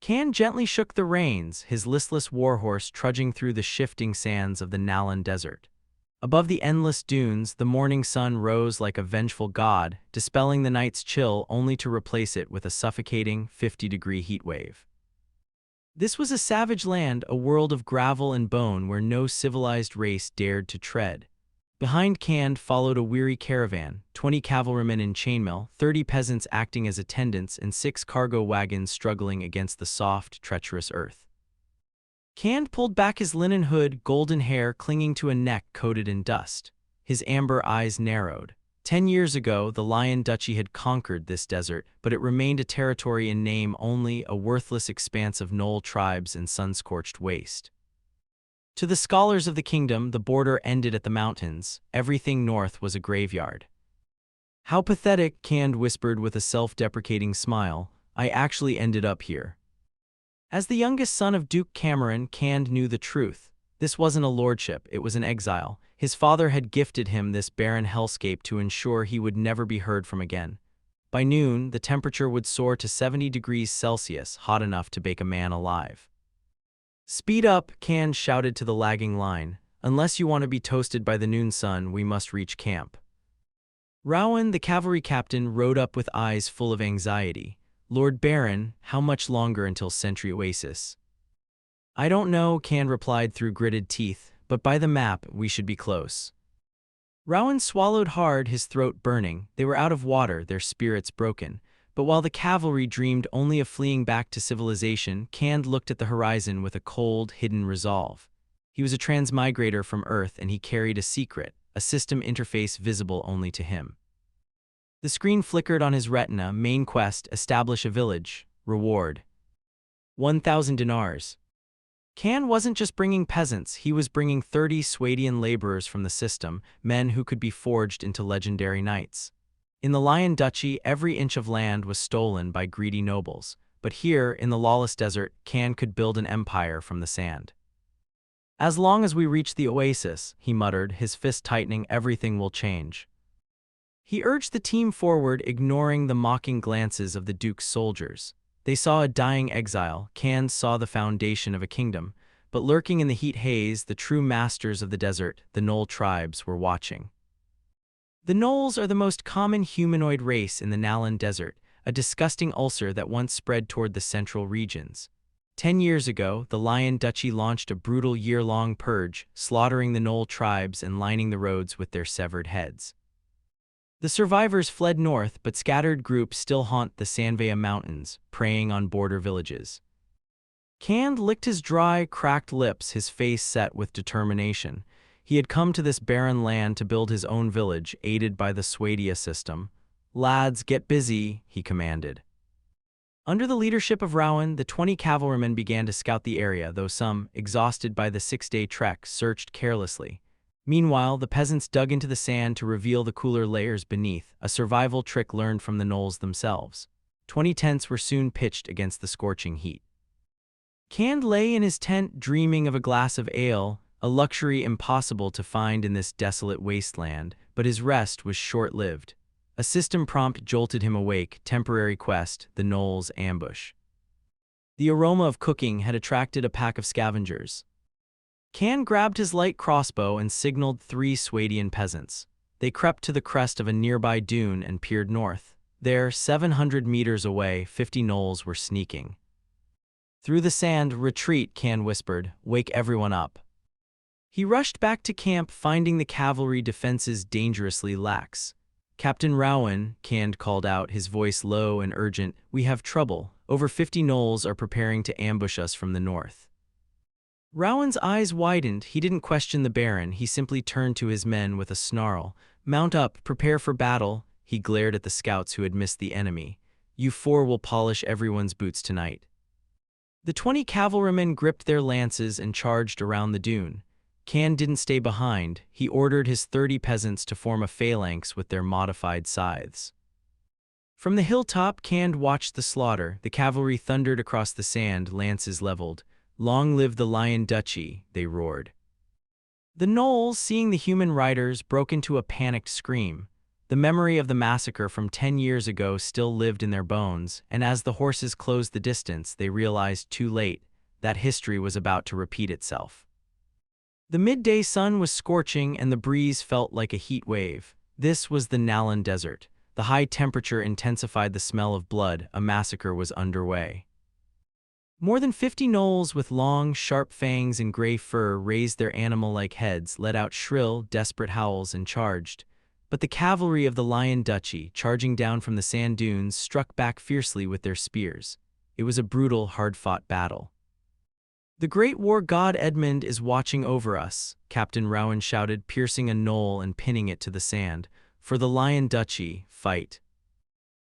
Kan gently shook the reins, his listless warhorse trudging through the shifting sands of the Nalan Desert. Above the endless dunes, the morning sun rose like a vengeful god, dispelling the night's chill only to replace it with a suffocating 50-degree heatwave. This was a savage land, a world of gravel and bone where no civilized race dared to tread. Behind Kan followed a weary caravan, 20 cavalrymen in chainmail, 30 peasants acting as attendants, and 6 cargo wagons struggling against the soft, treacherous earth. Kan pulled back his linen hood, golden hair clinging to a neck coated in dust. His amber eyes narrowed. 10 years ago, the Lion Duchy had conquered this desert, but it remained a territory in name only, a worthless expanse of knoll tribes and sun-scorched waste. To the scholars of the kingdom, the border ended at the mountains. Everything north was a graveyard. "How pathetic," Kan whispered with a self-deprecating smile. "I actually ended up here." As the youngest son of Duke Cameron, Kan knew the truth. This wasn't a lordship, it was an exile. His father had gifted him this barren hellscape to ensure he would never be heard from again. By noon, the temperature would soar to 70 degrees Celsius, hot enough to bake a man alive. "Speed up," Kan shouted to the lagging line. "Unless you want to be toasted by the noon sun, we must reach camp." Rowan, the cavalry captain, rode up with eyes full of anxiety. "Lord Barren, how much longer until Sentry Oasis?" "I don't know," Kan replied through gritted teeth, "but by the map, we should be close." Rowan swallowed hard, his throat burning. They were out of water, their spirits broken. But while the cavalry dreamed only of fleeing back to civilization, Kan looked at the horizon with a cold, hidden resolve. He was a transmigrator from Earth, and he carried a secret, a system interface visible only to him. The screen flickered on his retina. Main quest: establish a village. Reward: 1,000 dinars. Kan wasn't just bringing peasants, he was bringing 30 Swadian laborers from the system, men who could be forged into legendary knights. In the Lion Duchy, every inch of land was stolen by greedy nobles, but here, in the lawless desert, Kan could build an empire from the sand. "As long as we reach the Oasis," he muttered, his fist tightening, "everything will change." He urged the team forward, ignoring the mocking glances of the Duke's soldiers. They saw a dying exile. Kan saw the foundation of a kingdom, but lurking in the heat haze, the true masters of the desert, the Knoll tribes, were watching. The Knolls are the most common humanoid race in the Nalan Desert, a disgusting ulcer that once spread toward the central regions. 10 years ago, the Lion Duchy launched a brutal year-long purge, slaughtering the Knoll tribes and lining the roads with their severed heads. The survivors fled north, but scattered groups still haunt the Sanvea Mountains, preying on border villages. Kan licked his dry, cracked lips, his face set with determination. He had come to this barren land to build his own village, aided by the Swadia system. "Lads, get busy," he commanded. Under the leadership of Rowan, the 20 cavalrymen began to scout the area, though some, exhausted by the 6-day trek, searched carelessly. Meanwhile, the peasants dug into the sand to reveal the cooler layers beneath, a survival trick learned from the Knolls themselves. 20 tents were soon pitched against the scorching heat. Kan lay in his tent, dreaming of a glass of ale, a luxury impossible to find in this desolate wasteland, but his rest was short-lived. A system prompt jolted him awake: temporary quest, the Knolls' ambush. The aroma of cooking had attracted a pack of scavengers. Kan grabbed his light crossbow and signaled 3 Swadian peasants. They crept to the crest of a nearby dune and peered north. There, 700 meters away, 50 Knolls were sneaking. "Through the sand, retreat," Kan whispered. "Wake everyone up." He rushed back to camp, finding the cavalry defenses dangerously lax. "Captain Rowan," Kan called out, his voice low and urgent, "we have trouble. Over 50 Knolls are preparing to ambush us from the north." Rowan's eyes widened. He didn't question the Baron, he simply turned to his men with a snarl. "Mount up, prepare for battle." He glared at the scouts who had missed the enemy. "You 4 will polish everyone's boots tonight." The 20 cavalrymen gripped their lances and charged around the dune. Kan didn't stay behind. He ordered his 30 peasants to form a phalanx with their modified scythes. From the hilltop, Kan watched the slaughter. The cavalry thundered across the sand, lances leveled. "Long live the Lion Duchy," they roared. The Knolls, seeing the human riders, broke into a panicked scream. The memory of the massacre from 10 years ago still lived in their bones, and as the horses closed the distance, they realized too late that history was about to repeat itself. The midday sun was scorching and the breeze felt like a heat wave. This was the Nalan Desert. The high temperature intensified the smell of blood. A massacre was underway. More than 50 gnolls with long, sharp fangs and gray fur raised their animal-like heads, let out shrill, desperate howls, and charged. But the cavalry of the Lion Duchy, charging down from the sand dunes, struck back fiercely with their spears. It was a brutal, hard-fought battle. "The great war god Edmund is watching over us," Captain Rowan shouted, piercing a gnoll and pinning it to the sand. "For the Lion Duchy, fight."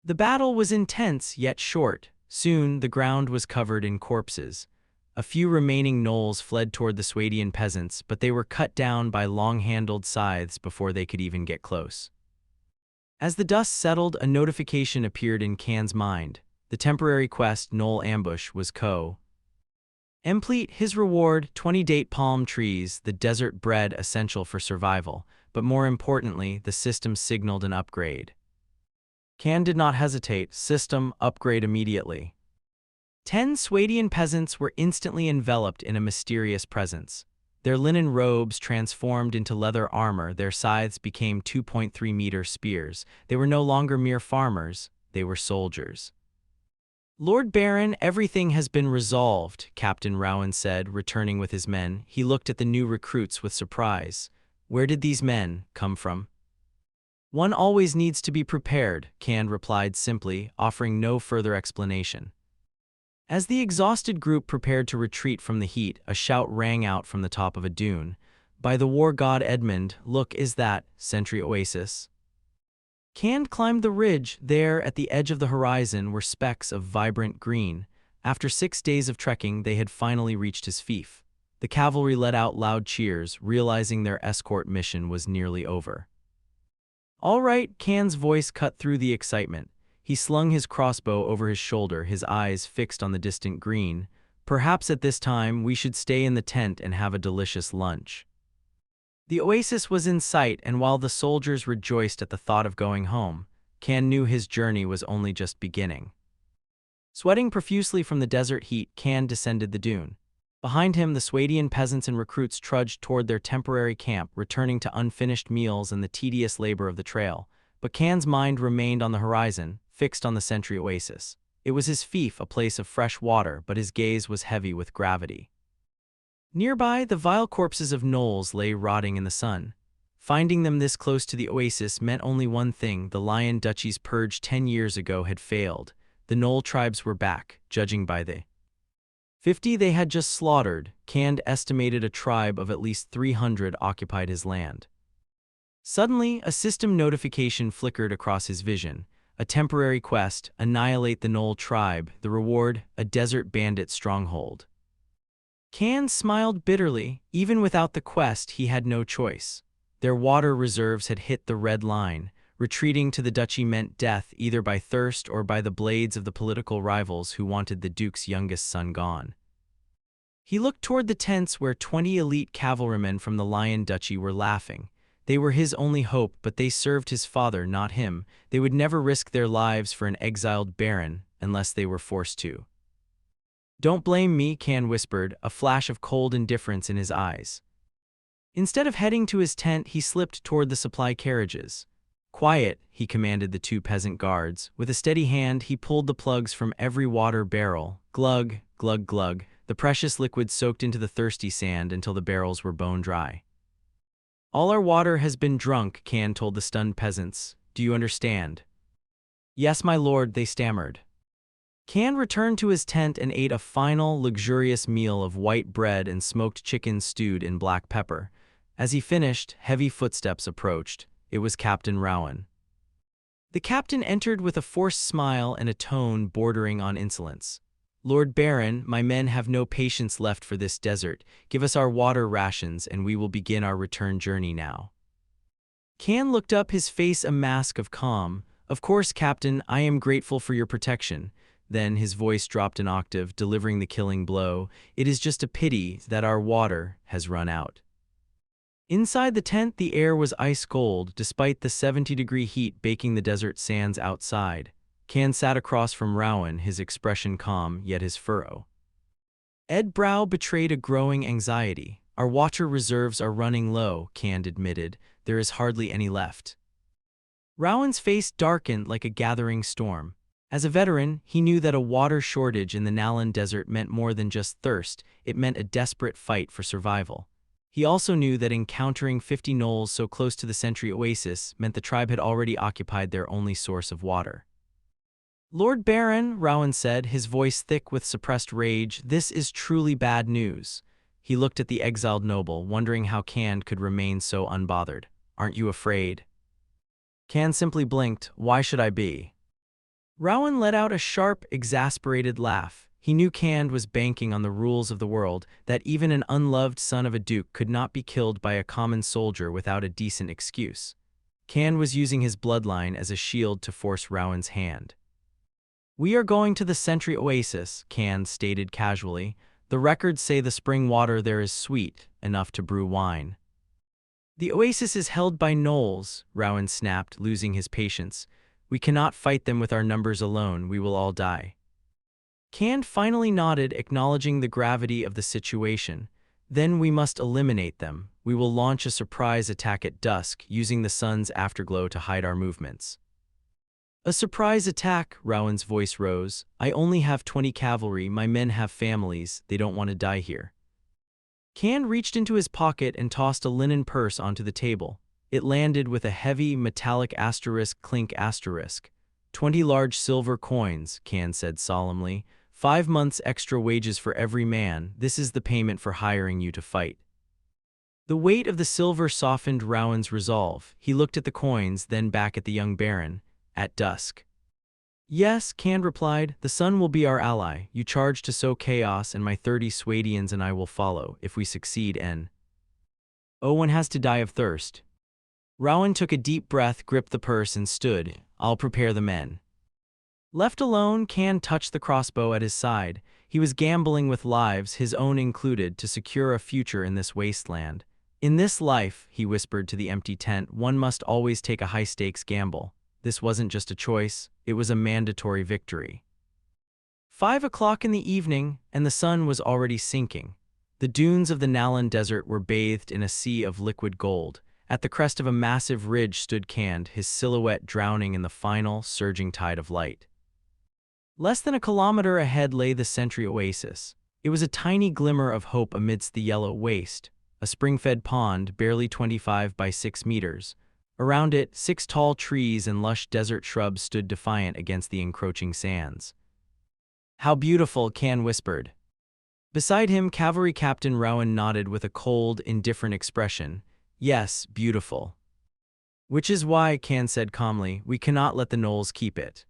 The battle was intense yet short. Soon the ground was covered in corpses. A few remaining gnolls fled toward the Swadian peasants, but they were cut down by long-handled scythes before they could even get close. As the dust settled, a notification appeared in Khan's mind. The temporary quest Gnoll Ambush was complete. His reward, 20 date palm trees, the desert bread essential for survival, but more importantly, the system signaled an upgrade. Khan did not hesitate. System upgrade immediately. 10 Swadian peasants were instantly enveloped in a mysterious presence. Their linen robes transformed into leather armor, their scythes became 2.3-meter spears. They were no longer mere farmers, they were soldiers. "Lord Barren, everything has been resolved," Captain Rowan said, returning with his men. He looked at the new recruits with surprise. "Where did these men come from?" "One always needs to be prepared," Khan replied simply, offering no further explanation. As the exhausted group prepared to retreat from the heat, a shout rang out from the top of a dune. "By the war god Edmund, look, is that Sentry Oasis?" Khan climbed the ridge. There, at the edge of the horizon, were specks of vibrant green. After 6 days of trekking, they had finally reached his fief. The cavalry let out loud cheers, realizing their escort mission was nearly over. "All right," Khan's voice cut through the excitement. He slung his crossbow over his shoulder, his eyes fixed on the distant green. "Perhaps at this time we should stay in the tent and have a delicious lunch." The oasis was in sight, and while the soldiers rejoiced at the thought of going home, Khan knew his journey was only just beginning. Sweating profusely from the desert heat, Khan descended the dune. Behind him, the Swadian peasants and recruits trudged toward their temporary camp, returning to unfinished meals and the tedious labor of the trail. But Khan's mind remained on the horizon, fixed on the Sentry Oasis. It was his fief, a place of fresh water, but his gaze was heavy with gravity. Nearby, the vile corpses of gnolls lay rotting in the sun. Finding them this close to the oasis meant only one thing: the Lion Duchy's purge 10 years ago had failed. The gnoll tribes were back, judging by the 50 they had just slaughtered. Khan estimated a tribe of at least 300 occupied his land. Suddenly, a system notification flickered across his vision. A temporary quest: annihilate the gnoll tribe. The reward: a desert bandit stronghold. Khan smiled bitterly. Even without the quest, he had no choice. Their water reserves had hit the red line. Retreating to the duchy meant death, either by thirst or by the blades of the political rivals who wanted the duke's youngest son gone. He looked toward the tents where 20 elite cavalrymen from the Lion Duchy were laughing. They were his only hope, but they served his father, not him. They would never risk their lives for an exiled baron unless they were forced to. "Don't blame me," Khan whispered, a flash of cold indifference in his eyes. Instead of heading to his tent, he slipped toward the supply carriages. "Quiet," he commanded the 2 peasant guards. With a steady hand, he pulled the plugs from every water barrel. Glug, glug, glug. The precious liquid soaked into the thirsty sand until the barrels were bone dry. "All our water has been drunk," Khan told the stunned peasants. "Do you understand?" "Yes, my lord," they stammered. Khan returned to his tent and ate a final, luxurious meal of white bread and smoked chicken stewed in black pepper. As he finished, heavy footsteps approached. It was Captain Rowan. The captain entered with a forced smile and a tone bordering on insolence. "Lord Baron, my men have no patience left for this desert. Give us our water rations and we will begin our return journey now." Khan looked up, his face a mask of calm. "Of course, Captain, I am grateful for your protection." Then his voice dropped an octave, delivering the killing blow. "It is just a pity that our water has run out." Inside the tent, the air was ice cold, despite the 70-degree heat baking the desert sands outside. Kan sat across from Rowan, his expression calm, yet his furrow. Ed's brow betrayed a growing anxiety. Our watcher reserves are running low, Kan admitted. There is hardly any left. Rowan's face darkened like a gathering storm. As a veteran, he knew that a water shortage in the Nalan Desert meant more than just thirst, it meant a desperate fight for survival. He also knew that encountering 50 gnolls so close to the Sentry Oasis meant the tribe had already occupied their only source of water. Lord Barren, Rowan said, his voice thick with suppressed rage, this is truly bad news. He looked at the exiled noble, wondering how Kan could remain so unbothered. Aren't you afraid? Kan simply blinked. Why should I be? Rowan let out a sharp, exasperated laugh. He knew Kan was banking on the rules of the world, that even an unloved son of a duke could not be killed by a common soldier without a decent excuse. Kan was using his bloodline as a shield to force Rowan's hand. We are going to the Sentry Oasis, Kan stated casually. The records say the spring water there is sweet, enough to brew wine. The oasis is held by gnolls, Rowan snapped, losing his patience. We cannot fight them with our numbers alone, we will all die. Kan finally nodded, acknowledging the gravity of the situation. Then we must eliminate them. We will launch a surprise attack at dusk, using the sun's afterglow to hide our movements. A surprise attack, Rowan's voice rose. I only have 20 cavalry, my men have families, they don't want to die here. Kan reached into his pocket and tossed a linen purse onto the table. It landed with a heavy, metallic asterisk clink asterisk. 20 large silver coins, Kan said solemnly. 5 months extra wages for every man, this is the payment for hiring you to fight. The weight of the silver softened Rowan's resolve. He looked at the coins, then back at the young baron. At dusk. Yes, Kan replied, the sun will be our ally. You charge to sow chaos and my 30 Swadians and I will follow, if we succeed one has to die of thirst. Rowan took a deep breath, gripped the purse and stood. I'll prepare the men. Left alone, Kan touched the crossbow at his side. He was gambling with lives, his own included, to secure a future in this wasteland. In this life, he whispered to the empty tent, one must always take a high-stakes gamble. This wasn't just a choice, it was a mandatory victory. 5 o'clock in the evening, and the sun was already sinking. The dunes of the Nalan Desert were bathed in a sea of liquid gold. At the crest of a massive ridge stood Kan, his silhouette drowning in the final, surging tide of light. Less than a kilometer ahead lay the Sentry Oasis. It was a tiny glimmer of hope amidst the yellow waste, a spring-fed pond barely 25 by 6 meters. Around it, 6 tall trees and lush desert shrubs stood defiant against the encroaching sands. How beautiful, Kan whispered. Beside him, Cavalry Captain Rowan nodded with a cold, indifferent expression. Yes, beautiful. Which is why, Kan said calmly, we cannot let the gnolls keep it.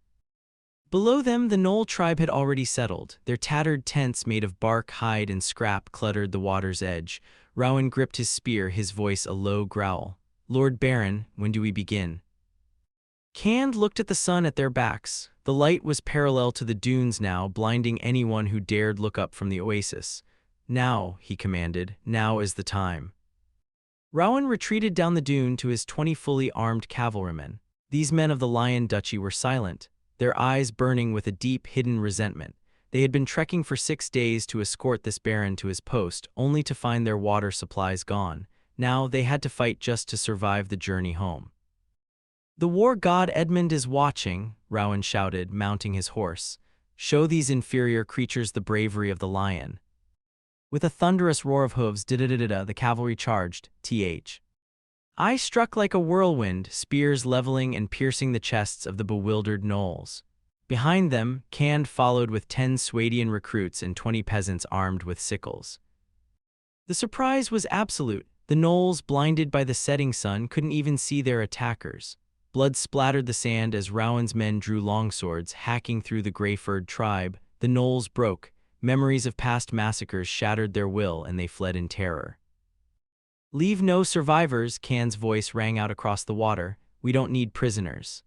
Below them, the gnoll tribe had already settled. Their tattered tents made of bark, hide, and scrap cluttered the water's edge. Rowan gripped his spear, his voice a low growl. Lord Barren, when do we begin? Kan looked at the sun at their backs. The light was parallel to the dunes now, blinding anyone who dared look up from the oasis. Now, he commanded, now is the time. Rowan retreated down the dune to his 20 fully armed cavalrymen. These men of the Lion Duchy were silent, their eyes burning with a deep, hidden resentment. They had been trekking for 6 days to escort this baron to his post, only to find their water supplies gone. Now they had to fight just to survive the journey home. The war god Edmund is watching, Rowan shouted, mounting his horse. Show these inferior creatures the bravery of the lion. With a thunderous roar of hooves, the cavalry charged, I struck like a whirlwind, spears leveling and piercing the chests of the bewildered gnolls. Behind them, Kan followed with 10 Swadian recruits and 20 peasants armed with sickles. The surprise was absolute. The gnolls, blinded by the setting sun, couldn't even see their attackers. Blood splattered the sand as Rowan's men drew longswords, hacking through the gray-furred tribe. The gnolls broke. Memories of past massacres shattered their will, and they fled in terror. Leave no survivors, Kan's voice rang out across the water. We don't need prisoners.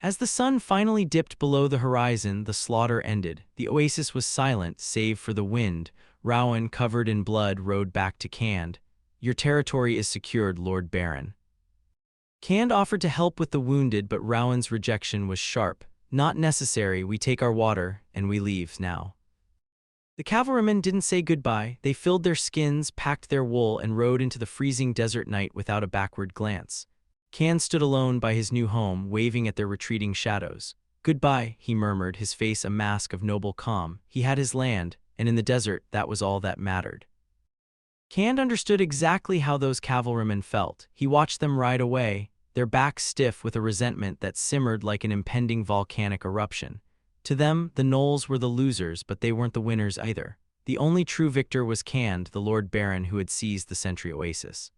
As the sun finally dipped below the horizon, the slaughter ended. The oasis was silent, save for the wind. Rowan, covered in blood, rode back to Kan. "Your territory is secured, Lord Barren." Kand offered to help with the wounded, but Rowan's rejection was sharp. "Not necessary, we take our water, and we leave now." The cavalrymen didn't say goodbye. They filled their skins, packed their wool, and rode into the freezing desert night without a backward glance. Kand stood alone by his new home, waving at their retreating shadows. "Goodbye," he murmured, his face a mask of noble calm. He had his land, and in the desert, that was all that mattered. Kand understood exactly how those cavalrymen felt. He watched them ride away, their backs stiff with a resentment that simmered like an impending volcanic eruption. To them, the gnolls were the losers, but they weren't the winners either. The only true victor was Kand, the Lord Baron who had seized the Sentry Oasis.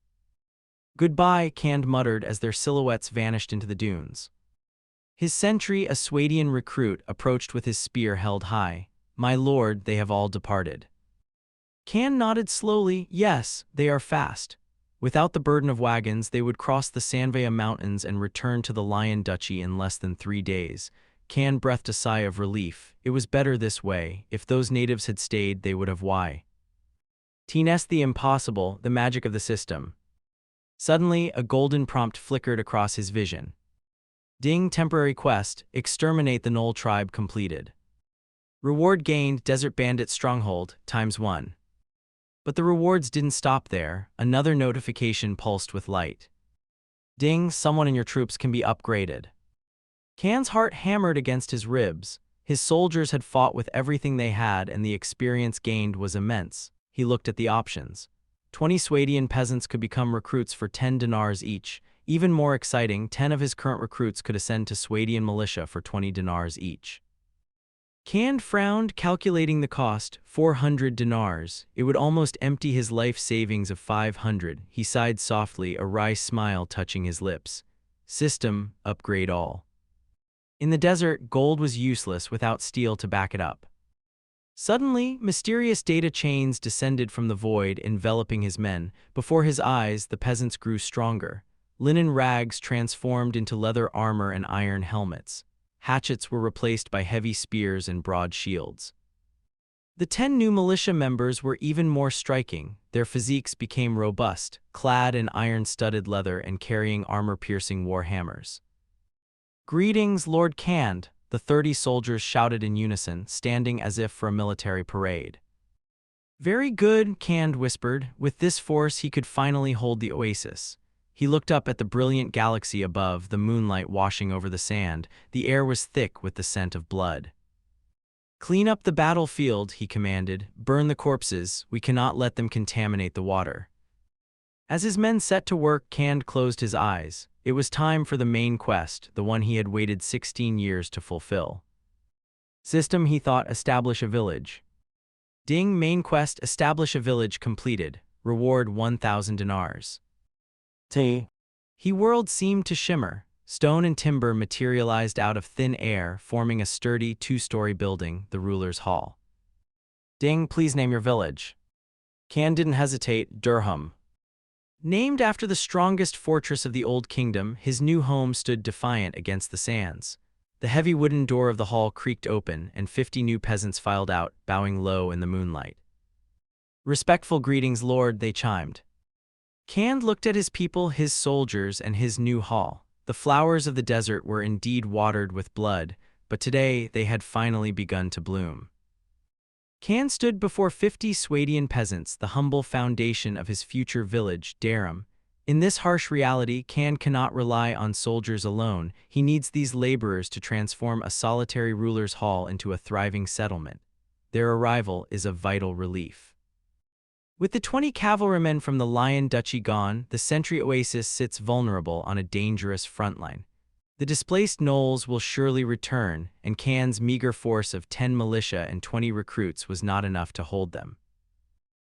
"Goodbye," Kand muttered as their silhouettes vanished into the dunes. His sentry, a Swadian recruit, approached with his spear held high. "My lord, they have all departed." Kand nodded slowly. "Yes, they are fast." Without the burden of wagons, they would cross the Sanvea Mountains and return to the Lion Duchy in less than 3 days. Kand breathed a sigh of relief. It was better this way. If those natives had stayed, they would have witnessed the impossible, the magic of the system. Suddenly, a golden prompt flickered across his vision. Ding, temporary quest, exterminate the Gnoll tribe completed. Reward gained, Desert Bandit Stronghold, ×1. But the rewards didn't stop there. Another notification pulsed with light. Ding, someone in your troops can be upgraded. Kand's heart hammered against his ribs. His soldiers had fought with everything they had, and the experience gained was immense. He looked at the options. 20 Swadian peasants could become recruits for 10 dinars each. Even more exciting, 10 of his current recruits could ascend to Swadian militia for 20 dinars each. Kand frowned, calculating the cost, 400 dinars. It would almost empty his life savings of 500. He sighed softly, a wry smile touching his lips. System, upgrade all. In the desert, gold was useless without steel to back it up. Suddenly, mysterious data chains descended from the void, enveloping his men. Before his eyes, the peasants grew stronger. Linen rags transformed into leather armor and iron helmets. Hatchets were replaced by heavy spears and broad shields. The 10 new militia members were even more striking. Their physiques became robust, clad in iron-studded leather and carrying armor-piercing war hammers. "Greetings, Lord Kand," the 30 soldiers shouted in unison, standing as if for a military parade. "Very good," Kand whispered. With this force, he could finally hold the oasis. He looked up at the brilliant galaxy above, the moonlight washing over the sand. The air was thick with the scent of blood. "Clean up the battlefield," he commanded. "Burn the corpses. We cannot let them contaminate the water." As his men set to work, Kand closed his eyes. It was time for the main quest, the one he had waited 16 years to fulfill. System, he thought, establish a village. Ding, main quest, establish a village completed. Reward 1,000 dinars. He whirled, seemed to shimmer. Stone and timber materialized out of thin air, forming a sturdy 2-story building, the ruler's hall. Ding, please name your village. Kand didn't hesitate. Durham. Named after the strongest fortress of the Old Kingdom, his new home stood defiant against the sands. The heavy wooden door of the hall creaked open, and 50 new peasants filed out, bowing low in the moonlight. "Respectful greetings, Lord," they chimed. Kand looked at his people, his soldiers, and his new hall. The flowers of the desert were indeed watered with blood, but today they had finally begun to bloom. Kand stood before 50 Swadian peasants, the humble foundation of his future village, Durham. In this harsh reality, Kand cannot rely on soldiers alone. He needs these laborers to transform a solitary ruler's hall into a thriving settlement. Their arrival is a vital relief. With the 20 cavalrymen from the Lion Duchy gone, the Sentry Oasis sits vulnerable on a dangerous front line. The displaced gnolls will surely return, and Kand's meager force of 10 militia and 20 recruits was not enough to hold them.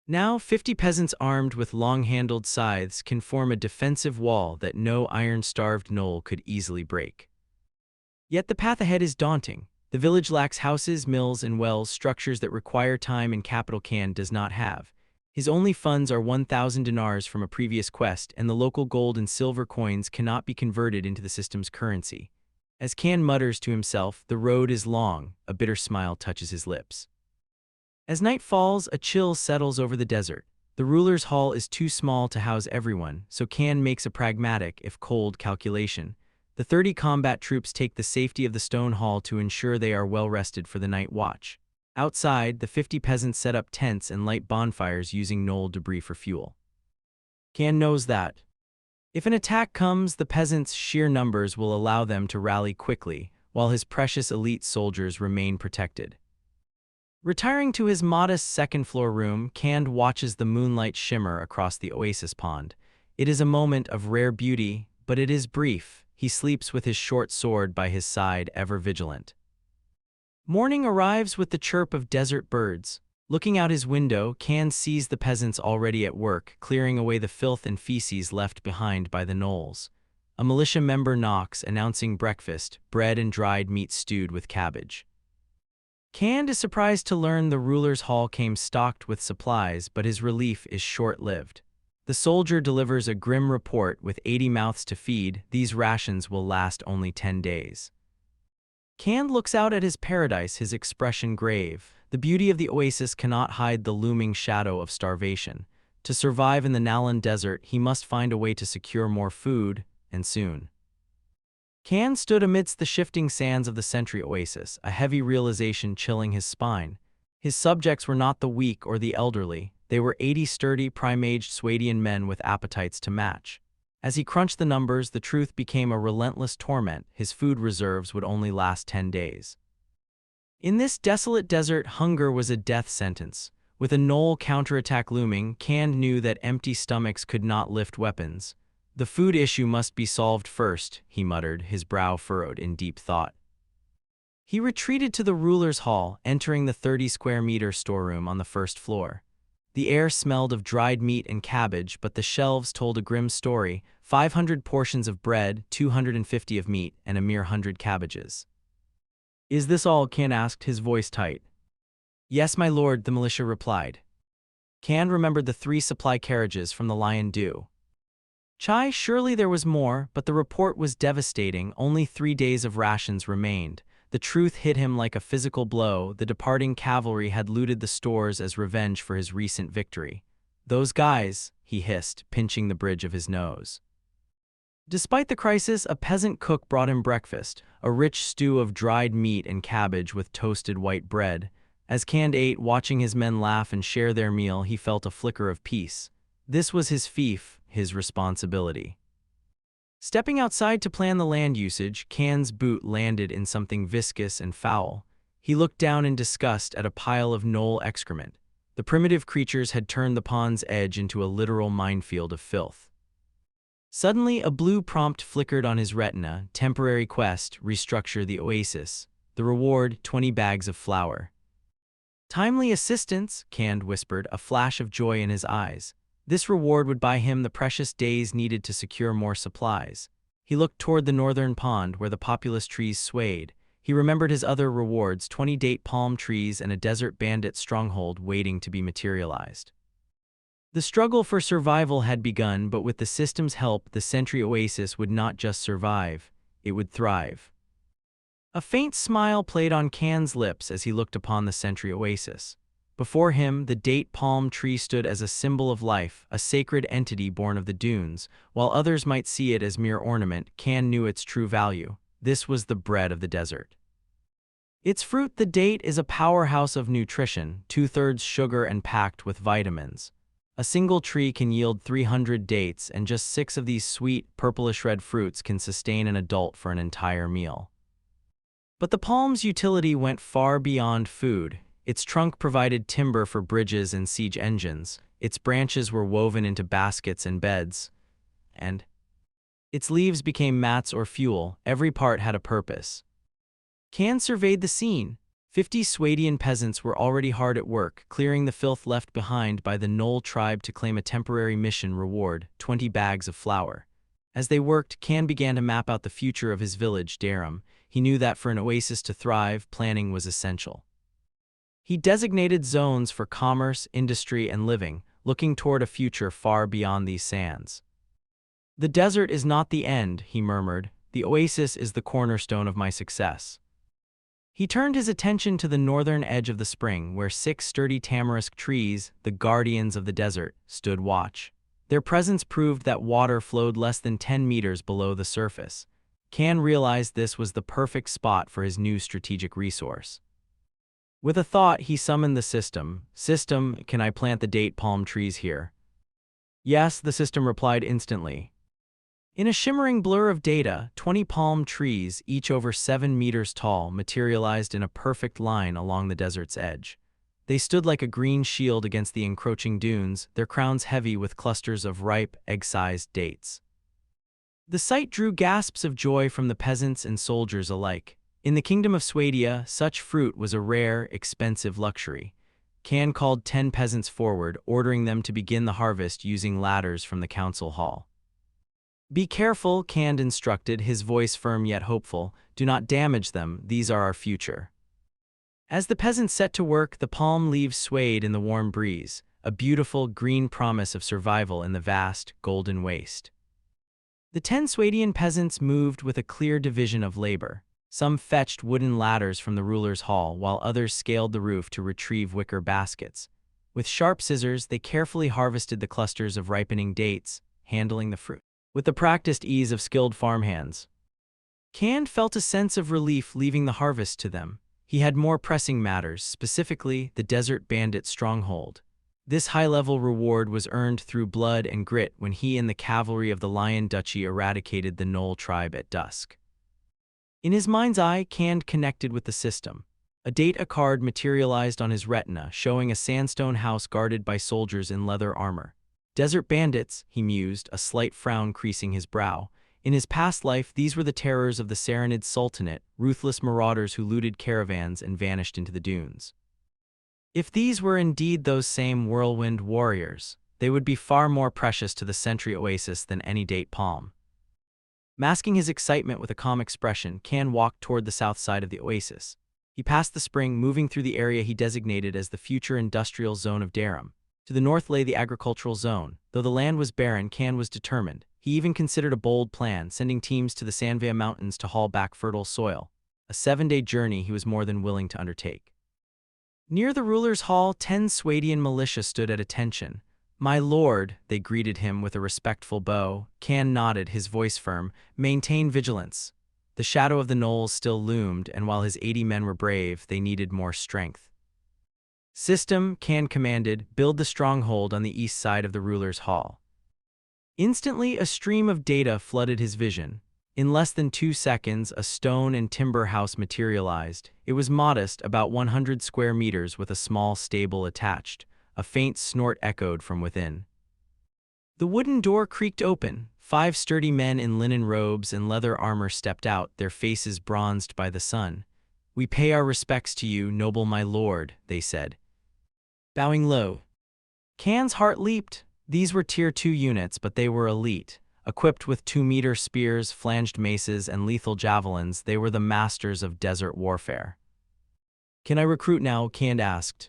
Now, 50 peasants armed with long-handled scythes can form a defensive wall that no iron-starved gnoll could easily break. Yet the path ahead is daunting. The village lacks houses, mills, and wells, structures that require time and capital Kand does not have. His only funds are 1,000 dinars from a previous quest, and the local gold and silver coins cannot be converted into the system's currency. As Kand mutters to himself, the road is long, a bitter smile touches his lips. As night falls, a chill settles over the desert. The ruler's hall is too small to house everyone, so Can makes a pragmatic, if cold, calculation. The 30 combat troops take the safety of the stone hall to ensure they are well rested for the night watch. Outside, the 50 peasants set up tents and light bonfires using knoll debris for fuel. Can knows that if an attack comes, the peasants' sheer numbers will allow them to rally quickly, while his precious elite soldiers remain protected. Retiring to his modest second-floor room, Can watches the moonlight shimmer across the Oasis pond. It is a moment of rare beauty, but it is brief. He sleeps with his short sword by his side, ever vigilant. Morning arrives with the chirp of desert birds. Looking out his window, Can sees the peasants already at work, clearing away the filth and feces left behind by the knolls. A militia member knocks, announcing breakfast, bread and dried meat stewed with cabbage. Can is surprised to learn the ruler's hall came stocked with supplies, but his relief is short-lived. The soldier delivers a grim report with 80 mouths to feed. These rations will last only 10 days. Can looks out at his paradise, his expression grave. The beauty of the oasis cannot hide the looming shadow of starvation. To survive in the Nalan desert, he must find a way to secure more food, and soon. Can stood amidst the shifting sands of the Sentry Oasis, a heavy realization chilling his spine. His subjects were not the weak or the elderly. They were 80 sturdy, prime-aged Swadian men with appetites to match. As he crunched the numbers, the truth became a relentless torment. His food reserves would only last 10 days. In this desolate desert, hunger was a death sentence. With a knoll counterattack looming, Can knew that empty stomachs could not lift weapons. The food issue must be solved first, he muttered, his brow furrowed in deep thought. He retreated to the ruler's hall, entering the 30-square-meter storeroom on the first floor. The air smelled of dried meat and cabbage, but the shelves told a grim story: 500 portions of bread, 250 of meat, and a mere 100 cabbages. "Is this all?" Can asked, his voice tight. "Yes, my lord," the militia replied. Can remembered the 3 supply carriages from the Lion Dew. Chai, surely there was more, but the report was devastating. Only 3 days of rations remained. The truth hit him like a physical blow. The departing cavalry had looted the stores as revenge for his recent victory. "Those guys," he hissed, pinching the bridge of his nose. Despite the crisis, a peasant cook brought him breakfast, a rich stew of dried meat and cabbage with toasted white bread. As Can ate, watching his men laugh and share their meal, he felt a flicker of peace. This was his fief, his responsibility. Stepping outside to plan the land usage, Can's boot landed in something viscous and foul. He looked down in disgust at a pile of knoll excrement. The primitive creatures had turned the pond's edge into a literal minefield of filth. Suddenly, a blue prompt flickered on his retina: temporary quest, restructure the oasis. The reward, 20 bags of flour. "Timely assistance," Can whispered, a flash of joy in his eyes. This reward would buy him the precious days needed to secure more supplies. He looked toward the northern pond where the populous trees swayed. He remembered his other rewards: 20 date palm trees and a desert bandit stronghold waiting to be materialized. The struggle for survival had begun, but with the system's help, the Sentry Oasis would not just survive, it would thrive. A faint smile played on Can's lips as he looked upon the Sentry Oasis. Before him, the date palm tree stood as a symbol of life, a sacred entity born of the dunes. While others might see it as mere ornament, Can knew its true value. This was the bread of the desert. Its fruit, the date, is a powerhouse of nutrition, 2/3 sugar and packed with vitamins. A single tree can yield 300 dates, and just 6 of these sweet, purplish-red fruits can sustain an adult for an entire meal. But the palm's utility went far beyond food. Its trunk provided timber for bridges and siege engines, its branches were woven into baskets and beds, and its leaves became mats or fuel. Every part had a purpose. Can surveyed the scene. 50 Swadian peasants were already hard at work, clearing the filth left behind by the Knoll tribe to claim a temporary mission reward: 20 bags of flour. As they worked, Can began to map out the future of his village, Darum. He knew that for an oasis to thrive, planning was essential. He designated zones for commerce, industry, and living, looking toward a future far beyond these sands. "The desert is not the end," he murmured. "The oasis is the cornerstone of my success." He turned his attention to the northern edge of the spring, where 6 sturdy tamarisk trees, the guardians of the desert, stood watch. Their presence proved that water flowed less than 10 meters below the surface. Can realized this was the perfect spot for his new strategic resource. With a thought, he summoned the system. System, can I plant the date palm trees here? Yes, the system replied instantly. In a shimmering blur of data, 20 palm trees, each over 7 meters tall, materialized in a perfect line along the desert's edge. They stood like a green shield against the encroaching dunes, their crowns heavy with clusters of ripe, egg-sized dates. The sight drew gasps of joy from the peasants and soldiers alike. In the kingdom of Swadia, such fruit was a rare, expensive luxury. Can called 10 peasants forward, ordering them to begin the harvest using ladders from the council hall. Be careful, Cand instructed, his voice firm yet hopeful. Do not damage them, these are our future. As the peasants set to work, the palm leaves swayed in the warm breeze, a beautiful green promise of survival in the vast, golden waste. The 10 Swadian peasants moved with a clear division of labor. Some fetched wooden ladders from the ruler's hall, while others scaled the roof to retrieve wicker baskets. With sharp scissors, they carefully harvested the clusters of ripening dates, handling the fruit with the practiced ease of skilled farmhands. Cand felt a sense of relief leaving the harvest to them. He had more pressing matters, specifically the desert bandit stronghold. This high-level reward was earned through blood and grit when he and the cavalry of the Lion Duchy eradicated the Knoll tribe at dusk. In his mind's eye, Cand connected with the system. A data card materialized on his retina, showing a sandstone house guarded by soldiers in leather armor. Desert bandits, he mused, a slight frown creasing his brow. In his past life, these were the terrors of the Saranid Sultanate, ruthless marauders who looted caravans and vanished into the dunes. If these were indeed those same whirlwind warriors, they would be far more precious to the Sentry Oasis than any date palm. Masking his excitement with a calm expression, Can walked toward the south side of the oasis. He passed the spring, moving through the area he designated as the future industrial zone of Darum. To the north lay the agricultural zone. Though the land was barren, Can was determined. He even considered a bold plan, sending teams to the Sanvea Mountains to haul back fertile soil. A 7-day journey he was more than willing to undertake. Near the ruler's hall, 10 Swadian militia stood at attention. "My lord," they greeted him with a respectful bow. Can nodded, his voice firm. "Maintain vigilance." The shadow of the knolls still loomed, and while his 80 men were brave, they needed more strength. System, Can commanded, build the stronghold on the east side of the ruler's hall. Instantly, a stream of data flooded his vision. In less than 2 seconds, a stone and timber house materialized. It was modest, about 100 square meters with a small stable attached. A faint snort echoed from within. The wooden door creaked open. 5 sturdy men in linen robes and leather armor stepped out, their faces bronzed by the sun. "We pay our respects to you, noble my lord," they said, bowing low. Can's heart leaped. These were Tier 2 units, but they were elite. Equipped with 2-meter spears, flanged maces, and lethal javelins, they were the masters of desert warfare. "Can I recruit now?" Can asked.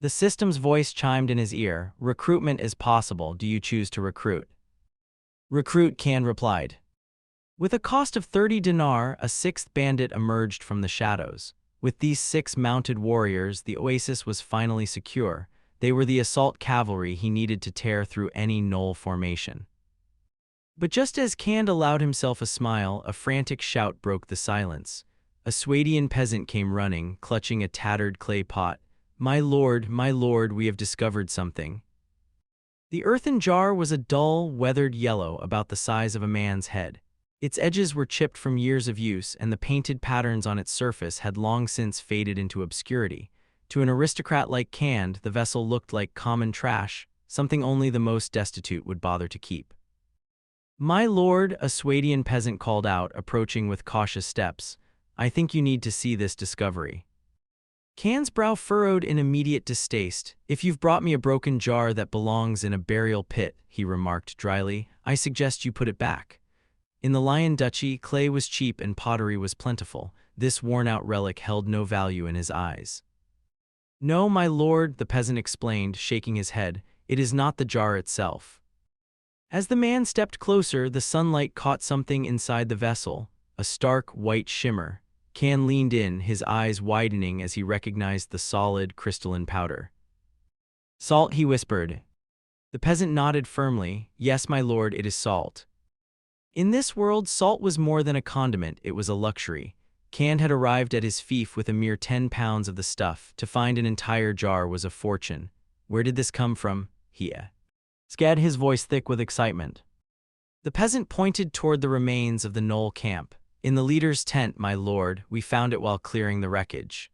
The system's voice chimed in his ear. "Recruitment is possible. Do you choose to recruit?" "Recruit," Can replied. With a cost of 30 dinar, a 6th bandit emerged from the shadows. With these 6 mounted warriors, the oasis was finally secure. They were the assault cavalry he needed to tear through any knoll formation. But just as Cand allowed himself a smile, a frantic shout broke the silence. A Swadian peasant came running, clutching a tattered clay pot. My lord, we have discovered something." The earthen jar was a dull, weathered yellow about the size of a man's head. Its edges were chipped from years of use, and the painted patterns on its surface had long since faded into obscurity. To an aristocrat like Cand, the vessel looked like common trash, something only the most destitute would bother to keep. "My lord," a Swadian peasant called out, approaching with cautious steps, "I think you need to see this discovery." Can's brow furrowed in immediate distaste. "If you've brought me a broken jar that belongs in a burial pit," he remarked dryly, "I suggest you put it back." In the Lion Duchy, clay was cheap and pottery was plentiful. This worn-out relic held no value in his eyes. "No, my lord," the peasant explained, shaking his head, "it is not the jar itself." As the man stepped closer, the sunlight caught something inside the vessel, a stark white shimmer. Can leaned in, his eyes widening as he recognized the solid, crystalline powder. Salt, he whispered. The peasant nodded firmly. Yes, my lord, it is salt. In this world, salt was more than a condiment, it was a luxury. Cand had arrived at his fief with a mere 10 pounds of the stuff. To find an entire jar was a fortune. Where did this come from? He asked, his voice thick with excitement. The peasant pointed toward the remains of the Knoll camp. In the leader's tent, my lord, we found it while clearing the wreckage.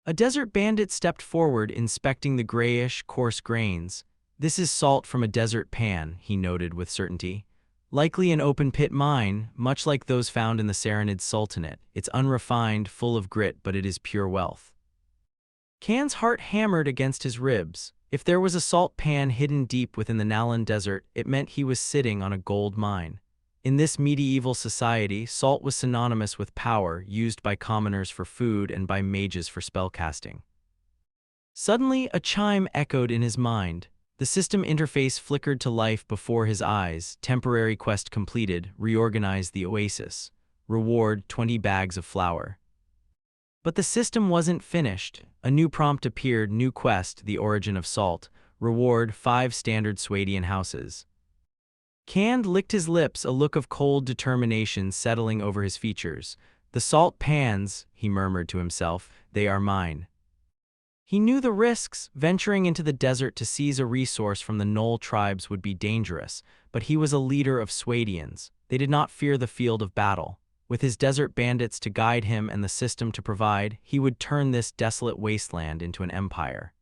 A desert bandit stepped forward, inspecting the grayish, coarse grains. This is salt from a desert pan, he noted with certainty. Likely an open-pit mine, much like those found in the Saranid Sultanate. It's unrefined, full of grit, but it is pure wealth. Cand's heart hammered against his ribs. If there was a salt pan hidden deep within the Nalan Desert, it meant he was sitting on a gold mine. In this medieval society, salt was synonymous with power, used by commoners for food and by mages for spellcasting. Suddenly, a chime echoed in his mind. The system interface flickered to life before his eyes. Temporary quest completed. Reorganize the Oasis. Reward 20 bags of flour. But the system wasn't finished. A new prompt appeared. New quest, the origin of salt. Reward 5 standard Swadian houses. Cand licked his lips, a look of cold determination settling over his features. The salt pans, he murmured to himself, they are mine. He knew the risks. Venturing into the desert to seize a resource from the Knoll tribes would be dangerous, but he was a leader of Swadians. They did not fear the field of battle. With his desert bandits to guide him and the system to provide, he would turn this desolate wasteland into an empire.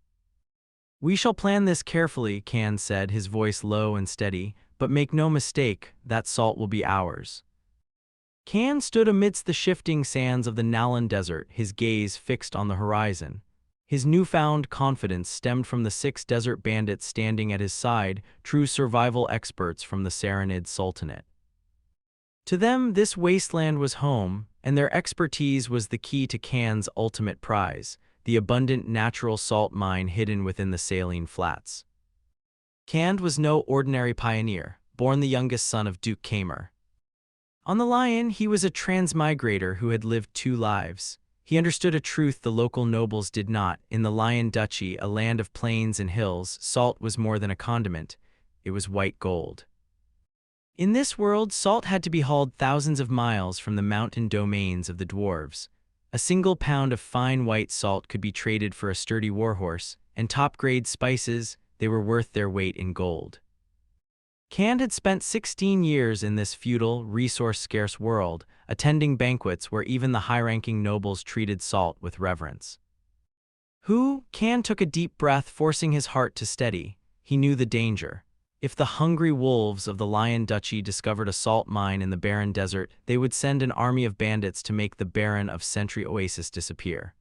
We shall plan this carefully, Cand said, his voice low and steady, but make no mistake, that salt will be ours. Cand stood amidst the shifting sands of the Nalan Desert, his gaze fixed on the horizon. His newfound confidence stemmed from the 6 desert bandits standing at his side, true survival experts from the Saranid Sultanate. To them, this wasteland was home, and their expertise was the key to Cand's ultimate prize, the abundant natural salt mine hidden within the saline flats. Cand was no ordinary pioneer, born the youngest son of Duke Kamer. On the Lion, he was a transmigrator who had lived 2 lives. He understood a truth the local nobles did not. In the Lion Duchy, a land of plains and hills, salt was more than a condiment. It was white gold. In this world, salt had to be hauled thousands of miles from the mountain domains of the dwarves. A single pound of fine white salt could be traded for a sturdy warhorse, and top-grade spices, they were worth their weight in gold. Cand had spent 16 years in this feudal, resource-scarce world, attending banquets where even the high-ranking nobles treated salt with reverence. Cand took a deep breath, forcing his heart to steady. He knew the danger. If the hungry wolves of the Lion Duchy discovered a salt mine in the barren desert, they would send an army of bandits to make the barren of Sentry Oasis disappear.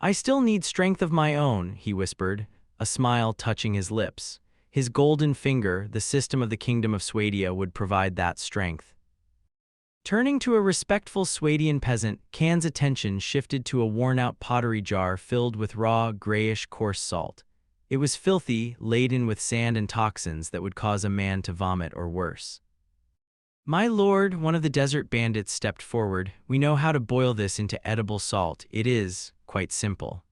I still need strength of my own, he whispered, a smile touching his lips. His golden finger, the system of the Kingdom of Swadia, would provide that strength. Turning to a respectful Swadian peasant, Cand's attention shifted to a worn-out pottery jar filled with raw, grayish, coarse salt. It was filthy, laden with sand and toxins that would cause a man to vomit or worse. My lord, one of the desert bandits stepped forward. We know how to boil this into edible salt. It is quite simple.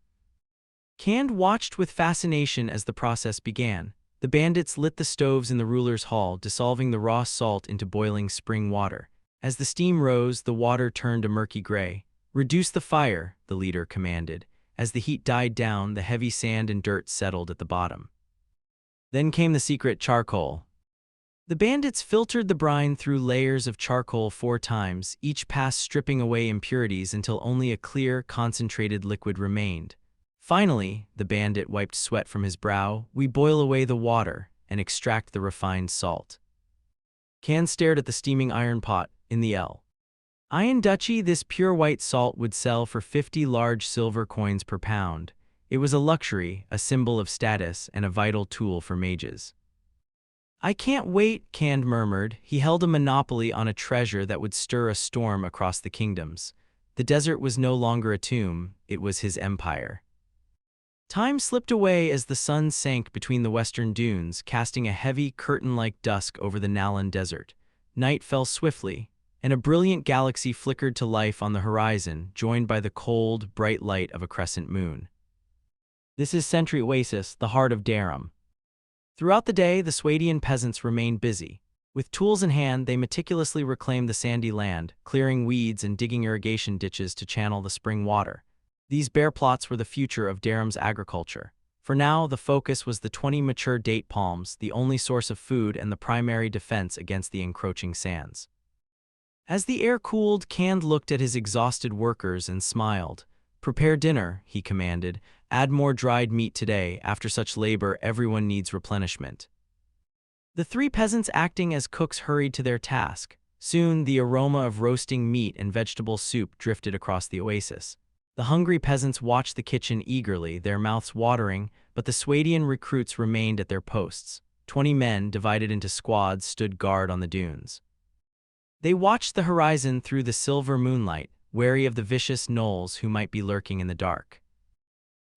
Cand watched with fascination as the process began. The bandits lit the stoves in the ruler's hall, dissolving the raw salt into boiling spring water. As the steam rose, the water turned a murky gray. Reduce the fire, the leader commanded. As the heat died down, the heavy sand and dirt settled at the bottom. Then came the secret: charcoal. The bandits filtered the brine through layers of charcoal 4 times, each pass stripping away impurities until only a clear, concentrated liquid remained. Finally, the bandit wiped sweat from his brow. We boil away the water and extract the refined salt. Cand stared at the steaming iron pot in the Lion Duchy. This pure white salt would sell for 50 large silver coins per pound. It was a luxury, a symbol of status, and a vital tool for mages. I can't wait, Cand murmured. He held a monopoly on a treasure that would stir a storm across the kingdoms. The desert was no longer a tomb, it was his empire. Time slipped away as the sun sank between the western dunes, casting a heavy, curtain-like dusk over the Nalan Desert. Night fell swiftly, and a brilliant galaxy flickered to life on the horizon, joined by the cold, bright light of a crescent moon. This is Sentry Oasis, the heart of Darum. Throughout the day, the Swadian peasants remained busy. With tools in hand, they meticulously reclaimed the sandy land, clearing weeds and digging irrigation ditches to channel the spring water. These bare plots were the future of Darum's agriculture. For now, the focus was the 20 mature date palms, the only source of food and the primary defense against the encroaching sands. As the air cooled, Kand looked at his exhausted workers and smiled. "Prepare dinner," he commanded. "Add more dried meat today. After such labor, everyone needs replenishment." The three peasants acting as cooks hurried to their task. Soon, the aroma of roasting meat and vegetable soup drifted across the oasis. The hungry peasants watched the kitchen eagerly, their mouths watering, but the Swadian recruits remained at their posts. 20 men, divided into squads, stood guard on the dunes. They watched the horizon through the silver moonlight, wary of the vicious gnolls who might be lurking in the dark.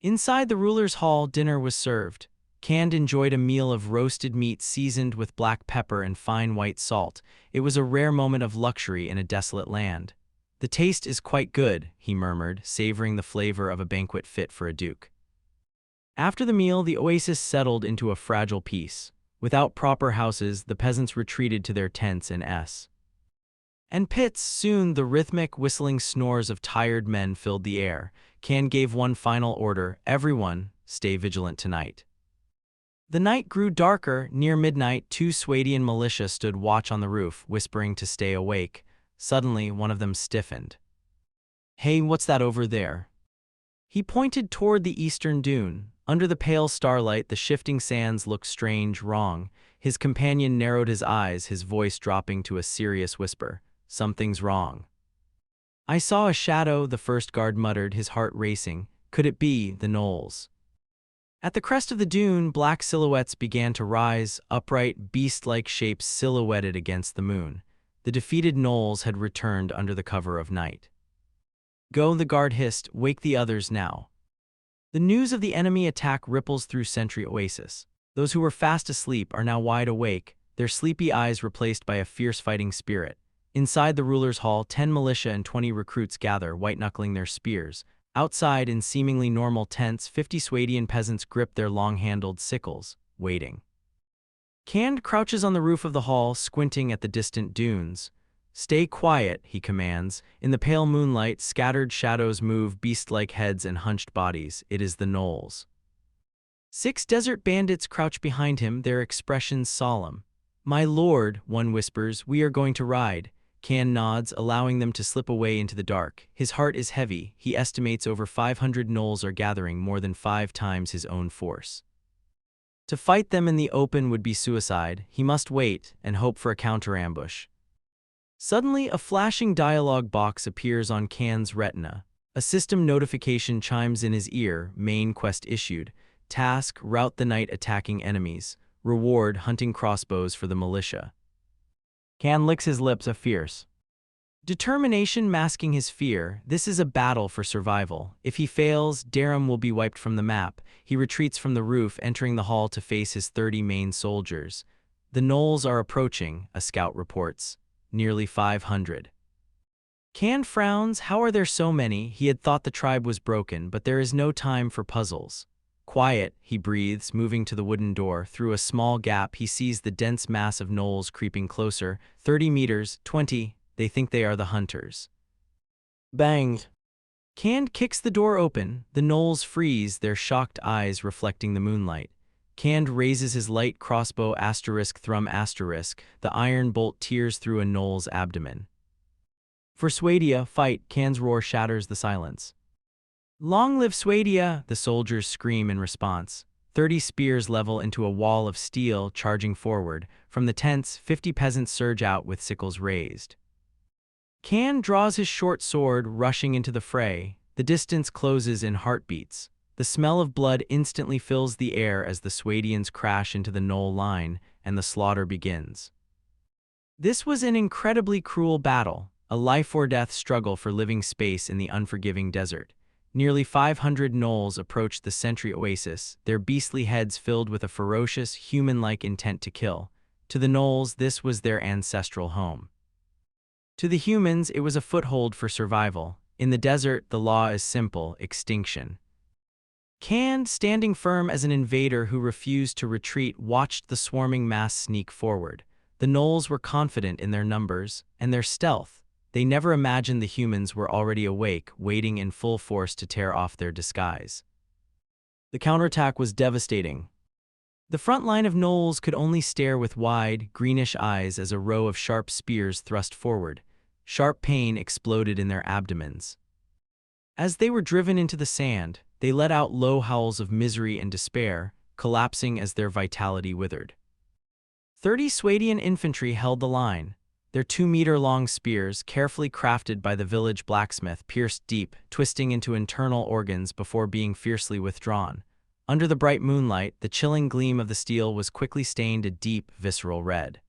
Inside the ruler's hall, dinner was served. Kand enjoyed a meal of roasted meat seasoned with black pepper and fine white salt. It was a rare moment of luxury in a desolate land. "The taste is quite good," he murmured, savoring the flavor of a banquet fit for a duke. After the meal, the oasis settled into a fragile peace. Without proper houses, the peasants retreated to their tents and pits. Soon, the rhythmic, whistling snores of tired men filled the air. Kand gave one final order: "Everyone, stay vigilant tonight." The night grew darker. Near midnight, 2 Swadian militia stood watch on the roof, whispering to stay awake. Suddenly, one of them stiffened. "Hey, what's that over there?" He pointed toward the eastern dune. Under the pale starlight, the shifting sands looked strange, wrong. His companion narrowed his eyes, his voice dropping to a serious whisper. "Something's wrong." "I saw a shadow," the first guard muttered, his heart racing. Could it be the gnolls? At the crest of the dune, black silhouettes began to rise, upright, beast-like shapes silhouetted against the moon. The defeated gnolls had returned under the cover of night. "Go," the guard hissed. "Wake the others now." The news of the enemy attack ripples through Sentry Oasis. Those who were fast asleep are now wide awake, their sleepy eyes replaced by a fierce fighting spirit. Inside the ruler's hall, 10 militia and 20 recruits gather, white-knuckling their spears. Outside, in seemingly normal tents, 50 Swadian peasants grip their long-handled sickles, waiting. Kand crouches on the roof of the hall, squinting at the distant dunes. "Stay quiet," he commands. In the pale moonlight, scattered shadows move, beast-like heads and hunched bodies. It is the gnolls. 6 desert bandits crouch behind him, their expressions solemn. "My lord," one whispers, "we are going to ride." Kand nods, allowing them to slip away into the dark. His heart is heavy. He estimates over 500 gnolls are gathering, more than 5 times his own force. To fight them in the open would be suicide. He must wait and hope for a counter-ambush. Suddenly, a flashing dialogue box appears on Kand's retina. A system notification chimes in his ear. Main quest issued. Task: rout the night attacking enemies. Reward: hunting crossbows for the militia. Kand licks his lips, a fierce determination masking his fear. This is a battle for survival. If he fails, Darum will be wiped from the map. He retreats from the roof, entering the hall to face his 30 main soldiers. "The gnolls are approaching," a scout reports. "Nearly 500. Kand frowns. How are there so many? He had thought the tribe was broken, but there is no time for puzzles. "Quiet," he breathes, moving to the wooden door. Through a small gap, he sees the dense mass of gnolls creeping closer. 30 meters, 20. They think they are the hunters. Bang! Kand kicks the door open. The gnolls freeze, their shocked eyes reflecting the moonlight. Kand raises his light crossbow *thrum*. The iron bolt tears through a gnoll's abdomen. "For Swadia, fight!" Kand's roar shatters the silence. "Long live Swadia!" the soldiers scream in response. 30 spears level into a wall of steel, charging forward. From the tents, 50 peasants surge out with sickles raised. Kand draws his short sword, rushing into the fray. The distance closes in heartbeats. The smell of blood instantly fills the air as the Swadians crash into the gnoll line, and the slaughter begins. This was an incredibly cruel battle, a life-or-death struggle for living space in the unforgiving desert. Nearly 500 gnolls approached the Sentry Oasis, their beastly heads filled with a ferocious, human-like intent to kill. To the gnolls, this was their ancestral home. To the humans, it was a foothold for survival. In the desert, the law is simple: extinction. Kan, standing firm as an invader who refused to retreat, watched the swarming mass sneak forward. The gnolls were confident in their numbers and their stealth. They never imagined the humans were already awake, waiting in full force to tear off their disguise. The counterattack was devastating. The front line of gnolls could only stare with wide, greenish eyes as a row of sharp spears thrust forward. Sharp pain exploded in their abdomens. As they were driven into the sand, they let out low howls of misery and despair, collapsing as their vitality withered. 30 Swadian infantry held the line. Their 2-meter-long spears, carefully crafted by the village blacksmith, pierced deep, twisting into internal organs before being fiercely withdrawn. Under the bright moonlight, the chilling gleam of the steel was quickly stained a deep, visceral red.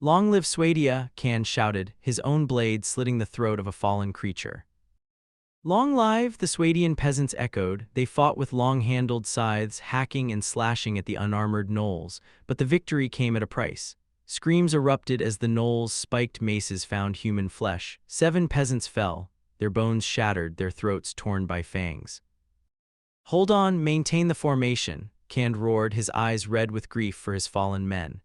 "Long live Swadia!" Kan shouted, his own blade slitting the throat of a fallen creature. "Long live!" the Swadian peasants echoed. They fought with long-handled scythes, hacking and slashing at the unarmored gnolls, but the victory came at a price. Screams erupted as the gnolls' spiked maces found human flesh. 7 peasants fell, their bones shattered, their throats torn by fangs. "Hold on, maintain the formation," Kan roared, his eyes red with grief for his fallen men.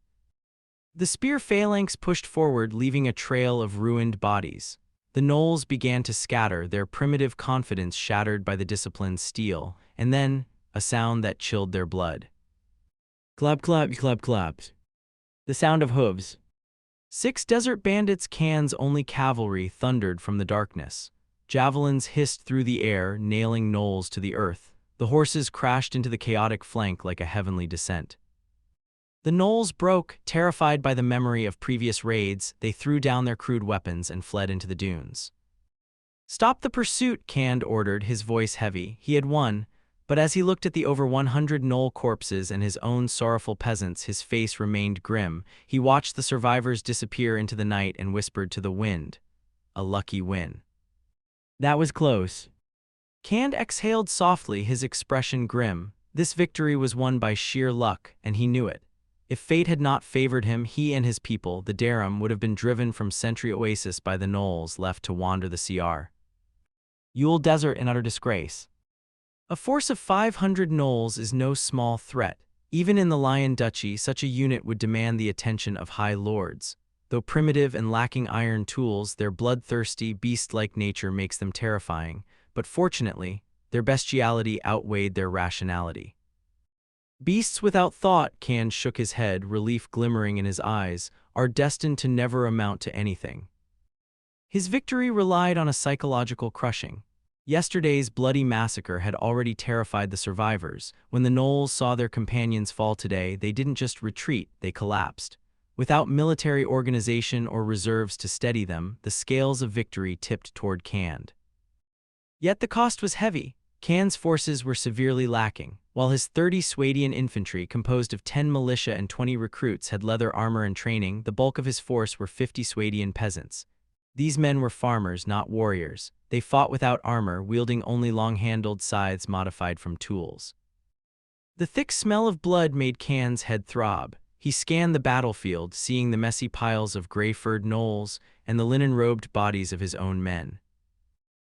The spear phalanx pushed forward, leaving a trail of ruined bodies. The gnolls began to scatter, their primitive confidence shattered by the disciplined steel, and then a sound that chilled their blood. Club, club, club, clubs. The sound of hooves. 6 desert bandits, Kan's only cavalry, thundered from the darkness. Javelins hissed through the air, nailing gnolls to the earth. The horses crashed into the chaotic flank like a heavenly descent. The gnolls broke, terrified by the memory of previous raids. They threw down their crude weapons and fled into the dunes. "Stop the pursuit," Kan ordered, his voice heavy. He had won, but as he looked at the over 100 gnoll corpses and his own sorrowful peasants, his face remained grim. He watched the survivors disappear into the night and whispered to the wind, "A lucky win." "That was close." Kan exhaled softly, his expression grim. This victory was won by sheer luck, and he knew it. If fate had not favored him, he and his people, the Darum, would have been driven from Sentry Oasis by the gnolls, left to wander the CR. Yule Desert in utter disgrace. A force of 500 gnolls is no small threat. Even in the Lion Duchy, such a unit would demand the attention of high lords. Though primitive and lacking iron tools, their bloodthirsty, beast-like nature makes them terrifying. But fortunately, their bestiality outweighed their rationality. "Beasts without thought," Kan shook his head, relief glimmering in his eyes, "are destined to never amount to anything." His victory relied on a psychological crushing. Yesterday's bloody massacre had already terrified the survivors. When the gnolls saw their companions fall today, they didn't just retreat, they collapsed. Without military organization or reserves to steady them, the scales of victory tipped toward Kan. Yet the cost was heavy. Kan's forces were severely lacking. While his 30 Swadian infantry, composed of 10 militia and 20 recruits, had leather armor and training, the bulk of his force were 50 Swadian peasants. These men were farmers, not warriors. They fought without armor, wielding only long-handled scythes modified from tools. The thick smell of blood made Kan's head throb. He scanned the battlefield, seeing the messy piles of gray-furred gnolls and the linen-robed bodies of his own men.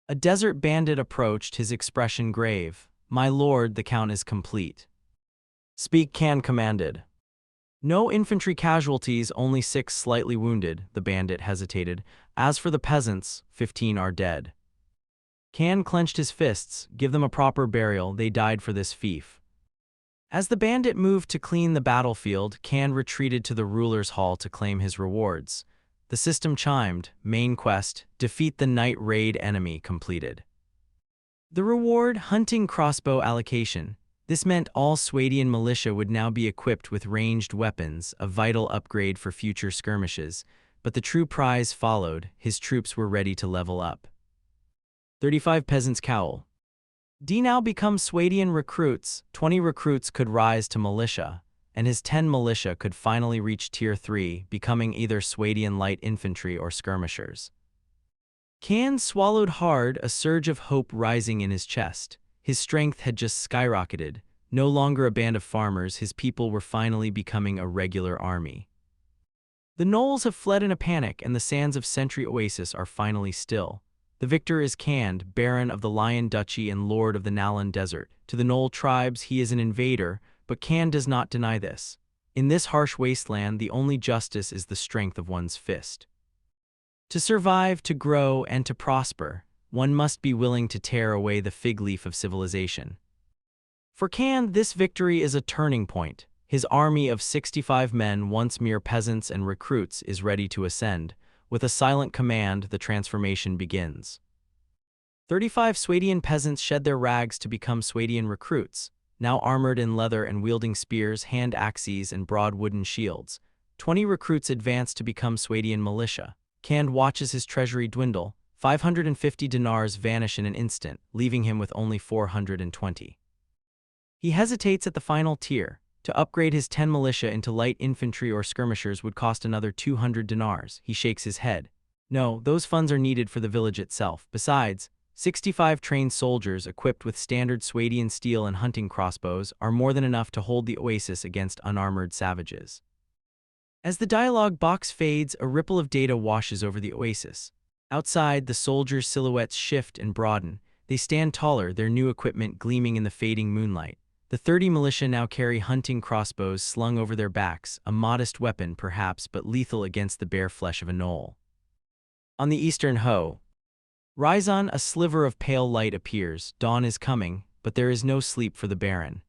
A desert bandit approached, his expression grave. "My lord, the count is complete." "Speak," Kan commanded. "No infantry casualties, only 6 slightly wounded," the bandit hesitated. "As for the peasants, 15 are dead." Kan clenched his fists. "Give them a proper burial, they died for this fief." As the bandit moved to clean the battlefield, Kan retreated to the ruler's hall to claim his rewards. The system chimed. Main quest: defeat the night raid enemy completed. The reward: hunting crossbow allocation. This meant all Swadian militia would now be equipped with ranged weapons, a vital upgrade for future skirmishes. But the true prize followed. His troops were ready to level up. 35 peasants cowl. D now become Swadian recruits. 20 recruits could rise to militia, and his 10 militia could finally reach Tier 3, becoming either Swadian light infantry or skirmishers. Kan swallowed hard, a surge of hope rising in his chest. His strength had just skyrocketed. No longer a band of farmers, his people were finally becoming a regular army. The gnolls have fled in a panic, and the sands of Sentry Oasis are finally still. The victor is Khand, Baron of the Lion Duchy and Lord of the Nalan Desert. To the Gnoll tribes, he is an invader, but Khand does not deny this. In this harsh wasteland, the only justice is the strength of one's fist. To survive, to grow, and to prosper, one must be willing to tear away the fig leaf of civilization. For Khand, this victory is a turning point. His army of 65 men, once mere peasants and recruits, is ready to ascend. With a silent command, the transformation begins. 35 Swadian peasants shed their rags to become Swadian recruits, now armored in leather and wielding spears, hand axes, and broad wooden shields. 20 recruits advance to become Swadian militia. Khand watches his treasury dwindle. 550 dinars vanish in an instant, leaving him with only 420. He hesitates at the final tier. To upgrade his 10 militia into light infantry or skirmishers would cost another 200 dinars. He shakes his head. No, those funds are needed for the village itself. Besides, 65 trained soldiers equipped with standard Swadian steel and hunting crossbows are more than enough to hold the oasis against unarmored savages. As the dialogue box fades, a ripple of data washes over the oasis. Outside, the soldiers' silhouettes shift and broaden. They stand taller, their new equipment gleaming in the fading moonlight. The 30 militia now carry hunting crossbows slung over their backs, a modest weapon perhaps, but lethal against the bare flesh of a gnoll. On the eastern horizon, a sliver of pale light appears. Dawn is coming, but there is no sleep for the Baron.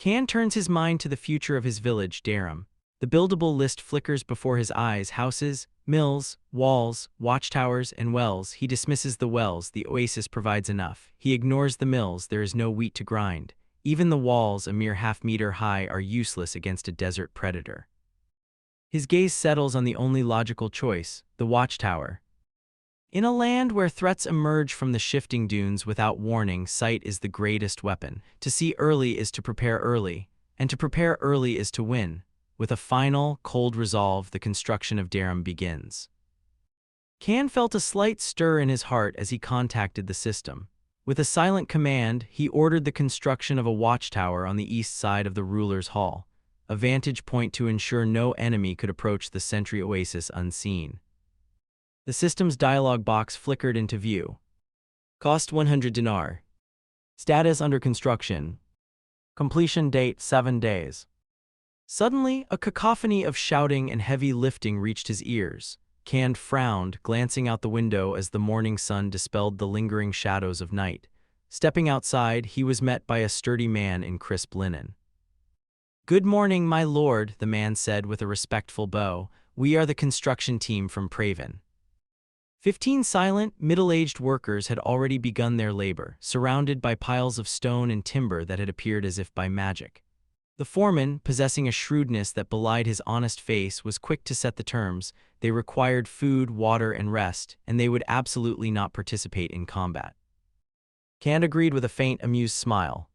Khand turns his mind to the future of his village, Darum. The buildable list flickers before his eyes: houses, mills, walls, watchtowers, and wells. He dismisses the wells, the oasis provides enough. He ignores the mills, there is no wheat to grind. Even the walls, a mere half-meter high, are useless against a desert predator. His gaze settles on the only logical choice, the watchtower. In a land where threats emerge from the shifting dunes without warning, sight is the greatest weapon. To see early is to prepare early, and to prepare early is to win. With a final, cold resolve, the construction of Darum begins. Khand felt a slight stir in his heart as he contacted the system. With a silent command, he ordered the construction of a watchtower on the east side of the ruler's hall, a vantage point to ensure no enemy could approach the Sentry Oasis unseen. The system's dialog box flickered into view. Cost 100 dinar. Status under construction. Completion date 7 days. Suddenly, a cacophony of shouting and heavy lifting reached his ears. Khand frowned, glancing out the window as the morning sun dispelled the lingering shadows of night. Stepping outside, he was met by a sturdy man in crisp linen. "Good morning, my lord," the man said with a respectful bow. "We are the construction team from Praven." 15 silent, middle-aged workers had already begun their labor, surrounded by piles of stone and timber that had appeared as if by magic. The foreman, possessing a shrewdness that belied his honest face, was quick to set the terms. They required food, water, and rest, and they would absolutely not participate in combat. Khand agreed with a faint, amused smile.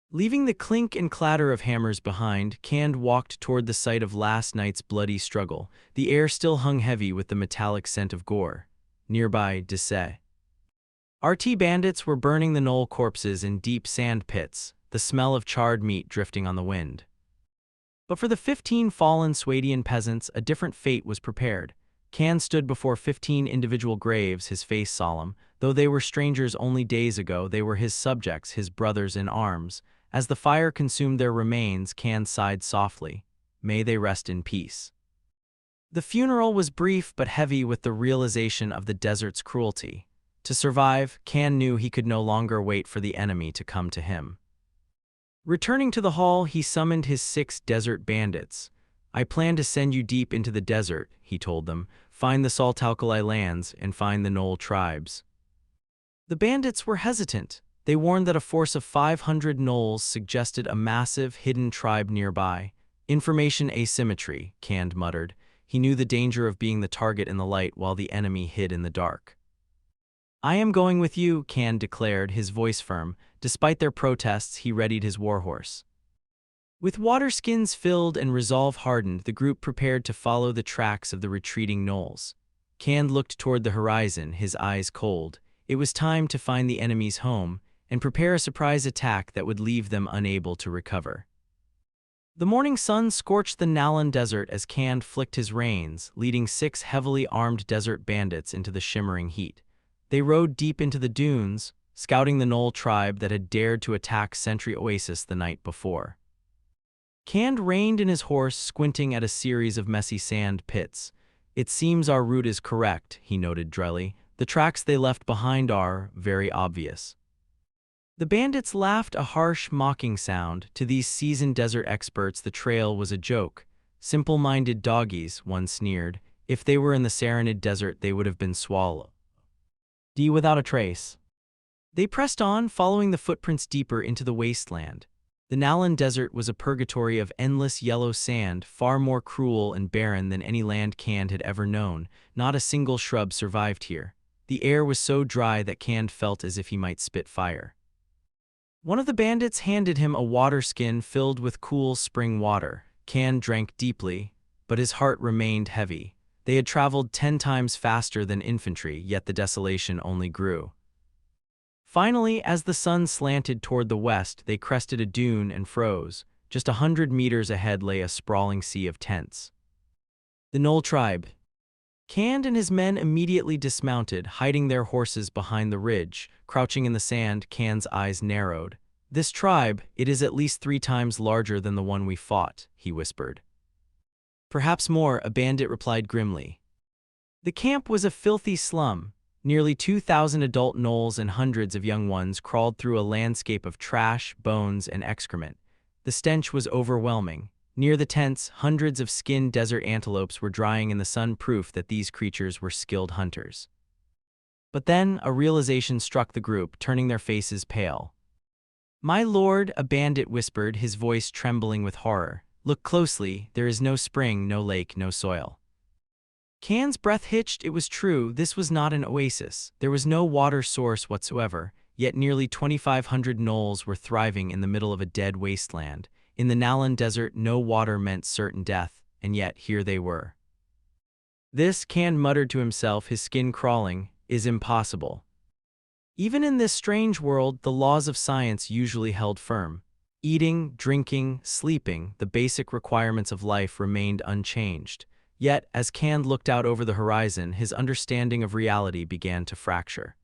Leaving the clink and clatter of hammers behind, Khand walked toward the site of last night's bloody struggle. The air still hung heavy with the metallic scent of gore. Nearby, RT bandits were burning the gnoll corpses in deep sand pits, the smell of charred meat drifting on the wind. But for the 15 fallen Swadian peasants, a different fate was prepared. Khand stood before 15 individual graves, his face solemn. Though they were strangers only days ago, they were his subjects, his brothers in arms. As the fire consumed their remains, Khand sighed softly. May they rest in peace. The funeral was brief but heavy with the realization of the desert's cruelty. To survive, Khand knew he could no longer wait for the enemy to come to him. Returning to the hall, he summoned his 6 desert bandits. "I plan to send you deep into the desert," he told them. "Find the salt-alkali lands and find the gnoll tribes." The bandits were hesitant. They warned that a force of 500 gnolls suggested a massive, hidden tribe nearby. "Information asymmetry," Khand muttered. He knew the danger of being the target in the light while the enemy hid in the dark. "I am going with you," Khand declared, his voice firm. Despite their protests, he readied his warhorse. With water skins filled and resolve hardened, the group prepared to follow the tracks of the retreating gnolls. Khand looked toward the horizon, his eyes cold. It was time to find the enemy's home and prepare a surprise attack that would leave them unable to recover. The morning sun scorched the Nalan desert as Kand flicked his reins, leading 6 heavily armed desert bandits into the shimmering heat. They rode deep into the dunes, scouting the Knoll tribe that had dared to attack Sentry Oasis the night before. Kand reined in his horse, squinting at a series of messy sand pits. "It seems our route is correct," he noted drily. "The tracks they left behind are very obvious." The bandits laughed, a harsh, mocking sound. To these seasoned desert experts, the trail was a joke. "Simple-minded doggies," one sneered. "If they were in the Serenid Desert, they would have been swallowed without a trace." They pressed on, following the footprints deeper into the wasteland. The Nalan Desert was a purgatory of endless yellow sand, far more cruel and barren than any land Kand had ever known. Not a single shrub survived here. The air was so dry that Kand felt as if he might spit fire. One of the bandits handed him a water skin filled with cool spring water. Kand drank deeply, but his heart remained heavy. They had traveled 10 times faster than infantry, yet the desolation only grew. Finally, as the sun slanted toward the west, they crested a dune and froze. Just 100 meters ahead lay a sprawling sea of tents. The Knoll tribe. Kand and his men immediately dismounted, hiding their horses behind the ridge. Crouching in the sand, Kand's eyes narrowed. "This tribe, it is at least 3 times larger than the one we fought," he whispered. "Perhaps more," a bandit replied grimly. The camp was a filthy slum. Nearly 2,000 adult gnolls and hundreds of young ones crawled through a landscape of trash, bones, and excrement. The stench was overwhelming. Near the tents, hundreds of skinned desert antelopes were drying in the sun, proof that these creatures were skilled hunters. But then a realization struck the group, turning their faces pale. "My lord," a bandit whispered, his voice trembling with horror. "Look closely, there is no spring, no lake, no soil." Kand's breath hitched. It was true, this was not an oasis. There was no water source whatsoever, yet nearly 2,500 gnolls were thriving in the middle of a dead wasteland. In the Nalan Desert, no water meant certain death, and yet here they were. "This," Kand muttered to himself, his skin crawling, "is impossible." Even in this strange world, the laws of science usually held firm. Eating, drinking, sleeping, the basic requirements of life remained unchanged. Yet, as Kand looked out over the horizon, his understanding of reality began to fracture.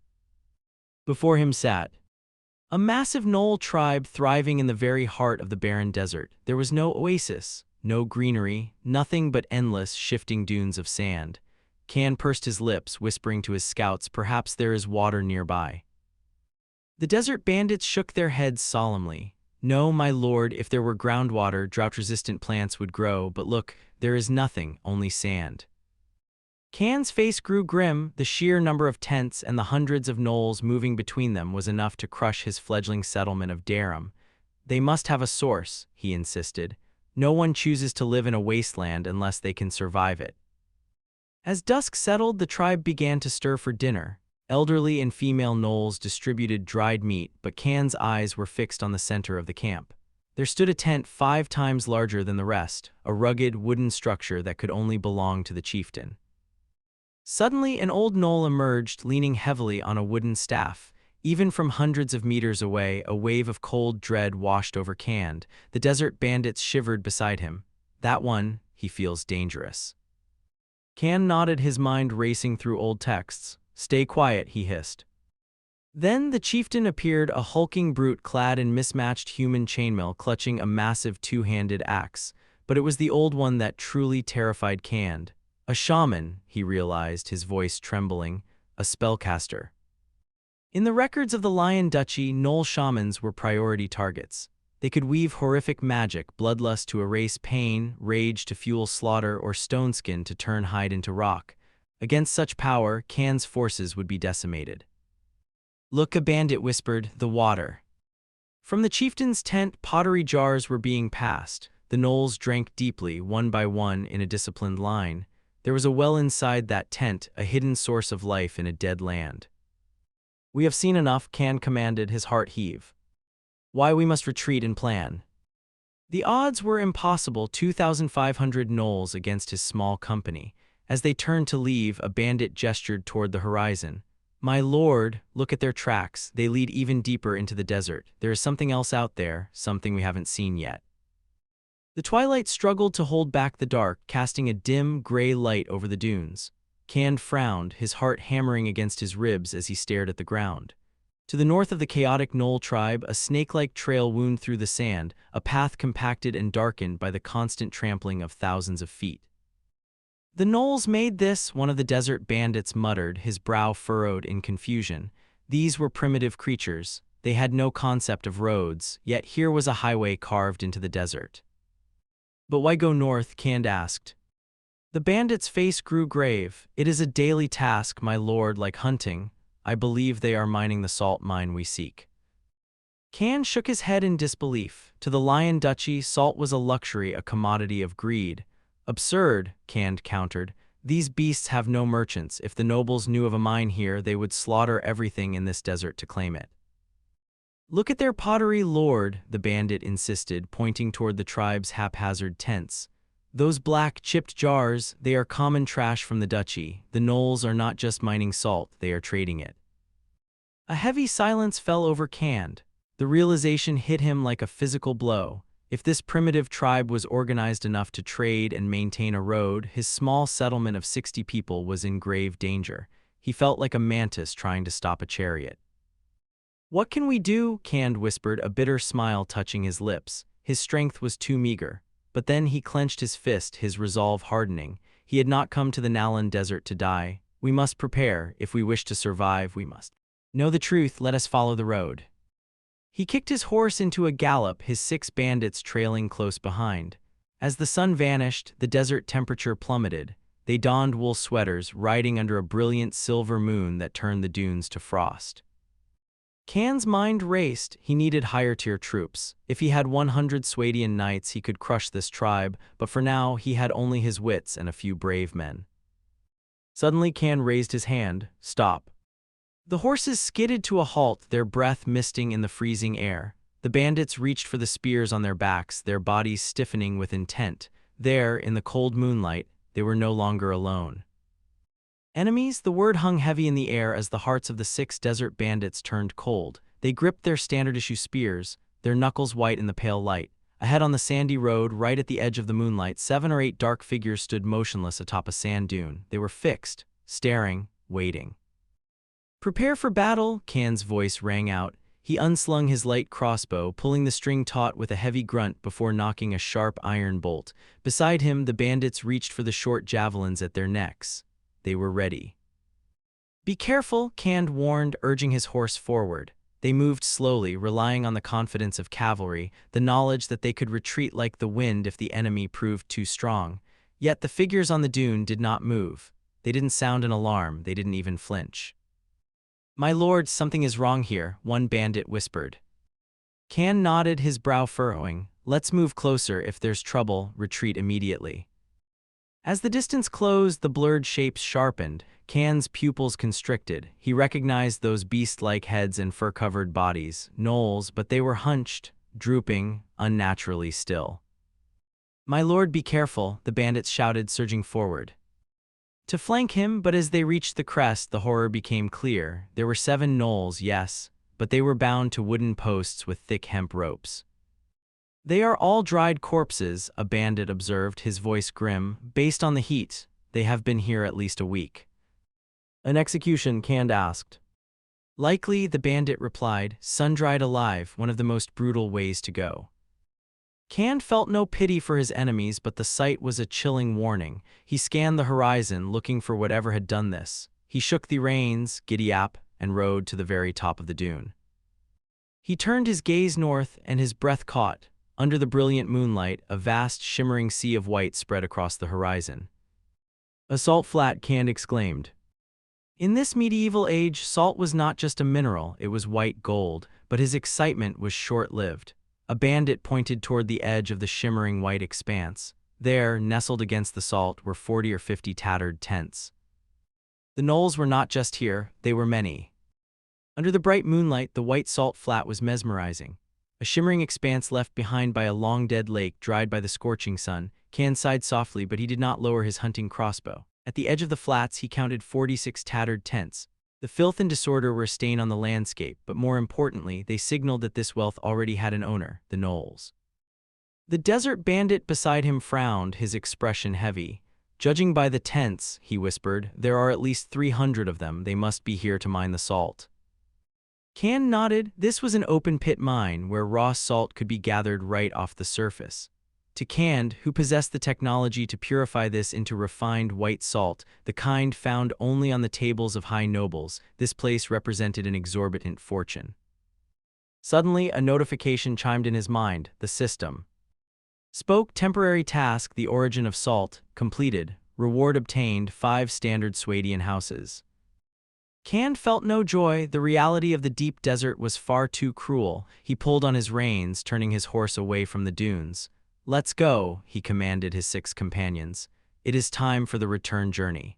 Before him sat a massive Knoll tribe thriving in the very heart of the barren desert. There was no oasis, no greenery, nothing but endless, shifting dunes of sand. Kand pursed his lips, whispering to his scouts, "Perhaps there is water nearby." The desert bandits shook their heads solemnly. "No, my lord, if there were groundwater, drought-resistant plants would grow, but look, there is nothing, only sand." Kand's face grew grim. The sheer number of tents and the hundreds of gnolls moving between them was enough to crush his fledgling settlement of Darum. "They must have a source," he insisted. "No one chooses to live in a wasteland unless they can survive it." As dusk settled, the tribe began to stir for dinner. Elderly and female gnolls distributed dried meat, but Kand's eyes were fixed on the center of the camp. There stood a tent 5 times larger than the rest, a rugged wooden structure that could only belong to the chieftain. Suddenly, an old gnoll emerged, leaning heavily on a wooden staff. Even from hundreds of meters away, a wave of cold dread washed over Kand. The desert bandits shivered beside him. "That one, he feels dangerous." Kand nodded, his mind racing through old texts. "Stay quiet," he hissed. Then the chieftain appeared, a hulking brute clad in mismatched human chainmail, clutching a massive 2-handed axe. But it was the old one that truly terrified Kand. A shaman, he realized, his voice trembling, a spellcaster. In the records of the Lion Duchy, Gnoll shamans were priority targets. They could weave horrific magic, bloodlust to erase pain, rage to fuel slaughter, or stoneskin to turn hide into rock. Against such power, Kand's forces would be decimated. "Look," a bandit whispered, "the water." From the chieftain's tent, pottery jars were being passed. The gnolls drank deeply, one by one, in a disciplined line. There was a well inside that tent, a hidden source of life in a dead land. "We have seen enough," Kand commanded, his heart heave. "Why, we must retreat and plan." The odds were impossible, 2,500 gnolls against his small company. As they turned to leave, a bandit gestured toward the horizon. "My lord, look at their tracks. They lead even deeper into the desert. There is something else out there, something we haven't seen yet." The twilight struggled to hold back the dark, casting a dim, gray light over the dunes. Can frowned, his heart hammering against his ribs as he stared at the ground. To the north of the chaotic Knoll tribe, a snake-like trail wound through the sand, a path compacted and darkened by the constant trampling of thousands of feet. "The Knolls made this," one of the desert bandits muttered, his brow furrowed in confusion. These were primitive creatures. They had no concept of roads, yet here was a highway carved into the desert. "But why go north?" Cand asked. The bandit's face grew grave. "It is a daily task, my lord, like hunting. I believe they are mining the salt mine we seek." Can shook his head in disbelief. To the Lion Duchy, salt was a luxury, a commodity of greed. "Absurd," Can countered. "These beasts have no merchants. If the nobles knew of a mine here, they would slaughter everything in this desert to claim it." "Look at their pottery, lord," the bandit insisted, pointing toward the tribe's haphazard tents. "Those black, chipped jars, they are common trash from the duchy. The Knolls are not just mining salt, they are trading it." A heavy silence fell over Cand. The realization hit him like a physical blow. If this primitive tribe was organized enough to trade and maintain a road, his small settlement of 60 people was in grave danger. He felt like a mantis trying to stop a chariot. "What can we do?" Cand whispered, a bitter smile touching his lips. His strength was too meager. But then he clenched his fist, his resolve hardening. He had not come to the Nalan desert to die. "We must prepare. If we wish to survive, we must know the truth. Let us follow the road." He kicked his horse into a gallop, his 6 bandits trailing close behind. As the sun vanished, the desert temperature plummeted. They donned wool sweaters, riding under a brilliant silver moon that turned the dunes to frost. Can's mind raced. He needed higher-tier troops. If he had 100 Swadian knights, he could crush this tribe, but for now he had only his wits and a few brave men. Suddenly Can raised his hand. "Stop." The horses skidded to a halt, their breath misting in the freezing air. The bandits reached for the spears on their backs, their bodies stiffening with intent. There, in the cold moonlight, they were no longer alone. Enemies? The word hung heavy in the air as the hearts of the 6 desert bandits turned cold. They gripped their standard-issue spears, their knuckles white in the pale light. Ahead on the sandy road, right at the edge of the moonlight, 7 or 8 dark figures stood motionless atop a sand dune. They were fixed, staring, waiting. "Prepare for battle," Can's voice rang out. He unslung his light crossbow, pulling the string taut with a heavy grunt before knocking a sharp iron bolt. Beside him, the bandits reached for the short javelins at their necks. They were ready. "Be careful," Can warned, urging his horse forward. They moved slowly, relying on the confidence of cavalry, the knowledge that they could retreat like the wind if the enemy proved too strong. Yet the figures on the dune did not move. They didn't sound an alarm, they didn't even flinch. "My lord, something is wrong here," one bandit whispered. Can nodded, his brow furrowing. "Let's move closer. If there's trouble, retreat immediately." As the distance closed, the blurred shapes sharpened. Can's pupils constricted. He recognized those beast-like heads and fur-covered bodies, Knolls, but they were hunched, drooping, unnaturally still. "My lord, be careful," the bandits shouted, surging forward to flank him, but as they reached the crest, the horror became clear. There were 7 Knolls, yes, but they were bound to wooden posts with thick hemp ropes. "They are all dried corpses," a bandit observed, his voice grim. "Based on the heat, they have been here at least a week." "An execution?" Can asked. "Likely," the bandit replied. "Sun-dried alive, one of the most brutal ways to go." Can felt no pity for his enemies, but the sight was a chilling warning. He scanned the horizon, looking for whatever had done this. He shook the reins, giddy-up, and rode to the very top of the dune. He turned his gaze north, and his breath caught. Under the brilliant moonlight, a vast, shimmering sea of white spread across the horizon. "A salt flat," Can exclaimed. In this medieval age, salt was not just a mineral, it was white gold, but his excitement was short-lived. A bandit pointed toward the edge of the shimmering white expanse. There, nestled against the salt, were 40 or 50 tattered tents. The Knolls were not just here, they were many. Under the bright moonlight, the white salt flat was mesmerizing. A shimmering expanse left behind by a long-dead lake dried by the scorching sun. Can sighed softly, but he did not lower his hunting crossbow. At the edge of the flats, he counted 46 tattered tents. The filth and disorder were a stain on the landscape, but more importantly, they signaled that this wealth already had an owner, the Knolls. The desert bandit beside him frowned, his expression heavy. "Judging by the tents," he whispered, "there are at least 300 of them. They must be here to mine the salt." Can nodded. This was an open-pit mine where raw salt could be gathered right off the surface. To Cand, who possessed the technology to purify this into refined white salt, the kind found only on the tables of high nobles, this place represented an exorbitant fortune. Suddenly, a notification chimed in his mind. The system spoke. Temporary task, the origin of salt, completed. Reward obtained, 5 standard Swadian houses. Cand felt no joy. The reality of the deep desert was far too cruel. He pulled on his reins, turning his horse away from the dunes. "Let's go," he commanded his 6 companions. "It is time for the return journey."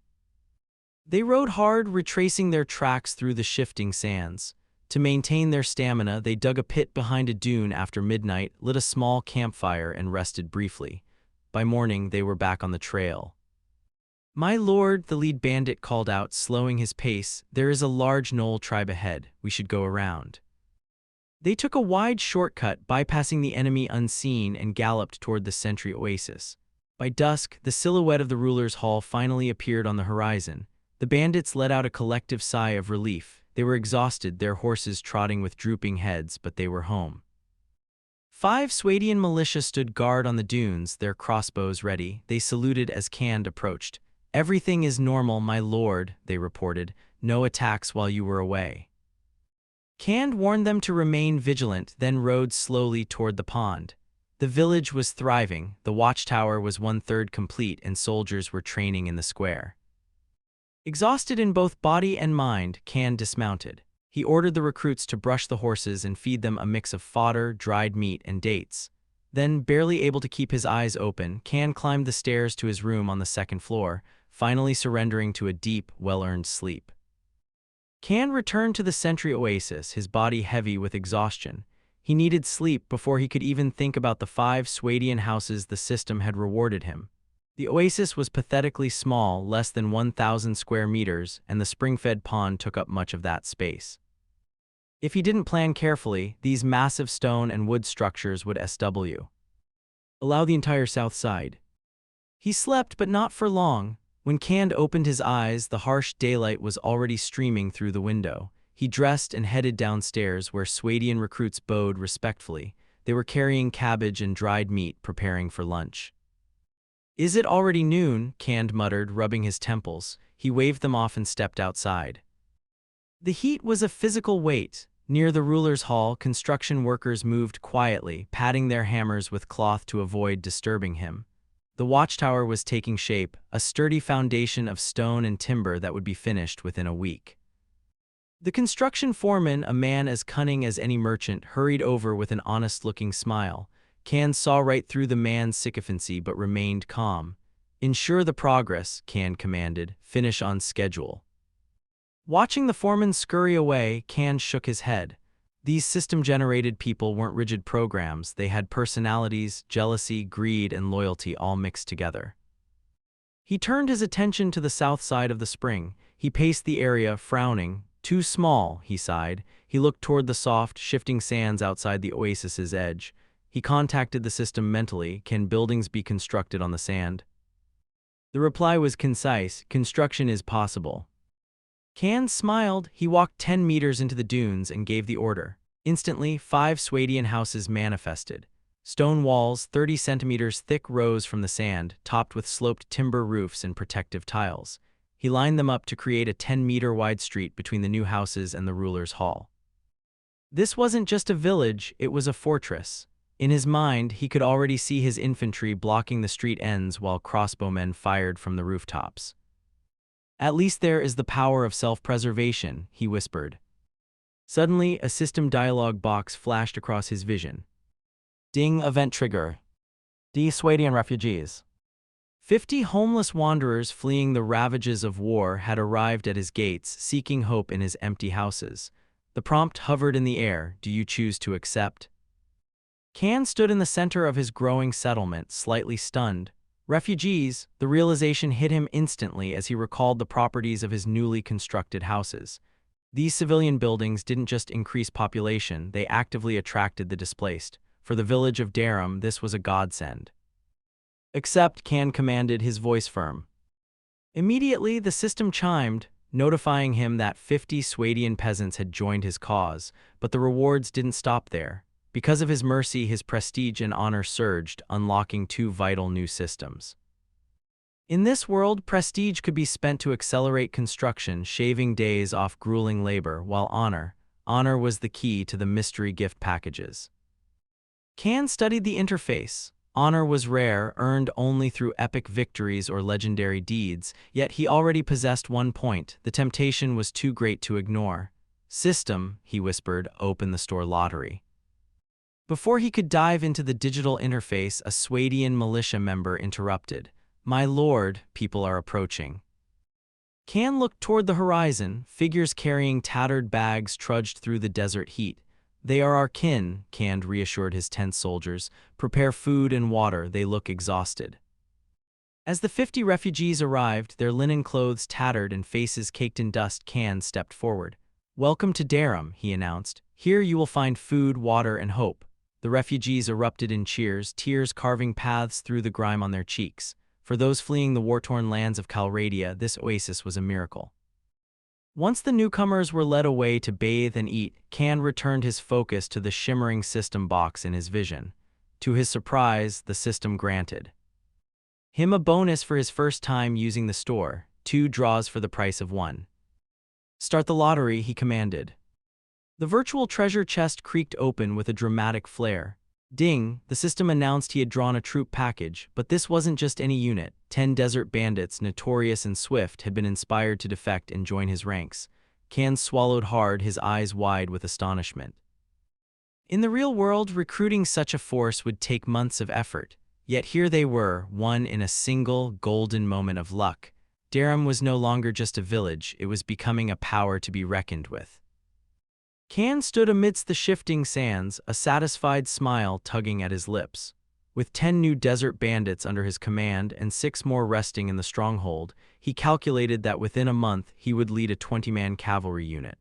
They rode hard, retracing their tracks through the shifting sands. To maintain their stamina, they dug a pit behind a dune after midnight, lit a small campfire, and rested briefly. By morning, they were back on the trail. "My lord," the lead bandit called out, slowing his pace, "there is a large Knoll tribe ahead. We should go around." They took a wide shortcut, bypassing the enemy unseen, and galloped toward the sentry oasis. By dusk, the silhouette of the ruler's hall finally appeared on the horizon. The bandits let out a collective sigh of relief. They were exhausted, their horses trotting with drooping heads, but they were home. 5 Swadian militia stood guard on the dunes, their crossbows ready. They saluted as Cand approached. "Everything is normal, my lord," they reported. "No attacks while you were away." Cand warned them to remain vigilant, then rode slowly toward the pond. The village was thriving, the watchtower was 1/3 complete, and soldiers were training in the square. Exhausted in both body and mind, Cand dismounted. He ordered the recruits to brush the horses and feed them a mix of fodder, dried meat, and dates. Then, barely able to keep his eyes open, Cand climbed the stairs to his room on the 2nd floor, finally surrendering to a deep, well-earned sleep. Cand returned to the sentry oasis, his body heavy with exhaustion. He needed sleep before he could even think about the 5 Swadian houses the system had rewarded him. The oasis was pathetically small, less than 1,000 square meters, and the spring-fed pond took up much of that space. If he didn't plan carefully, these massive stone and wood structures would allow the entire south side. He slept, but not for long. When Cand opened his eyes, the harsh daylight was already streaming through the window. He dressed and headed downstairs, where Swadian recruits bowed respectfully. They were carrying cabbage and dried meat, preparing for lunch. "Is it already noon?" Cand muttered, rubbing his temples. He waved them off and stepped outside. The heat was a physical weight. Near the ruler's hall, construction workers moved quietly, patting their hammers with cloth to avoid disturbing him. The watchtower was taking shape, a sturdy foundation of stone and timber that would be finished within a week. The construction foreman, a man as cunning as any merchant, hurried over with an honest-looking smile. Cand saw right through the man's sycophancy but remained calm. "Ensure the progress," Cand commanded. "Finish on schedule." Watching the foreman scurry away, Cand shook his head. These system-generated people weren't rigid programs. They had personalities, jealousy, greed, and loyalty all mixed together. He turned his attention to the south side of the spring. He paced the area, frowning. "Too small," he sighed. He looked toward the soft, shifting sands outside the oasis's edge. He contacted the system mentally. "Can buildings be constructed on the sand?" The reply was concise: "Construction is possible." Cand smiled. He walked 10 meters into the dunes and gave the order. Instantly, 5 Swadian houses manifested. Stone walls, 30 centimeters thick, rose from the sand, topped with sloped timber roofs and protective tiles. He lined them up to create a 10-meter-wide street between the new houses and the ruler's hall. This wasn't just a village, it was a fortress. In his mind, he could already see his infantry blocking the street ends while crossbowmen fired from the rooftops. "At least there is the power of self-preservation," he whispered. Suddenly, a system dialogue box flashed across his vision. "Ding, event trigger. Swadian refugees." 50 homeless wanderers fleeing the ravages of war had arrived at his gates, seeking hope in his empty houses. The prompt hovered in the air: "Do you choose to accept?" Cand stood in the center of his growing settlement, slightly stunned. Refugees, the realization hit him instantly as he recalled the properties of his newly constructed houses. These civilian buildings didn't just increase population, they actively attracted the displaced. For the village of Darum, this was a godsend. "Accept," Can commanded, his voice firm. Immediately, the system chimed, notifying him that 50 Swadian peasants had joined his cause, but the rewards didn't stop there. Because of his mercy, his prestige and honor surged, unlocking 2 vital new systems. In this world, prestige could be spent to accelerate construction, shaving days off grueling labor, while honor was the key to the mystery gift packages. Can studied the interface. Honor was rare, earned only through epic victories or legendary deeds, yet he already possessed 1 point. The temptation was too great to ignore. "System," he whispered, "open the store lottery." Before he could dive into the digital interface, a Swadian militia member interrupted. "My lord, people are approaching." Can looked toward the horizon. Figures carrying tattered bags trudged through the desert heat. "They are our kin," Can reassured his tense soldiers. "Prepare food and water, they look exhausted." As the 50 refugees arrived, their linen clothes tattered and faces caked in dust, Can stepped forward. "Welcome to Darum," he announced. "Here you will find food, water, and hope." The refugees erupted in cheers, tears carving paths through the grime on their cheeks. For those fleeing the war-torn lands of Calradia, this oasis was a miracle. Once the newcomers were led away to bathe and eat, Can returned his focus to the shimmering system box in his vision. To his surprise, the system granted him a bonus for his first time using the store, 2 draws for the price of 1. "Start the lottery," he commanded. The virtual treasure chest creaked open with a dramatic flair. Ding, the system announced he had drawn a troop package, but this wasn't just any unit. 10 desert bandits, notorious and swift, had been inspired to defect and join his ranks. Can swallowed hard, his eyes wide with astonishment. In the real world, recruiting such a force would take months of effort. Yet here they were, one in a single, golden moment of luck. Darum was no longer just a village, it was becoming a power to be reckoned with. Can stood amidst the shifting sands, a satisfied smile tugging at his lips. With 10 new desert bandits under his command and 6 more resting in the stronghold, he calculated that within a month he would lead a 20-man cavalry unit.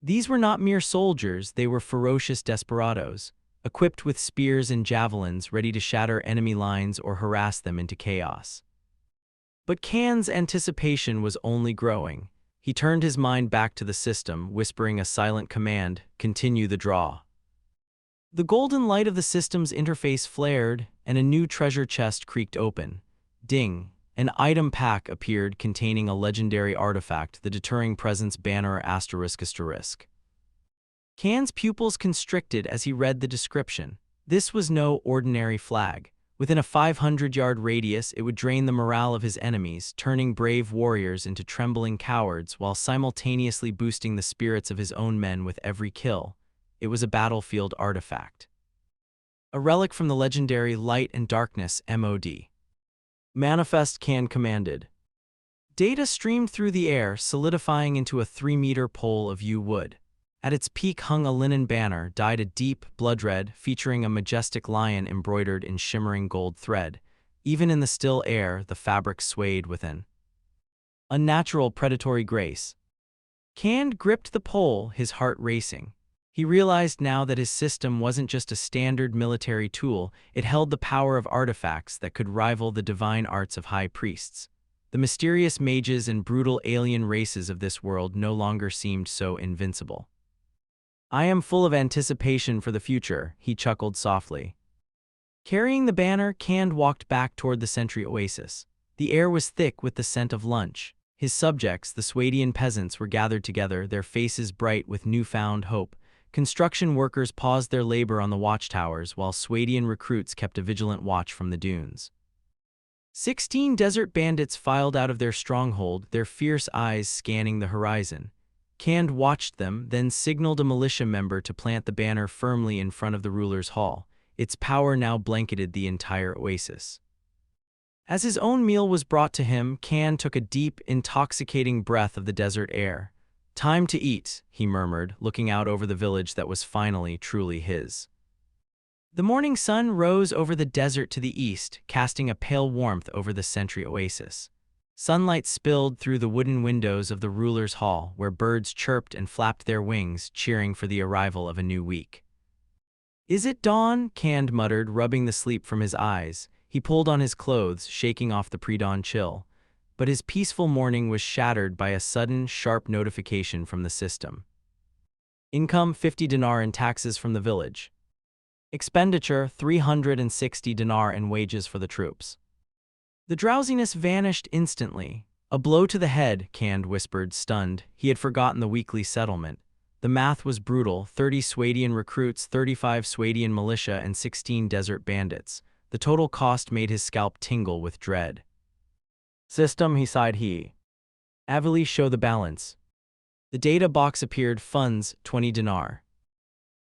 These were not mere soldiers, they were ferocious desperados, equipped with spears and javelins ready to shatter enemy lines or harass them into chaos. But Can's anticipation was only growing. He turned his mind back to the system, whispering a silent command, "Continue the draw." The golden light of the system's interface flared, and a new treasure chest creaked open. Ding! An item pack appeared containing a legendary artifact, the deterring presence banner ****. Can's pupils constricted as he read the description. This was no ordinary flag. Within a 500-yard radius, it would drain the morale of his enemies, turning brave warriors into trembling cowards while simultaneously boosting the spirits of his own men with every kill. It was a battlefield artifact. A relic from the legendary Light and Darkness MOD. "Manifest," Can commanded. Data streamed through the air, solidifying into a 3-meter pole of yew wood. At its peak hung a linen banner, dyed a deep blood red, featuring a majestic lion embroidered in shimmering gold thread. Even in the still air, the fabric swayed with an unnatural predatory grace. Can gripped the pole, his heart racing. He realized now that his system wasn't just a standard military tool, it held the power of artifacts that could rival the divine arts of high priests. The mysterious mages and brutal alien races of this world no longer seemed so invincible. "I am full of anticipation for the future," he chuckled softly. Carrying the banner, Can walked back toward the sentry oasis. The air was thick with the scent of lunch. His subjects, the Swadian peasants, were gathered together, their faces bright with newfound hope. Construction workers paused their labor on the watchtowers, while Swadian recruits kept a vigilant watch from the dunes. 16 desert bandits filed out of their stronghold, their fierce eyes scanning the horizon. Can watched them, then signaled a militia member to plant the banner firmly in front of the ruler's hall. Its power now blanketed the entire oasis. As his own meal was brought to him, Can took a deep, intoxicating breath of the desert air. "Time to eat," he murmured, looking out over the village that was finally truly his. The morning sun rose over the desert to the east, casting a pale warmth over the sentry oasis. Sunlight spilled through the wooden windows of the ruler's hall, where birds chirped and flapped their wings, cheering for the arrival of a new week. Is it dawn? Cand muttered, rubbing the sleep from his eyes. He pulled on his clothes, shaking off the pre-dawn chill. But his peaceful morning was shattered by a sudden, sharp notification from the system. Income 50 dinar in taxes from the village. Expenditure 360 dinar in wages for the troops. The drowsiness vanished instantly. A blow to the head, Cand whispered, stunned. He had forgotten the weekly settlement. The math was brutal: 30 Swadian recruits, 35 Swadian militia, and 16 desert bandits. The total cost made his scalp tingle with dread. System, he sighed. Avili, show the balance. The data box appeared. Funds, 20 dinar.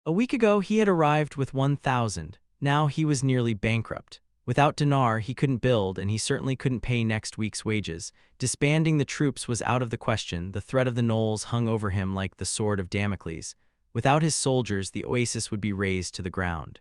A week ago he had arrived with 1,000. Now he was nearly bankrupt. Without dinar he couldn't build, and he certainly couldn't pay next week's wages. Disbanding the troops was out of the question. The threat of the gnolls hung over him like the sword of Damocles. Without his soldiers, the oasis would be razed to the ground.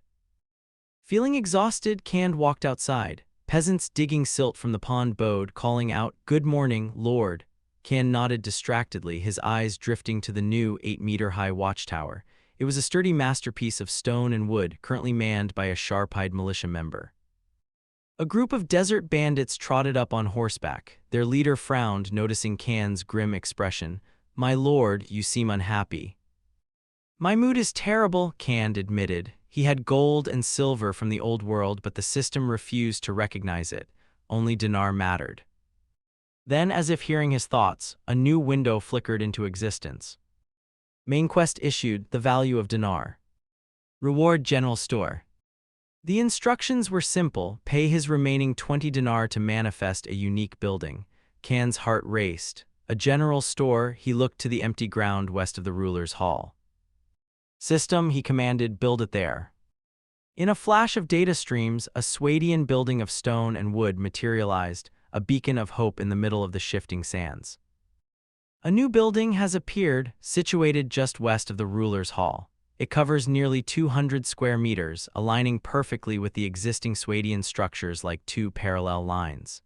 Feeling exhausted, Cand walked outside. Peasants digging silt from the pond bowed, calling out, "Good morning, Lord." Cand nodded distractedly, his eyes drifting to the new 8-meter-high watchtower. It was a sturdy masterpiece of stone and wood, currently manned by a sharp-eyed militia member. A group of desert bandits trotted up on horseback. Their leader frowned, noticing Cand's grim expression. "My lord, you seem unhappy." "My mood is terrible," Cand admitted. He had gold and silver from the old world, but the system refused to recognize it. Only dinar mattered. Then, as if hearing his thoughts, a new window flickered into existence. Main quest issued: the value of dinar. Reward: general store. The instructions were simple: pay his remaining 20 dinar to manifest a unique building. Cand's heart raced. A general store. He looked to the empty ground west of the ruler's hall. System, he commanded, build it there. In a flash of data streams, a Swadian building of stone and wood materialized, a beacon of hope in the middle of the shifting sands. A new building has appeared, situated just west of the ruler's hall. It covers nearly 200 square meters, aligning perfectly with the existing Swadian structures like two parallel lines.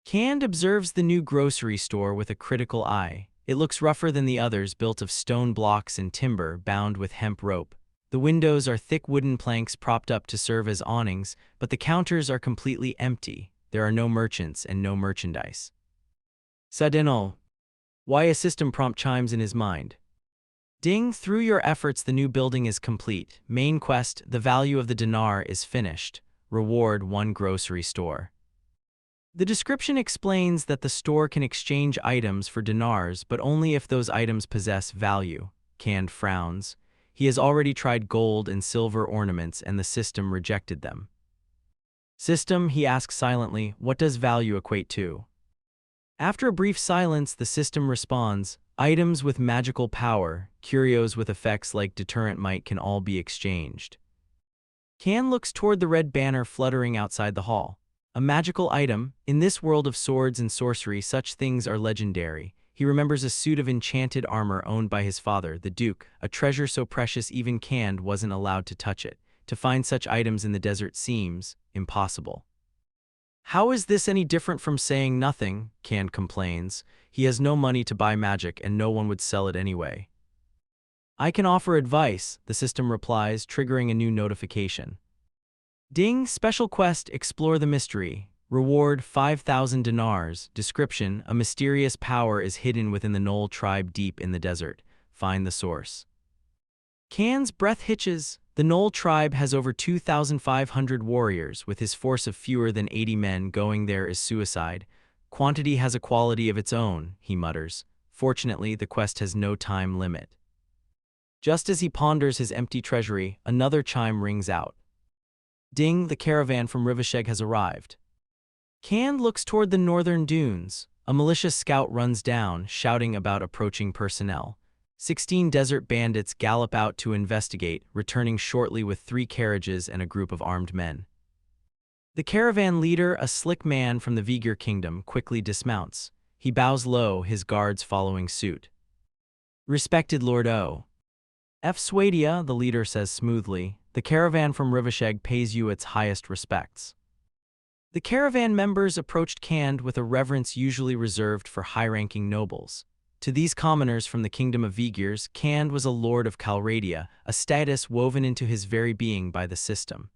Cand observes the new grocery store with a critical eye. It looks rougher than the others, built of stone blocks and timber bound with hemp rope. The windows are thick wooden planks propped up to serve as awnings, but the counters are completely empty. There are no merchants and no merchandise. Sadino. Why? A system prompt chimes in his mind. Ding, through your efforts the new building is complete. Main quest: the value of the dinar is finished. Reward: 1 grocery store. The description explains that the store can exchange items for dinars, but only if those items possess value. Cand frowns. He has already tried gold and silver ornaments, and the system rejected them. System, he asks silently, what does value equate to? After a brief silence, the system responds, items with magical power, curios with effects like deterrent might can all be exchanged. Cand looks toward the red banner fluttering outside the hall. A magical item. In this world of swords and sorcery, such things are legendary. He remembers a suit of enchanted armor owned by his father, the Duke, a treasure so precious even Cand wasn't allowed to touch it. To find such items in the desert seems impossible. How is this any different from saying nothing? Cand complains. He has no money to buy magic and no one would sell it anyway. I can offer advice, the system replies, triggering a new notification. Ding, special quest, explore the mystery. Reward: 5,000 dinars. Description: a mysterious power is hidden within the Gnoll tribe deep in the desert. Find the source. Cand's breath hitches. The Gnoll tribe has over 2,500 warriors, with his force of fewer than 80 men. Going there is suicide. Quantity has a quality of its own, he mutters. Fortunately, the quest has no time limit. Just as he ponders his empty treasury, another chime rings out. Ding, the caravan from Rivasheg has arrived. Cand looks toward the northern dunes. A militia scout runs down, shouting about approaching personnel. 16 desert bandits gallop out to investigate, returning shortly with 3 carriages and a group of armed men. The caravan leader, a slick man from the Vigir kingdom, quickly dismounts. He bows low, his guards following suit. Respected Lord O. F. Swadia, the leader says smoothly, the caravan from Rivasheg pays you its highest respects. The caravan members approached Cand with a reverence usually reserved for high-ranking nobles. To these commoners from the kingdom of Vigirs, Cand was a lord of Calradia, a status woven into his very being by the system.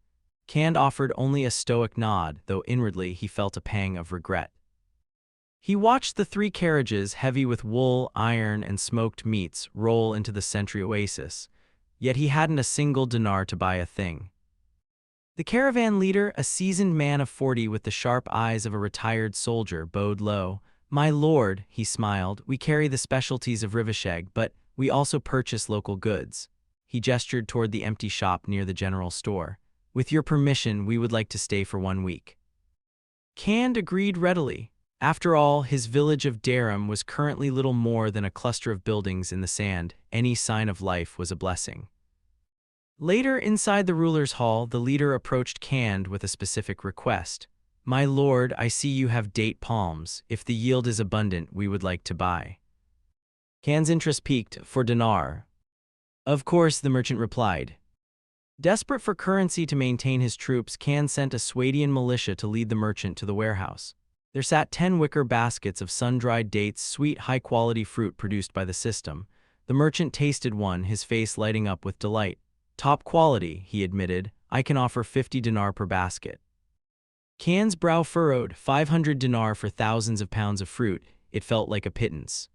Cand offered only a stoic nod, though inwardly he felt a pang of regret. He watched the three carriages, heavy with wool, iron, and smoked meats, roll into the sentry oasis, yet he hadn't a single dinar to buy a thing. The caravan leader, a seasoned man of 40 with the sharp eyes of a retired soldier, bowed low. "My lord," he smiled, "we carry the specialties of Rivasheg, but we also purchase local goods." He gestured toward the empty shop near the general store. "With your permission, we would like to stay for 1 week." Cand agreed readily. After all, his village of Darum was currently little more than a cluster of buildings in the sand. Any sign of life was a blessing. Later, inside the ruler's hall, the leader approached Cand with a specific request. "My lord, I see you have date palms. If the yield is abundant, we would like to buy." Cand's interest peaked. "For dinar." "Of course," the merchant replied. Desperate for currency to maintain his troops, Cand sent a Swadian militia to lead the merchant to the warehouse. There sat 10 wicker baskets of sun-dried dates, sweet, high-quality fruit produced by the system. The merchant tasted one, his face lighting up with delight. "Top quality," he admitted. "I can offer 50 dinar per basket." Cand's brow furrowed. 500 dinar for thousands of pounds of fruit. It felt like a pittance.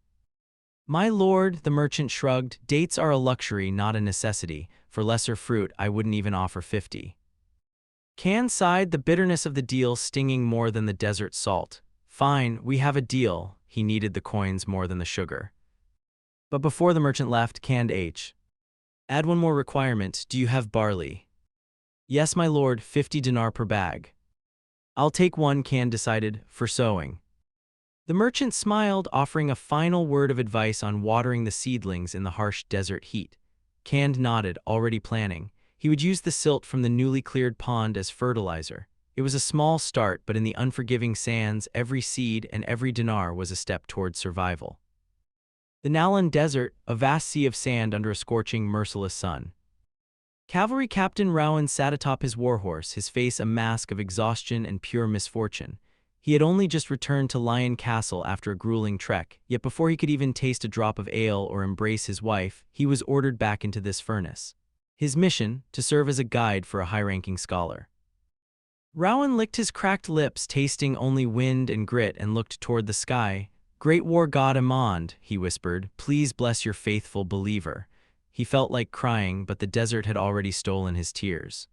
"My lord," the merchant shrugged, "dates are a luxury, not a necessity. For lesser fruit, I wouldn't even offer 50. Cand sighed, the bitterness of the deal stinging more than the desert salt. "Fine, we have a deal." He needed the coins more than the sugar. But before the merchant left, Cand add one more requirement. "Do you have barley?" "Yes, my lord, 50 dinar per bag." "I'll take one," Cand decided, "for sowing." The merchant smiled, offering a final word of advice on watering the seedlings in the harsh desert heat. Cand nodded, already planning. He would use the silt from the newly cleared pond as fertilizer. It was a small start, but in the unforgiving sands, every seed and every dinar was a step toward survival. The Nalan Desert, a vast sea of sand under a scorching, merciless sun. Cavalry Captain Rowan sat atop his warhorse, his face a mask of exhaustion and pure misfortune. He had only just returned to Lion Castle after a grueling trek, yet before he could even taste a drop of ale or embrace his wife, he was ordered back into this furnace. His mission, to serve as a guide for a high-ranking scholar. Rowan licked his cracked lips, tasting only wind and grit, and looked toward the sky. "Great war god Amand," he whispered, "please bless your faithful believer." He felt like crying, but the desert had already stolen his tears.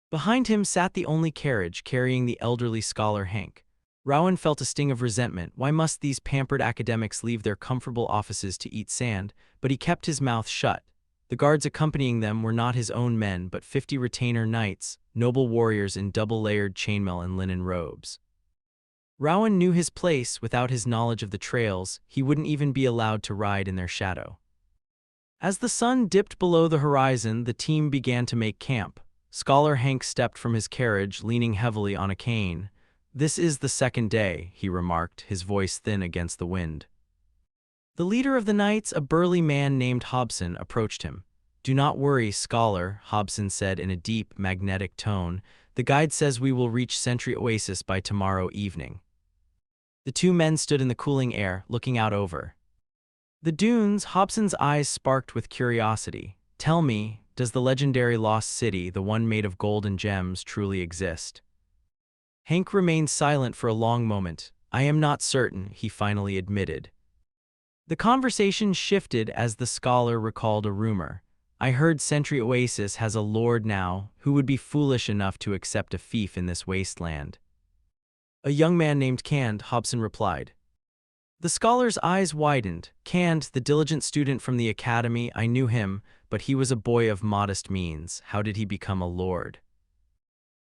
Behind him sat the only carriage, carrying the elderly scholar Hank. Rowan felt a sting of resentment. Why must these pampered academics leave their comfortable offices to eat sand? But he kept his mouth shut. The guards accompanying them were not his own men, but 50 retainer knights, noble warriors in double-layered chainmail and linen robes. Rowan knew his place. Without his knowledge of the trails, he wouldn't even be allowed to ride in their shadow. As the sun dipped below the horizon, the team began to make camp. Scholar Hank stepped from his carriage, leaning heavily on a cane. "This is the second day," he remarked, his voice thin against the wind. The leader of the knights, a burly man named Hobson, approached him. "Do not worry, scholar," Hobson said in a deep, magnetic tone. "The guide says we will reach Sentry Oasis by tomorrow evening." The two men stood in the cooling air, looking out over the dunes. Hobson's eyes sparked with curiosity. "Tell me, does the legendary lost city, the one made of gold and gems, truly exist?" Hank remained silent for a long moment. "I am not certain," he finally admitted. The conversation shifted as the scholar recalled a rumor. "I heard Sentry Oasis has a lord now. Who would be foolish enough to accept a fief in this wasteland?" "A young man named Cand," Hobson replied. The scholar's eyes widened. "Cand, the diligent student from the academy, I knew him, but he was a boy of modest means. How did he become a lord?"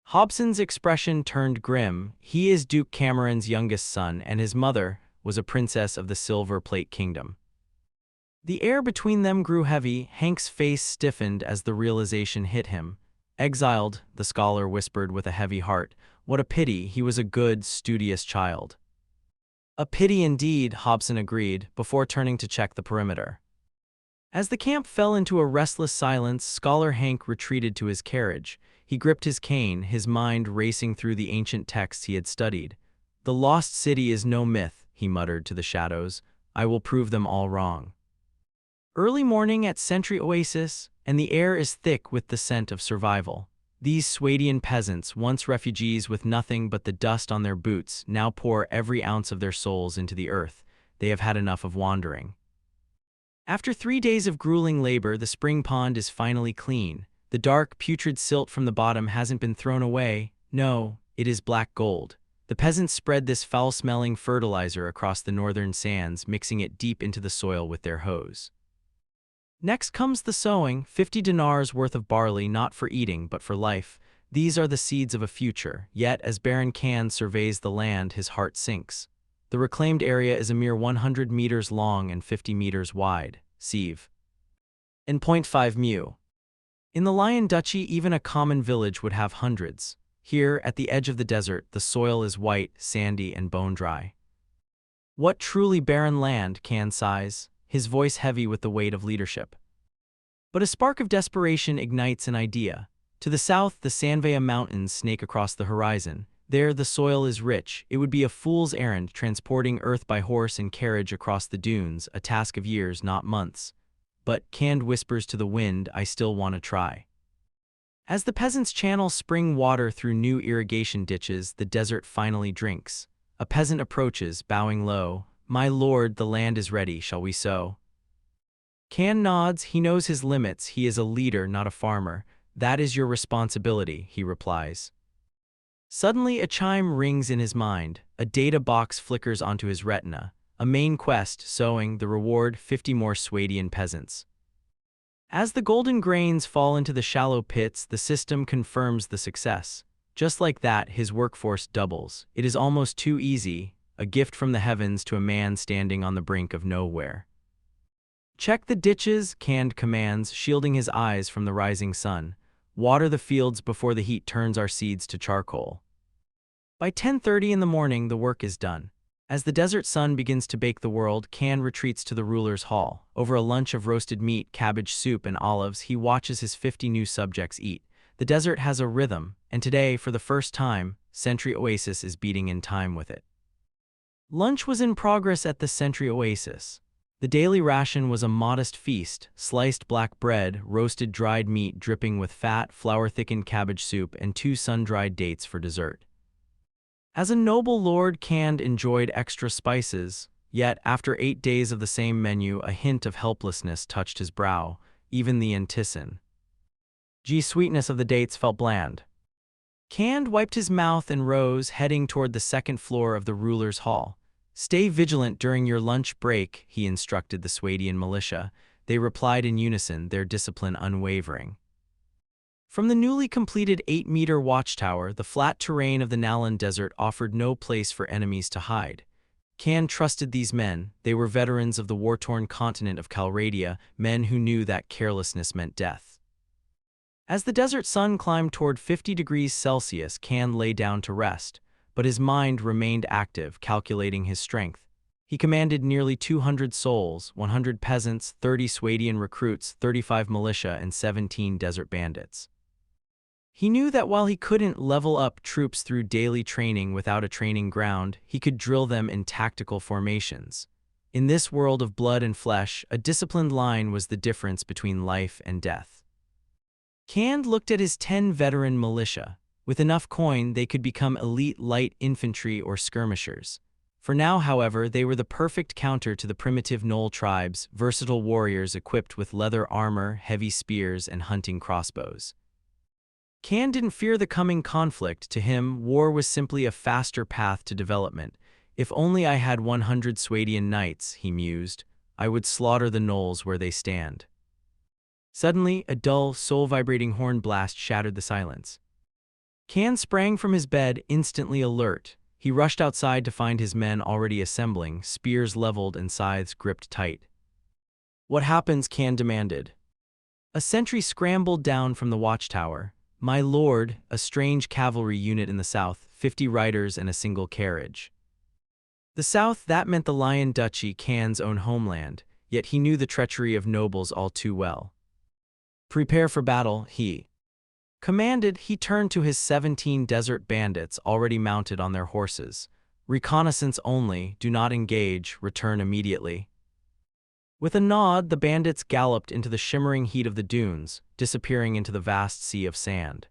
Hobson's expression turned grim. "He is Duke Cameron's youngest son, and his mother was a princess of the Silver Plate Kingdom." The air between them grew heavy. Hank's face stiffened as the realization hit him. "Exiled," the scholar whispered with a heavy heart. "What a pity, he was a good, studious child." "A pity indeed," Hobson agreed, before turning to check the perimeter. As the camp fell into a restless silence, Scholar Hank retreated to his carriage. He gripped his cane, his mind racing through the ancient texts he had studied. "The lost city is no myth," he muttered to the shadows. I will prove them all wrong. Early morning at Sentry Oasis, and the air is thick with the scent of survival. These Swadian peasants, once refugees with nothing but the dust on their boots, now pour every ounce of their souls into the earth. They have had enough of wandering. After 3 days of grueling labor, the spring pond is finally clean. The dark, putrid silt from the bottom hasn't been thrown away. No, it is black gold. The peasants spread this foul-smelling fertilizer across the northern sands, mixing it deep into the soil with their hoes. Next comes the sowing, 50 dinars worth of barley, not for eating, but for life. These are the seeds of a future, yet as Baron Khan surveys the land, his heart sinks. The reclaimed area is a mere 100 meters long and 50 meters wide, sieve, and 0.5 mu. In the Lion Duchy, even a common village would have hundreds. Here, at the edge of the desert, the soil is white, sandy, and bone-dry. What truly barren land, Khan sighs, his voice heavy with the weight of leadership. But a spark of desperation ignites an idea. To the south, the Sanvaya Mountains snake across the horizon. There, the soil is rich. It would be a fool's errand transporting earth by horse and carriage across the dunes, a task of years, not months. But Khan whispers to the wind, I still want to try. As the peasants channel spring water through new irrigation ditches, the desert finally drinks. A peasant approaches, bowing low. My lord, the land is ready, shall we sow? Khan nods, he knows his limits, he is a leader, not a farmer. That is your responsibility, he replies. Suddenly a chime rings in his mind, a data box flickers onto his retina. A main quest, sowing, the reward, 50 more Swadian peasants. As the golden grains fall into the shallow pits, the system confirms the success. Just like that, his workforce doubles. It is almost too easy, a gift from the heavens to a man standing on the brink of nowhere. Check the ditches, Khan commands, shielding his eyes from the rising sun. Water the fields before the heat turns our seeds to charcoal. By 10:30 in the morning, the work is done. As the desert sun begins to bake the world, Khan retreats to the ruler's hall. Over a lunch of roasted meat, cabbage soup, and olives, he watches his 50 new subjects eat. The desert has a rhythm, and today, for the first time, Sentry Oasis is beating in time with it. Lunch was in progress at the Sentry Oasis. The daily ration was a modest feast, sliced black bread, roasted dried meat dripping with fat, flour-thickened cabbage soup, and 2 sun-dried dates for dessert. As a noble lord, Khan enjoyed extra spices, yet after 8 days of the same menu, a hint of helplessness touched his brow, even the anticin. Sweetness of the dates felt bland. Khan wiped his mouth and rose, heading toward the second floor of the ruler's hall. Stay vigilant during your lunch break, he instructed the Swadian militia. They replied in unison, their discipline unwavering. From the newly completed 8-meter watchtower, the flat terrain of the Nalan Desert offered no place for enemies to hide. Khan trusted these men. They were veterans of the war-torn continent of Calradia, men who knew that carelessness meant death. As the desert sun climbed toward 50 degrees Celsius, Khan lay down to rest, but his mind remained active, calculating his strength. He commanded nearly 200 souls, 100 peasants, 30 Swadian recruits, 35 militia, and 17 desert bandits. He knew that while he couldn't level up troops through daily training without a training ground, he could drill them in tactical formations. In this world of blood and flesh, a disciplined line was the difference between life and death. Khan looked at his 10 veteran militia. With enough coin, they could become elite light infantry or skirmishers. For now, however, they were the perfect counter to the primitive Knoll tribes, versatile warriors equipped with leather armor, heavy spears, and hunting crossbows. Khan didn't fear the coming conflict. To him, war was simply a faster path to development. If only I had 100 Swadian knights, he mused, I would slaughter the Knolls where they stand. Suddenly, a dull, soul-vibrating horn blast shattered the silence. Khan sprang from his bed, instantly alert. He rushed outside to find his men already assembling, spears leveled and scythes gripped tight. What happens? Khan demanded. A sentry scrambled down from the watchtower. My lord, a strange cavalry unit in the south, 50 riders and a single carriage. The south, that meant the Lion Duchy, Khan's own homeland, yet he knew the treachery of nobles all too well. Prepare for battle, he commanded. He turned to his 17 desert bandits already mounted on their horses. Reconnaissance only, do not engage, return immediately. With a nod, the bandits galloped into the shimmering heat of the dunes, disappearing into the vast sea of sand.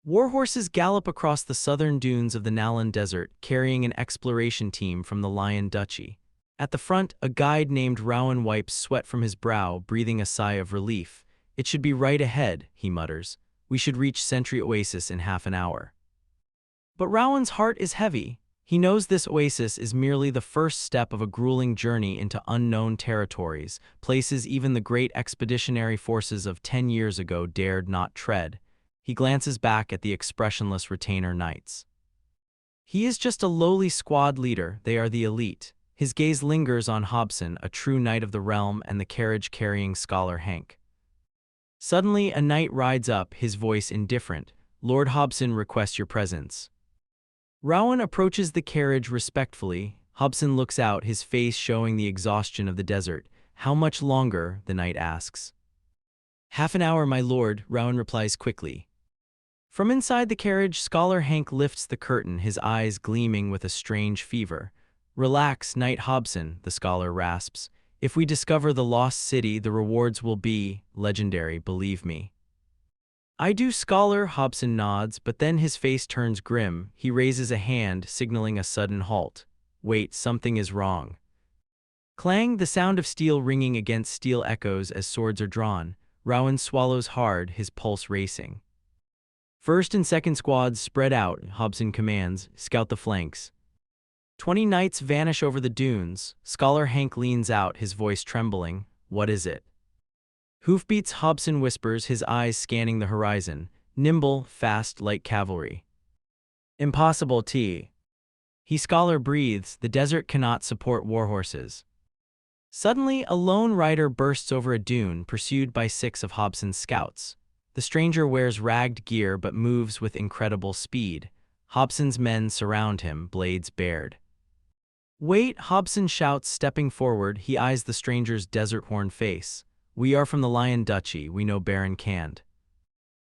Warhorses gallop across the southern dunes of the Nalan Desert, carrying an exploration team from the Lion Duchy. At the front, a guide named Rowan wipes sweat from his brow, breathing a sigh of relief. "It should be right ahead," he mutters. "We should reach Sentry Oasis in half an hour." But Rowan's heart is heavy. He knows this oasis is merely the first step of a grueling journey into unknown territories, places even the great expeditionary forces of 10 years ago dared not tread. He glances back at the expressionless retainer knights. He is just a lowly squad leader, they are the elite. His gaze lingers on Hobson, a true knight of the realm, and the carriage-carrying scholar Hank. Suddenly, a knight rides up, his voice indifferent. "Lord Hobson requests your presence." Rowan approaches the carriage respectfully. Hobson looks out, his face showing the exhaustion of the desert. "How much longer?" the knight asks. "Half an hour, my lord," Rowan replies quickly. From inside the carriage, scholar Hank lifts the curtain, his eyes gleaming with a strange fever. "Relax, Knight Hobson," the scholar rasps. "If we discover the lost city, the rewards will be legendary, believe me." "I do, scholar," Hobson nods, but then his face turns grim. He raises a hand, signaling a sudden halt. "Wait, something is wrong." Clang, the sound of steel ringing against steel echoes as swords are drawn. Rowan swallows hard, his pulse racing. "First and second squads spread out," Hobson commands. "Scout the flanks." 20 knights vanish over the dunes. Scholar Hank leans out, his voice trembling. "What is it?" "Hoofbeats," Hobson whispers, his eyes scanning the horizon. "Nimble, fast, like cavalry." "Impossible, T." He scholar breathes. The desert cannot support warhorses. Suddenly, a lone rider bursts over a dune, pursued by 6 of Hobson's scouts. The stranger wears ragged gear but moves with incredible speed. Hobson's men surround him, blades bared. "Wait," Hobson shouts, stepping forward. He eyes the stranger's desert-worn face. "We are from the Lion Duchy. We know Baron Cand."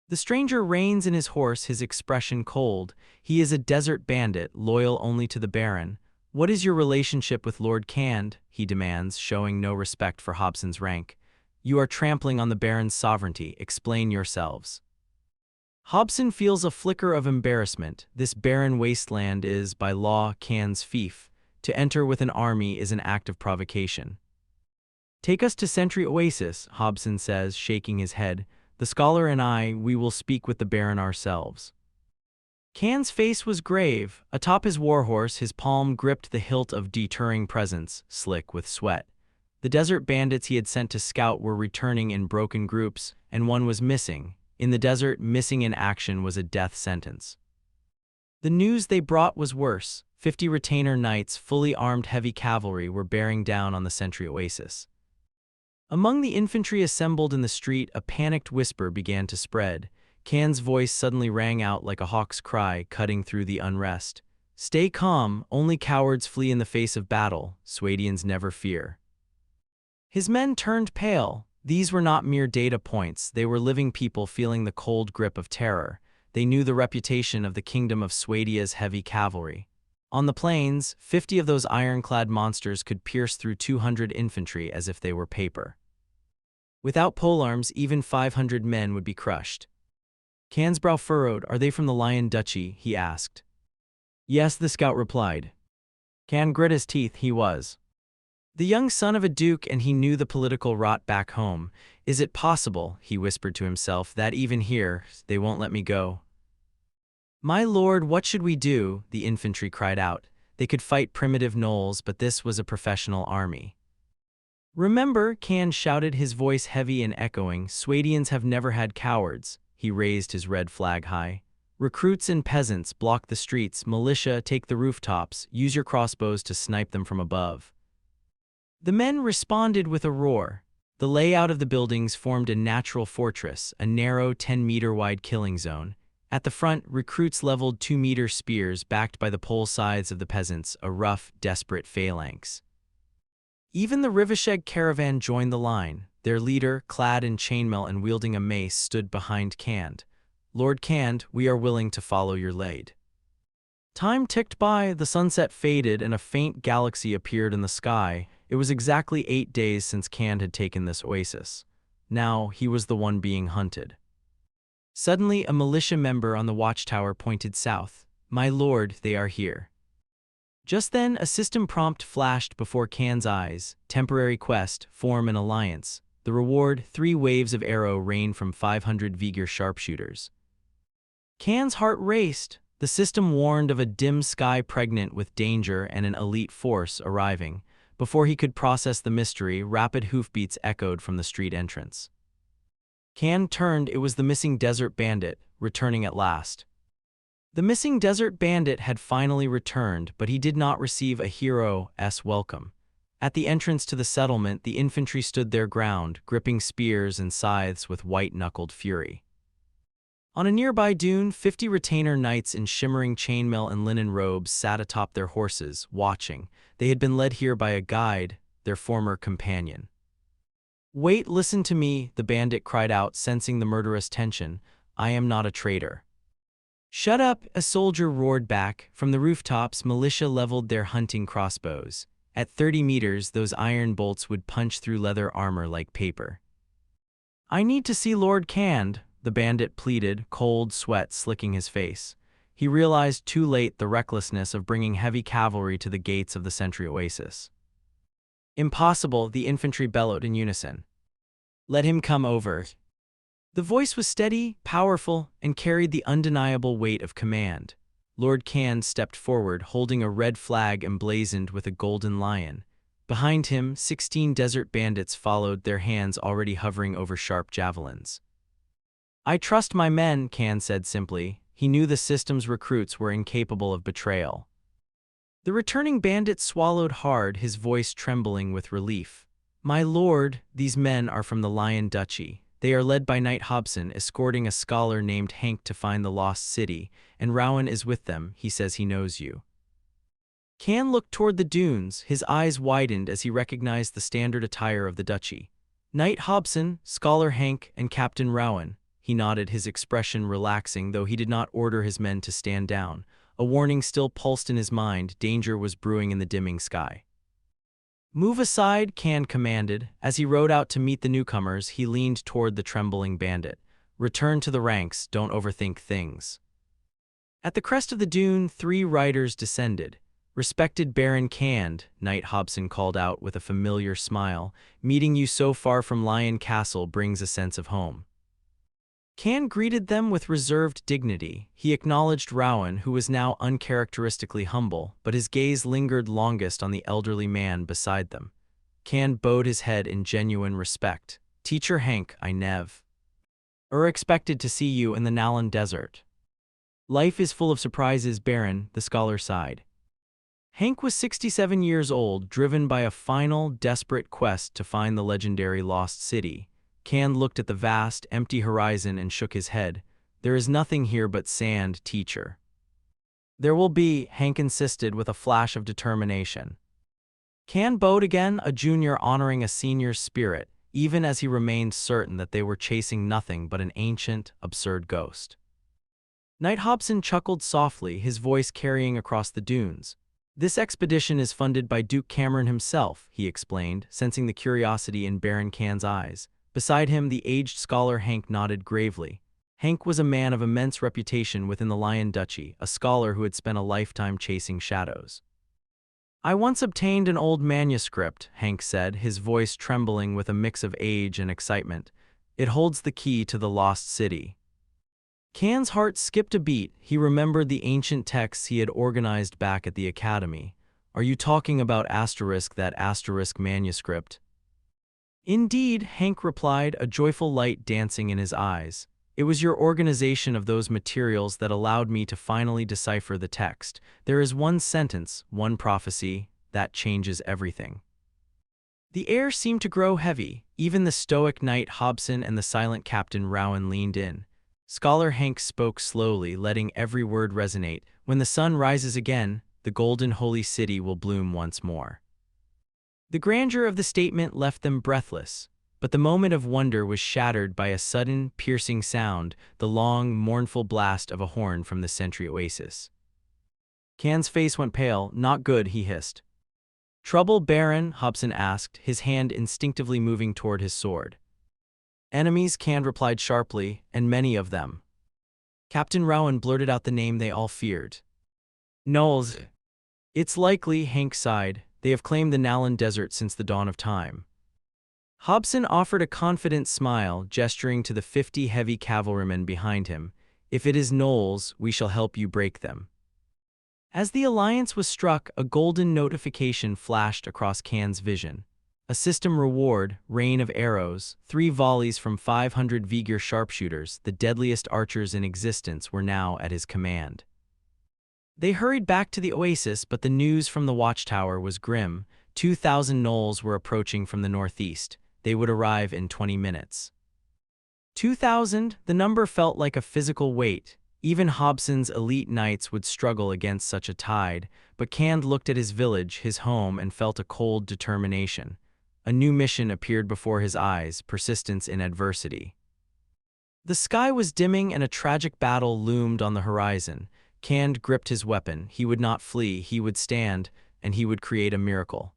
The stranger reins in his horse, his expression cold. He is a desert bandit, loyal only to the Baron. "What is your relationship with Lord Cand?" he demands, showing no respect for Hobson's rank. "You are trampling on the Baron's sovereignty. Explain yourselves." Hobson feels a flicker of embarrassment. This barren wasteland is, by law, Cand's fief. To enter with an army is an act of provocation. "Take us to Sentry Oasis," Hobson says, shaking his head. "The scholar and we will speak with the Baron ourselves." Cand's face was grave. Atop his warhorse, his palm gripped the hilt of deterring presence, slick with sweat. The desert bandits he had sent to scout were returning in broken groups, and one was missing. In the desert, missing in action was a death sentence. The news they brought was worse. 50 retainer knights, fully armed heavy cavalry, were bearing down on the Sentry Oasis. Among the infantry assembled in the street, a panicked whisper began to spread. Cand's voice suddenly rang out like a hawk's cry, cutting through the unrest. "Stay calm, only cowards flee in the face of battle. Swadians never fear." His men turned pale. These were not mere data points, they were living people feeling the cold grip of terror. They knew the reputation of the kingdom of Swadia's heavy cavalry. On the plains, 50 of those ironclad monsters could pierce through 200 infantry as if they were paper. Without polearms, even 500 men would be crushed. Cand's brow furrowed. "Are they from the Lion Duchy?" he asked. "Yes," the scout replied. Cand grit his teeth. He was the young son of a duke, and he knew the political rot back home. "Is it possible," he whispered to himself, "that even here, they won't let me go?" "My lord, what should we do?" the infantry cried out. They could fight primitive gnolls, but this was a professional army. "Remember," Cand shouted, his voice heavy and echoing, "Swadians have never had cowards." He raised his red flag high. "Recruits and peasants, block the streets. Militia, take the rooftops. Use your crossbows to snipe them from above." The men responded with a roar. The layout of the buildings formed a natural fortress, a narrow 10-meter-wide killing zone. At the front, recruits leveled 2-meter spears backed by the pole scythes of the peasants, a rough, desperate phalanx. Even the Rivasheg caravan joined the line. Their leader, clad in chainmail and wielding a mace, stood behind Cand. "Lord Cand, we are willing to follow your lead." Time ticked by, the sunset faded, and a faint galaxy appeared in the sky. It was exactly 8 days since Kand had taken this oasis. Now he was the one being hunted. Suddenly, a militia member on the watchtower pointed south. "My lord, they are here." Just then, a system prompt flashed before Kand's eyes. Temporary quest, form an alliance. The reward, 3 waves of arrow rain from 500 Vigor sharpshooters. Kand's heart raced. The system warned of a dim sky pregnant with danger and an elite force arriving. Before he could process the mystery, rapid hoofbeats echoed from the street entrance. Kand turned. It was the missing desert bandit, returning at last. The missing desert bandit had finally returned, but he did not receive a hero's welcome. At the entrance to the settlement, the infantry stood their ground, gripping spears and scythes with white-knuckled fury. On a nearby dune, 50 retainer knights in shimmering chainmail and linen robes sat atop their horses, watching. They had been led here by a guide, their former companion. "Wait, listen to me," the bandit cried out, sensing the murderous tension. "I am not a traitor." "Shut up," a soldier roared back. From the rooftops, militia leveled their hunting crossbows. At 30 meters, those iron bolts would punch through leather armor like paper. "I need to see Lord Kand," the bandit pleaded, cold sweat slicking his face. He realized too late the recklessness of bringing heavy cavalry to the gates of the sentry oasis. "Impossible," the infantry bellowed in unison. "Let him come over." The voice was steady, powerful, and carried the undeniable weight of command. Lord Kand stepped forward, holding a red flag emblazoned with a golden lion. Behind him, 16 desert bandits followed, their hands already hovering over sharp javelins. "I trust my men," Kand said simply. He knew the system's recruits were incapable of betrayal. The returning bandit swallowed hard, his voice trembling with relief. "My lord, these men are from the Lion Duchy. They are led by Knight Hobson, escorting a scholar named Hank to find the lost city, and Rowan is with them. He says he knows you." Kand looked toward the dunes, his eyes widened as he recognized the standard attire of the duchy. Knight Hobson, Scholar Hank, and Captain Rowan. He nodded, his expression relaxing, though he did not order his men to stand down. A warning still pulsed in his mind. Danger was brewing in the dimming sky. "Move aside," Kand commanded. As he rode out to meet the newcomers, he leaned toward the trembling bandit. "Return to the ranks, don't overthink things." At the crest of the dune, 3 riders descended. "Respected Baron Kand," Knight Hobson called out with a familiar smile, "meeting you so far from Lion Castle brings a sense of home." Kand greeted them with reserved dignity. He acknowledged Rowan, who was now uncharacteristically humble, but his gaze lingered longest on the elderly man beside them. Kand bowed his head in genuine respect. "Teacher Hank, I never expected to see you in the Nalan Desert." "Life is full of surprises, Baron," the scholar sighed. Hank was 67 years old, driven by a final, desperate quest to find the legendary lost city. Kand looked at the vast, empty horizon and shook his head. "There is nothing here but sand, teacher." "There will be," Hank insisted with a flash of determination. Kand bowed again, a junior honoring a senior's spirit, even as he remained certain that they were chasing nothing but an ancient, absurd ghost. Knight Hobson chuckled softly, his voice carrying across the dunes. "This expedition is funded by Duke Cameron himself," he explained, sensing the curiosity in Baron Kand's eyes. Beside him, the aged scholar Hank nodded gravely. Hank was a man of immense reputation within the Lion Duchy, a scholar who had spent a lifetime chasing shadows. "I once obtained an old manuscript," Hank said, his voice trembling with a mix of age and excitement. "It holds the key to the lost city." Kand's heart skipped a beat. He remembered the ancient texts he had organized back at the academy. "Are you talking about that asterisk manuscript?" "Indeed," Hank replied, a joyful light dancing in his eyes. "It was your organization of those materials that allowed me to finally decipher the text. There is one sentence, one prophecy, that changes everything." The air seemed to grow heavy. Even the stoic Knight Hobson and the silent Captain Rowan leaned in. Scholar Hank spoke slowly, letting every word resonate. "When the sun rises again, the golden holy city will bloom once more." The grandeur of the statement left them breathless, but the moment of wonder was shattered by a sudden, piercing sound, the long, mournful blast of a horn from the sentry oasis. Can's face went pale. "Not good," he hissed. "Trouble, Baron?" Hobson asked, his hand instinctively moving toward his sword. "Enemies," Can replied sharply, "and many of them." Captain Rowan blurted out the name they all feared. "Knowles." "It's likely," Hank sighed. "They have claimed the Nalan Desert since the dawn of time." Hobson offered a confident smile, gesturing to the 50 heavy cavalrymen behind him. "If it is Knowles, we shall help you break them." As the alliance was struck, a golden notification flashed across Can's vision. A system reward, rain of arrows, 3 volleys from 500 Vigor sharpshooters, the deadliest archers in existence, were now at his command. They hurried back to the Oasis, but the news from the watchtower was grim. 2,000 Knowles were approaching from the northeast. They would arrive in 20 minutes. 2,000, the number felt like a physical weight. Even Hobson's elite knights would struggle against such a tide, but Cand looked at his village, his home, and felt a cold determination. A new mission appeared before his eyes: persistence in adversity. The sky was dimming and a tragic battle loomed on the horizon. Cand gripped his weapon. He would not flee, he would stand, and he would create a miracle.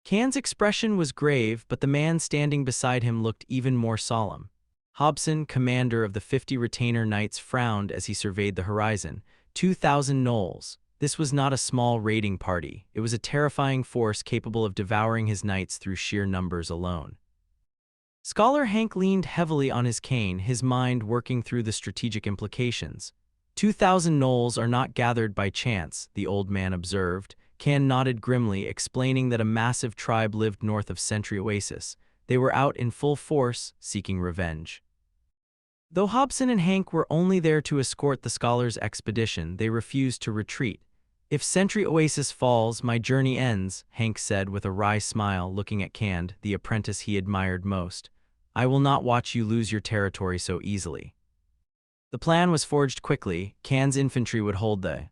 Cand's expression was grave, but the man standing beside him looked even more solemn. Hobson, commander of the 50 retainer knights, frowned as he surveyed the horizon. 2,000 Knowles. This was not a small raiding party. It was a terrifying force capable of devouring his knights through sheer numbers alone. Scholar Hank leaned heavily on his cane, his mind working through the strategic implications. 2,000 Knowles are not gathered by chance, the old man observed. Can nodded grimly, explaining that a massive tribe lived north of Sentry Oasis. They were out in full force, seeking revenge. Though Hobson and Hank were only there to escort the scholar's expedition, they refused to retreat. "If Sentry Oasis falls, my journey ends," Hank said with a wry smile, looking at Cand, the apprentice he admired most. "I will not watch you lose your territory so easily." The plan was forged quickly. Cand's infantry would hold the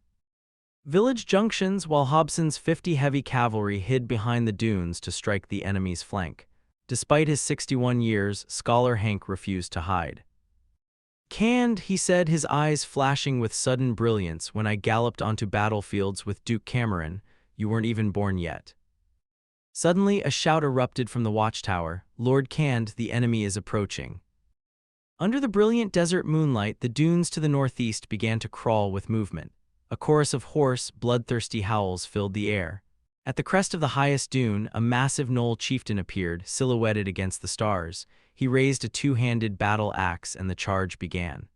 village junctions, while Hobson's 50 heavy cavalry hid behind the dunes to strike the enemy's flank. Despite his 61 years, Scholar Hank refused to hide. "Cand," he said, his eyes flashing with sudden brilliance, "when I galloped onto battlefields with Duke Cameron, you weren't even born yet." Suddenly, a shout erupted from the watchtower. "Lord Cand, the enemy is approaching." Under the brilliant desert moonlight, the dunes to the northeast began to crawl with movement. A chorus of hoarse, bloodthirsty howls filled the air. At the crest of the highest dune, a massive Knoll chieftain appeared, silhouetted against the stars. He raised a 2-handed battle axe, and the charge began.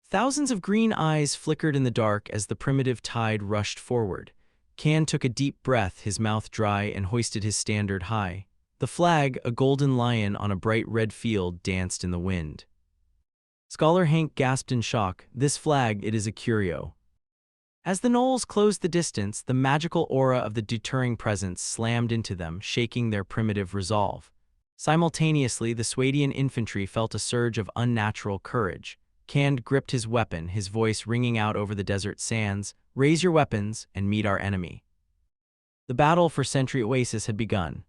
Thousands of green eyes flickered in the dark as the primitive tide rushed forward. Can took a deep breath, his mouth dry, and hoisted his standard high. The flag, a golden lion on a bright red field, danced in the wind. Scholar Hank gasped in shock. "This flag, it is a curio." As the Knowles closed the distance, the magical aura of the deterring presence slammed into them, shaking their primitive resolve. Simultaneously, the Swadian infantry felt a surge of unnatural courage. Cand gripped his weapon, his voice ringing out over the desert sands. "Raise your weapons and meet our enemy." The battle for Sentry Oasis had begun.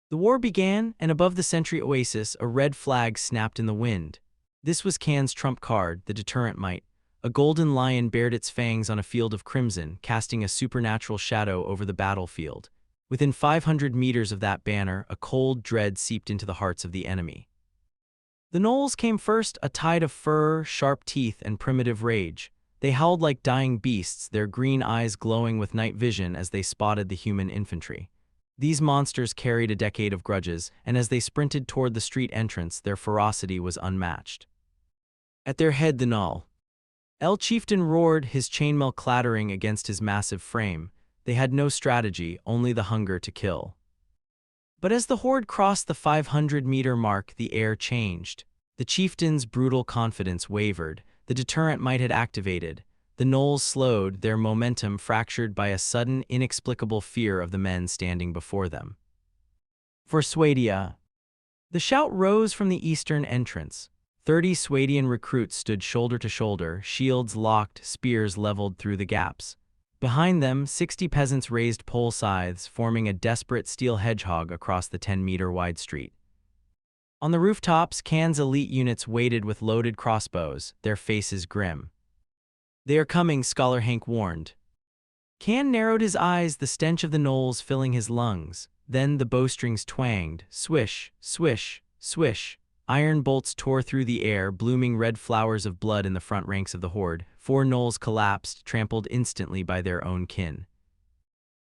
The war began, and above the Sentry Oasis, a red flag snapped in the wind. This was Cand's trump card, the deterrent might. A golden lion bared its fangs on a field of crimson, casting a supernatural shadow over the battlefield. Within 500 meters of that banner, a cold dread seeped into the hearts of the enemy. The Knowles came first, a tide of fur, sharp teeth, and primitive rage. They howled like dying beasts, their green eyes glowing with night vision as they spotted the human infantry. These monsters carried a decade of grudges, and as they sprinted toward the street entrance, their ferocity was unmatched. At their head, the Null El Chieftain roared, his chainmail clattering against his massive frame. They had no strategy, only the hunger to kill. But as the horde crossed the 500-meter mark, the air changed. The chieftain's brutal confidence wavered. The deterrent might had activated. The Knowles slowed, their momentum fractured by a sudden, inexplicable fear of the men standing before them. "For Swadia!" The shout rose from the eastern entrance. 30 Swadian recruits stood shoulder to shoulder, shields locked, spears leveled through the gaps. Behind them, 60 peasants raised pole scythes, forming a desperate steel hedgehog across the 10-meter-wide street. On the rooftops, Can's elite units waited with loaded crossbows, their faces grim. "They are coming," Scholar Hank warned. Can narrowed his eyes, the stench of the knolls filling his lungs. Then the bowstrings twanged. Swish, swish, swish. Iron bolts tore through the air, blooming red flowers of blood in the front ranks of the horde. 4 knolls collapsed, trampled instantly by their own kin.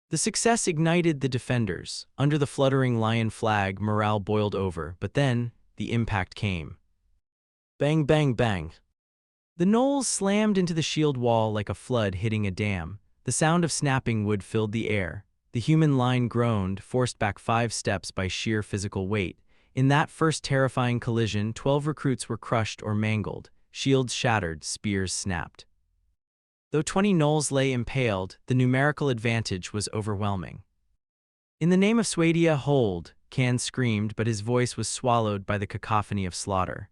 The success ignited the defenders. Under the fluttering lion flag, morale boiled over, but then the impact came. Bang, bang, bang. The knolls slammed into the shield wall like a flood hitting a dam. The sound of snapping wood filled the air. The human line groaned, forced back 5 steps by sheer physical weight. In that first terrifying collision, 12 recruits were crushed or mangled. Shields shattered, spears snapped. Though 20 knolls lay impaled, the numerical advantage was overwhelming. "In the name of Swadia, hold!" Can screamed, but his voice was swallowed by the cacophony of slaughter.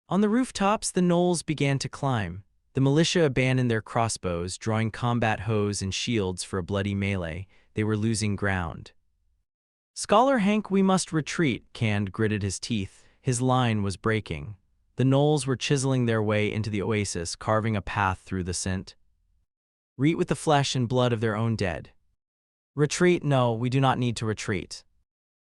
On the rooftops, the knolls began to climb. The militia abandoned their crossbows, drawing combat hoes and shields for a bloody melee. They were losing ground. "Scholar Hank, we must retreat," Cand gritted his teeth. His line was breaking. The knolls were chiseling their way into the Oasis, carving a path through the scent. "Reet with the flesh and blood of their own dead." "Retreat? No, we do not need to retreat."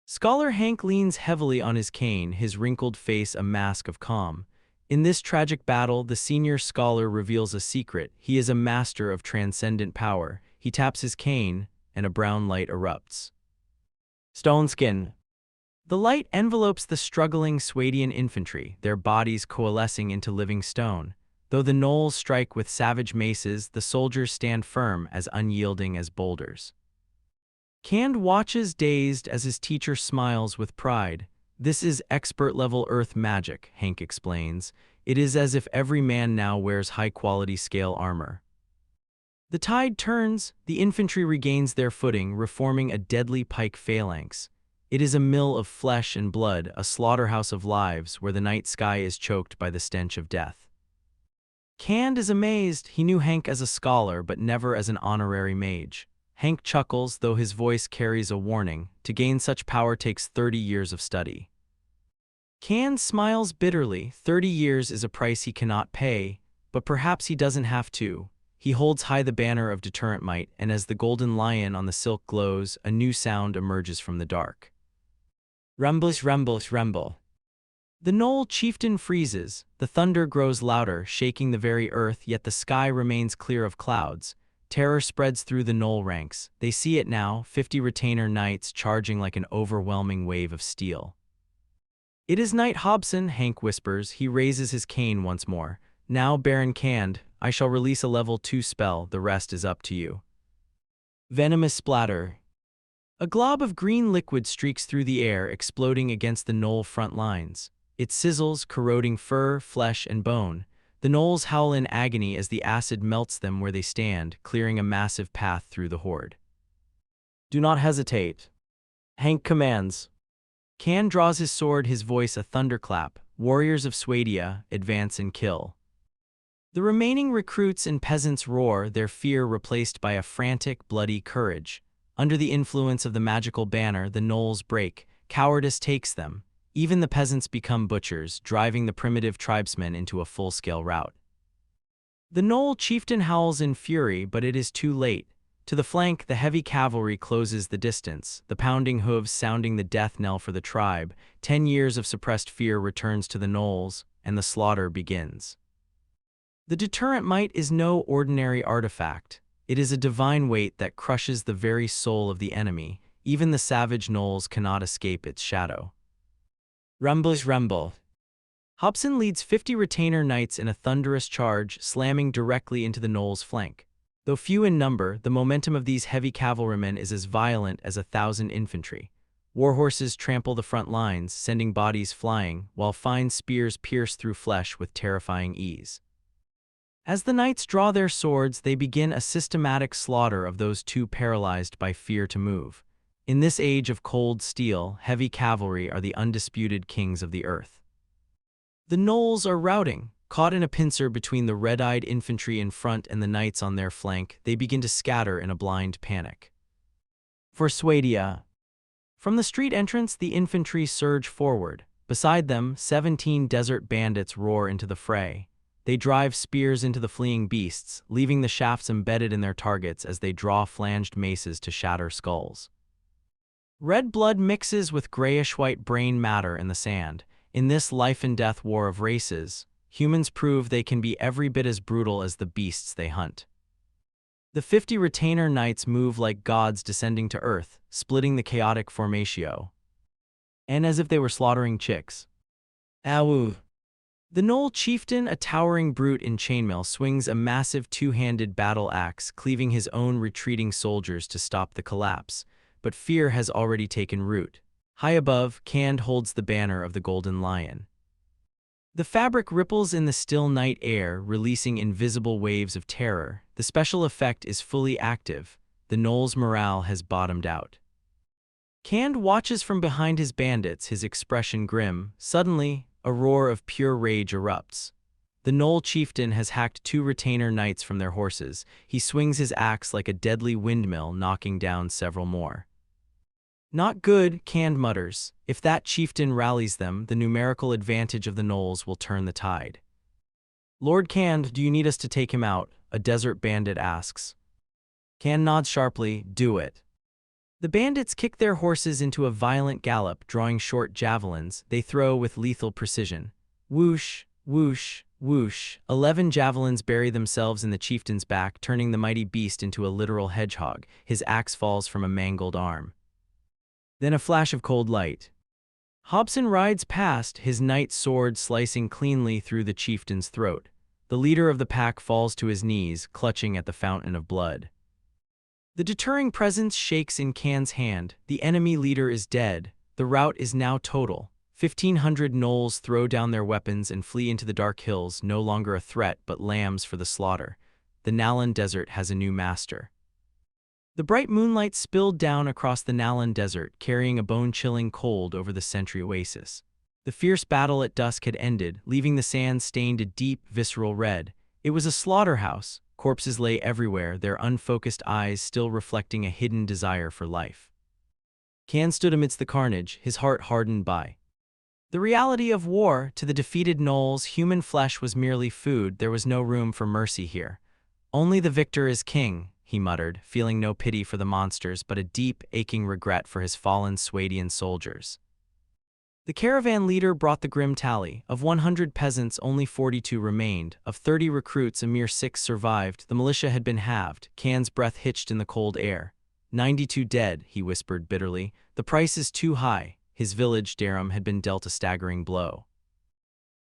Scholar Hank leans heavily on his cane, his wrinkled face a mask of calm. In this tragic battle, the senior scholar reveals a secret. He is a master of transcendent power. He taps his cane, and a brown light erupts. "Stone skin." The light envelopes the struggling Swadian infantry, their bodies coalescing into living stone. Though the knolls strike with savage maces, the soldiers stand firm, as unyielding as boulders. Cand watches dazed as his teacher smiles with pride. "This is expert-level earth magic," Hank explains. "It is as if every man now wears high-quality scale armor." The tide turns, the infantry regains their footing, reforming a deadly pike phalanx. It is a mill of flesh and blood, a slaughterhouse of lives, where the night sky is choked by the stench of death. Cand is amazed. He knew Hank as a scholar, but never as an honorary mage. Hank chuckles, though his voice carries a warning. To gain such power takes 30 years of study. Cand smiles bitterly. 30 years is a price he cannot pay, but perhaps he doesn't have to. He holds high the banner of deterrent might, and as the golden lion on the silk glows, a new sound emerges from the dark. Rumbles, rumbles, rumble. The knoll chieftain freezes. The thunder grows louder, shaking the very earth, yet the sky remains clear of clouds. Terror spreads through the knoll ranks. They see it now, 50 retainer knights charging like an overwhelming wave of steel. "It is Knight Hobson," Hank whispers. He raises his cane once more. "Now, Baron Cand, I shall release a level 2 spell. The rest is up to you." Venomous splatter. A glob of green liquid streaks through the air, exploding against the knoll front lines. It sizzles, corroding fur, flesh, and bone. The knolls howl in agony as the acid melts them where they stand, clearing a massive path through the horde. "Do not hesitate," Hank commands. Can draws his sword, his voice a thunderclap. "Warriors of Swadia, advance and kill." The remaining recruits and peasants roar, their fear replaced by a frantic, bloody courage. Under the influence of the magical banner, the knolls break. Cowardice takes them. Even the peasants become butchers, driving the primitive tribesmen into a full-scale rout. The knoll chieftain howls in fury, but it is too late. To the flank, the heavy cavalry closes the distance, the pounding hooves sounding the death knell for the tribe. 10 years of suppressed fear returns to the knolls, and the slaughter begins. The deterrent might is no ordinary artifact. It is a divine weight that crushes the very soul of the enemy. Even the savage knolls cannot escape its shadow. Rumbles, rumble. Hobson leads 50 retainer knights in a thunderous charge, slamming directly into the knolls' flank. Though few in number, the momentum of these heavy cavalrymen is as violent as 1,000 infantry. Warhorses trample the front lines, sending bodies flying, while fine spears pierce through flesh with terrifying ease. As the knights draw their swords, they begin a systematic slaughter of those too paralyzed by fear to move. In this age of cold steel, heavy cavalry are the undisputed kings of the earth. The knolls are routing. Caught in a pincer between the red-eyed infantry in front and the knights on their flank, they begin to scatter in a blind panic. For Swadia. From the street entrance, the infantry surge forward. Beside them, 17 desert bandits roar into the fray. They drive spears into the fleeing beasts, leaving the shafts embedded in their targets as they draw flanged maces to shatter skulls. Red blood mixes with grayish-white brain matter in the sand. In this life-and-death war of races, humans prove they can be every bit as brutal as the beasts they hunt. The 50 retainer knights move like gods descending to earth, splitting the chaotic formatio, and as if they were slaughtering chicks. Awu! The Knoll chieftain, a towering brute in chainmail, swings a massive two-handed battle axe, cleaving his own retreating soldiers to stop the collapse, but fear has already taken root. High above, Khand holds the banner of the Golden Lion. The fabric ripples in the still night air, releasing invisible waves of terror. The special effect is fully active. The Knoll's morale has bottomed out. Khand watches from behind his bandits, his expression grim. Suddenly, a roar of pure rage erupts. The Knoll chieftain has hacked 2 retainer knights from their horses. He swings his axe like a deadly windmill, knocking down several more. Not good, Khand mutters. If that chieftain rallies them, the numerical advantage of the Knolls will turn the tide. Lord Khand, do you need us to take him out? A desert bandit asks. Khand nods sharply. Do it. The bandits kick their horses into a violent gallop, drawing short javelins they throw with lethal precision. Whoosh, whoosh, whoosh. 11 javelins bury themselves in the chieftain's back, turning the mighty beast into a literal hedgehog. His axe falls from a mangled arm. Then a flash of cold light. Hobson rides past, his knight sword slicing cleanly through the chieftain's throat. The leader of the pack falls to his knees, clutching at the fountain of blood. The deterring presence shakes in Khan's hand. The enemy leader is dead. The rout is now total. 1,500 Knolls throw down their weapons and flee into the dark hills, no longer a threat but lambs for the slaughter. The Nalan Desert has a new master. The bright moonlight spilled down across the Nalan Desert, carrying a bone-chilling cold over the sentry oasis. The fierce battle at dusk had ended, leaving the sands stained a deep, visceral red. It was a slaughterhouse. Corpses lay everywhere, their unfocused eyes still reflecting a hidden desire for life. Khand stood amidst the carnage, his heart hardened by the reality of war. To the defeated Knolls, human flesh was merely food. There was no room for mercy here. Only the victor is king, he muttered, feeling no pity for the monsters but a deep, aching regret for his fallen Swadian soldiers. The caravan leader brought the grim tally. Of 100 peasants, only 42 remained. Of 30 recruits, a mere 6 survived. The militia had been halved. Khan's breath hitched in the cold air. 92 dead, he whispered bitterly. The price is too high. His village, Dharam, had been dealt a staggering blow.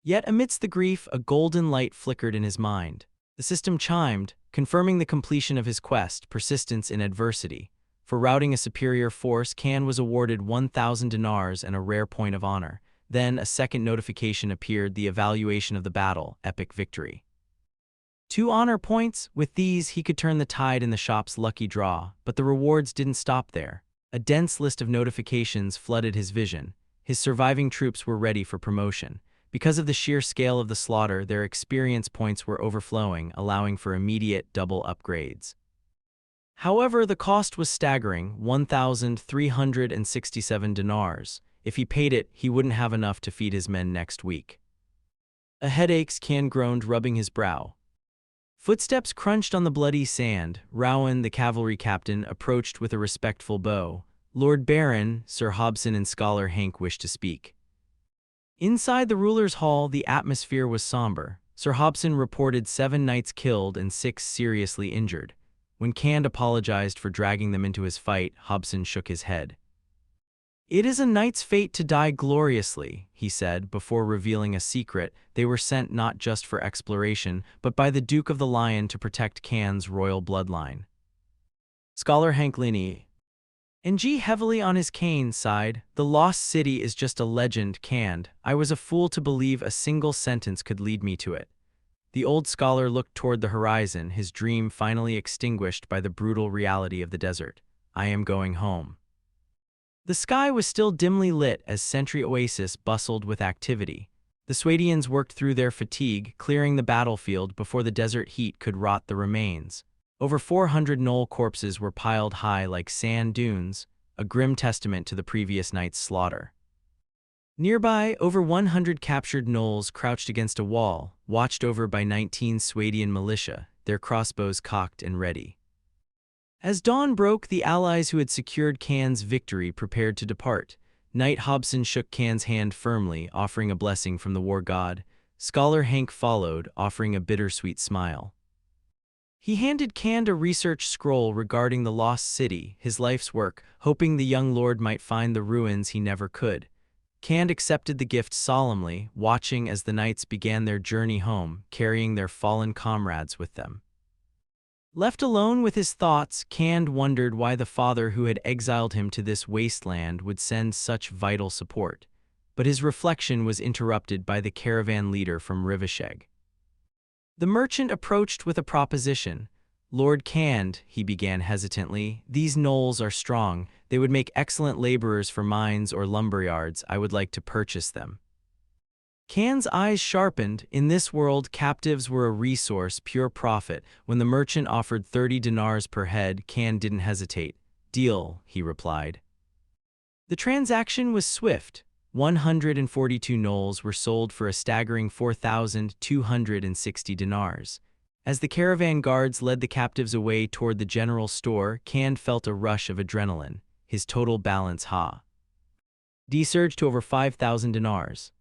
Yet amidst the grief, a golden light flickered in his mind. The system chimed, confirming the completion of his quest, persistence in adversity. For routing a superior force, Khand was awarded 1,000 dinars and a rare point of honor. Then a second notification appeared, the evaluation of the battle, epic victory. 2 honor points. With these, he could turn the tide in the shop's lucky draw, but the rewards didn't stop there. A dense list of notifications flooded his vision. His surviving troops were ready for promotion. Because of the sheer scale of the slaughter, their experience points were overflowing, allowing for immediate double upgrades. However, the cost was staggering, 1,367 dinars. If he paid it, he wouldn't have enough to feed his men next week. A headache, Khand groaned, rubbing his brow. Footsteps crunched on the bloody sand. Rowan, the cavalry captain, approached with a respectful bow. Lord Barren, Sir Hobson and Scholar Hank wished to speak. Inside the ruler's hall, the atmosphere was somber. Sir Hobson reported 7 knights killed and 6 seriously injured. When Khand apologized for dragging them into his fight, Hobson shook his head. It is a knight's fate to die gloriously, he said, before revealing a secret. They were sent not just for exploration, but by the Duke of the Lion to protect Khan's royal bloodline. Scholar Hank Linney, Ng heavily on his cane, sighed. The lost city is just a legend, Khand. I was a fool to believe a single sentence could lead me to it. The old scholar looked toward the horizon, his dream finally extinguished by the brutal reality of the desert. I am going home. The sky was still dimly lit as Sentry Oasis bustled with activity. The Swadians worked through their fatigue, clearing the battlefield before the desert heat could rot the remains. Over 400 Knoll corpses were piled high like sand dunes, a grim testament to the previous night's slaughter. Nearby, over 100 captured gnolls crouched against a wall, watched over by 19 Swadian militia, their crossbows cocked and ready. As dawn broke, the allies who had secured Can's victory prepared to depart. Knight Hobson shook Can's hand firmly, offering a blessing from the war god. Scholar Hank followed, offering a bittersweet smile. He handed Can a research scroll regarding the lost city, his life's work, hoping the young lord might find the ruins he never could. Can accepted the gift solemnly, watching as the knights began their journey home, carrying their fallen comrades with them. Left alone with his thoughts, Can wondered why the father who had exiled him to this wasteland would send such vital support. But his reflection was interrupted by the caravan leader from Rivasheg. The merchant approached with a proposition. "Lord Cand," he began hesitantly, "these gnolls are strong. They would make excellent laborers for mines or lumberyards. I would like to purchase them." Can's eyes sharpened. In this world, captives were a resource, pure profit. When the merchant offered 30 dinars per head, Can didn't hesitate. "Deal," he replied. The transaction was swift. 142 gnolls were sold for a staggering 4,260 dinars. As the caravan guards led the captives away toward the general store, Can felt a rush of adrenaline. His total balance surged to over 5,000 dinars.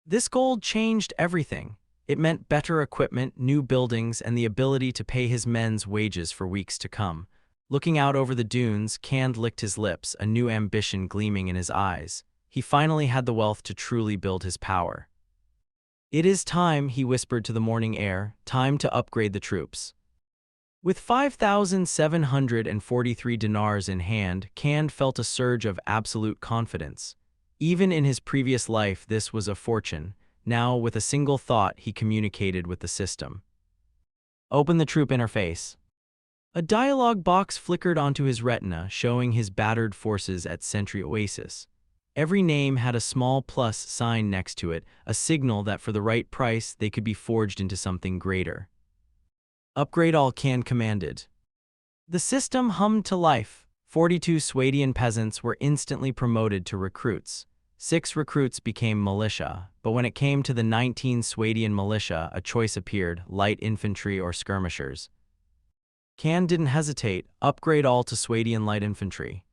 This gold changed everything. It meant better equipment, new buildings, and the ability to pay his men's wages for weeks to come. Looking out over the dunes, Can licked his lips, a new ambition gleaming in his eyes. He finally had the wealth to truly build his power. "It is time," he whispered to the morning air, "time to upgrade the troops." With 5,743 dinars in hand, Can felt a surge of absolute confidence. Even in his previous life, this was a fortune. Now, with a single thought, he communicated with the system. "Open the troop interface." A dialogue box flickered onto his retina, showing his battered forces at Sentry Oasis. Every name had a small plus sign next to it, a signal that for the right price, they could be forged into something greater. "Upgrade all," Can commanded. The system hummed to life. 42 Swadian peasants were instantly promoted to recruits. 6 recruits became militia, but when it came to the 19 Swadian militia, a choice appeared: light infantry or skirmishers. Can didn't hesitate. Upgrade all to Swadian light infantry.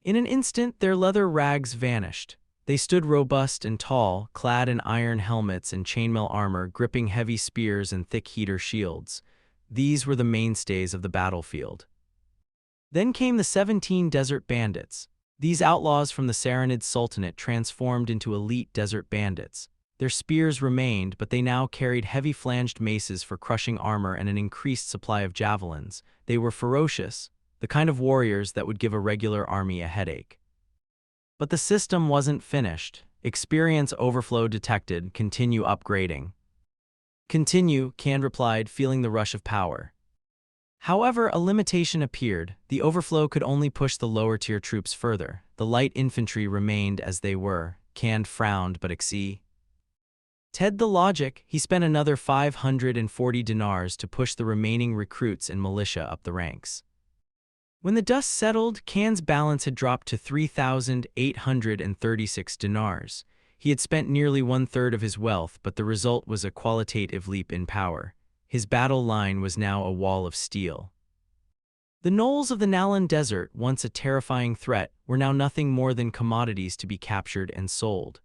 In an instant, their leather rags vanished. They stood robust and tall, clad in iron helmets and chainmail armor, gripping heavy spears and thick heater shields. These were the mainstays of the battlefield. Then came the 17 desert bandits. These outlaws from the Saranid Sultanate transformed into elite desert bandits. Their spears remained, but they now carried heavy flanged maces for crushing armor and an increased supply of javelins. They were ferocious, the kind of warriors that would give a regular army a headache. But the system wasn't finished. Experience overflow detected. Continue upgrading. "Continue," Can replied, feeling the rush of power. However, a limitation appeared. The overflow could only push the lower-tier troops further. The light infantry remained as they were. Can frowned, but Ted the logic, he spent another 540 dinars to push the remaining recruits and militia up the ranks. When the dust settled, Can's balance had dropped to 3,836 dinars. He had spent nearly one-third of his wealth, but the result was a qualitative leap in power. His battle line was now a wall of steel. The gnolls of the Nalan Desert, once a terrifying threat, were now nothing more than commodities to be captured and sold.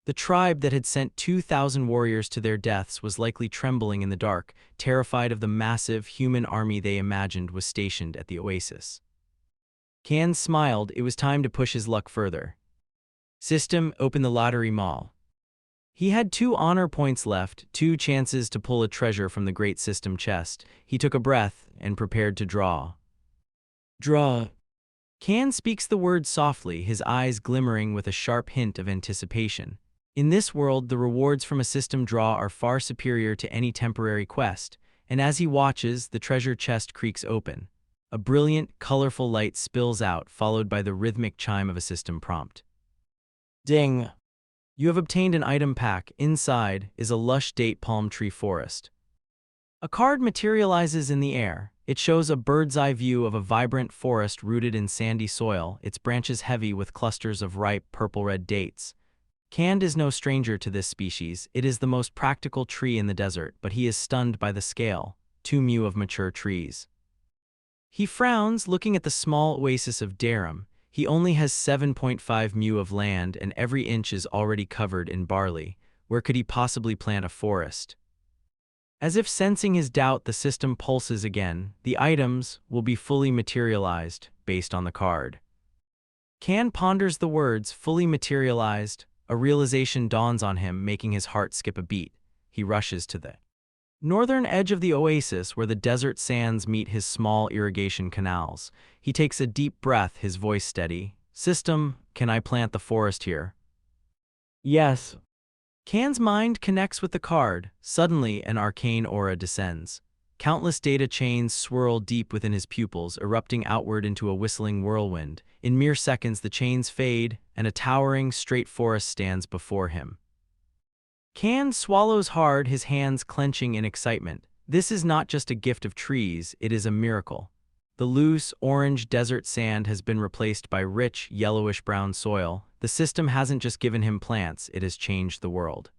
The tribe that had sent 2,000 warriors to their deaths was likely trembling in the dark, terrified of the massive human army they imagined was stationed at the Oasis. Can smiled. It was time to push his luck further. System, open the lottery mall. He had 2 honor points left, 2 chances to pull a treasure from the great system chest. He took a breath and prepared to draw. Draw. Can speaks the word softly, his eyes glimmering with a sharp hint of anticipation. In this world, the rewards from a system draw are far superior to any temporary quest, and as he watches, the treasure chest creaks open. A brilliant, colorful light spills out, followed by the rhythmic chime of a system prompt. Ding! You have obtained an item pack. Inside is a lush date palm tree forest. A card materializes in the air. It shows a bird's-eye view of a vibrant forest rooted in sandy soil, its branches heavy with clusters of ripe purple-red dates. Cand is no stranger to this species. It is the most practical tree in the desert, but he is stunned by the scale, 2 mu of mature trees. He frowns, looking at the small oasis of Dharam. He only has 7.5 mu of land, and every inch is already covered in barley. Where could he possibly plant a forest? As if sensing his doubt, the system pulses again. The items will be fully materialized, based on the card. Cand ponders the words, fully materialized. A realization dawns on him, making his heart skip a beat. He rushes to the northern edge of the oasis, where the desert sands meet his small irrigation canals. He takes a deep breath, his voice steady. System, can I plant the forest here? Yes. Cand's mind connects with the card. Suddenly, an arcane aura descends. Countless data chains swirl deep within his pupils, erupting outward into a whistling whirlwind. In mere seconds, the chains fade, and a towering, straight forest stands before him. Cand swallows hard, his hands clenching in excitement. This is not just a gift of trees, it is a miracle. The loose, orange desert sand has been replaced by rich, yellowish-brown soil. The system hasn't just given him plants, it has changed the world.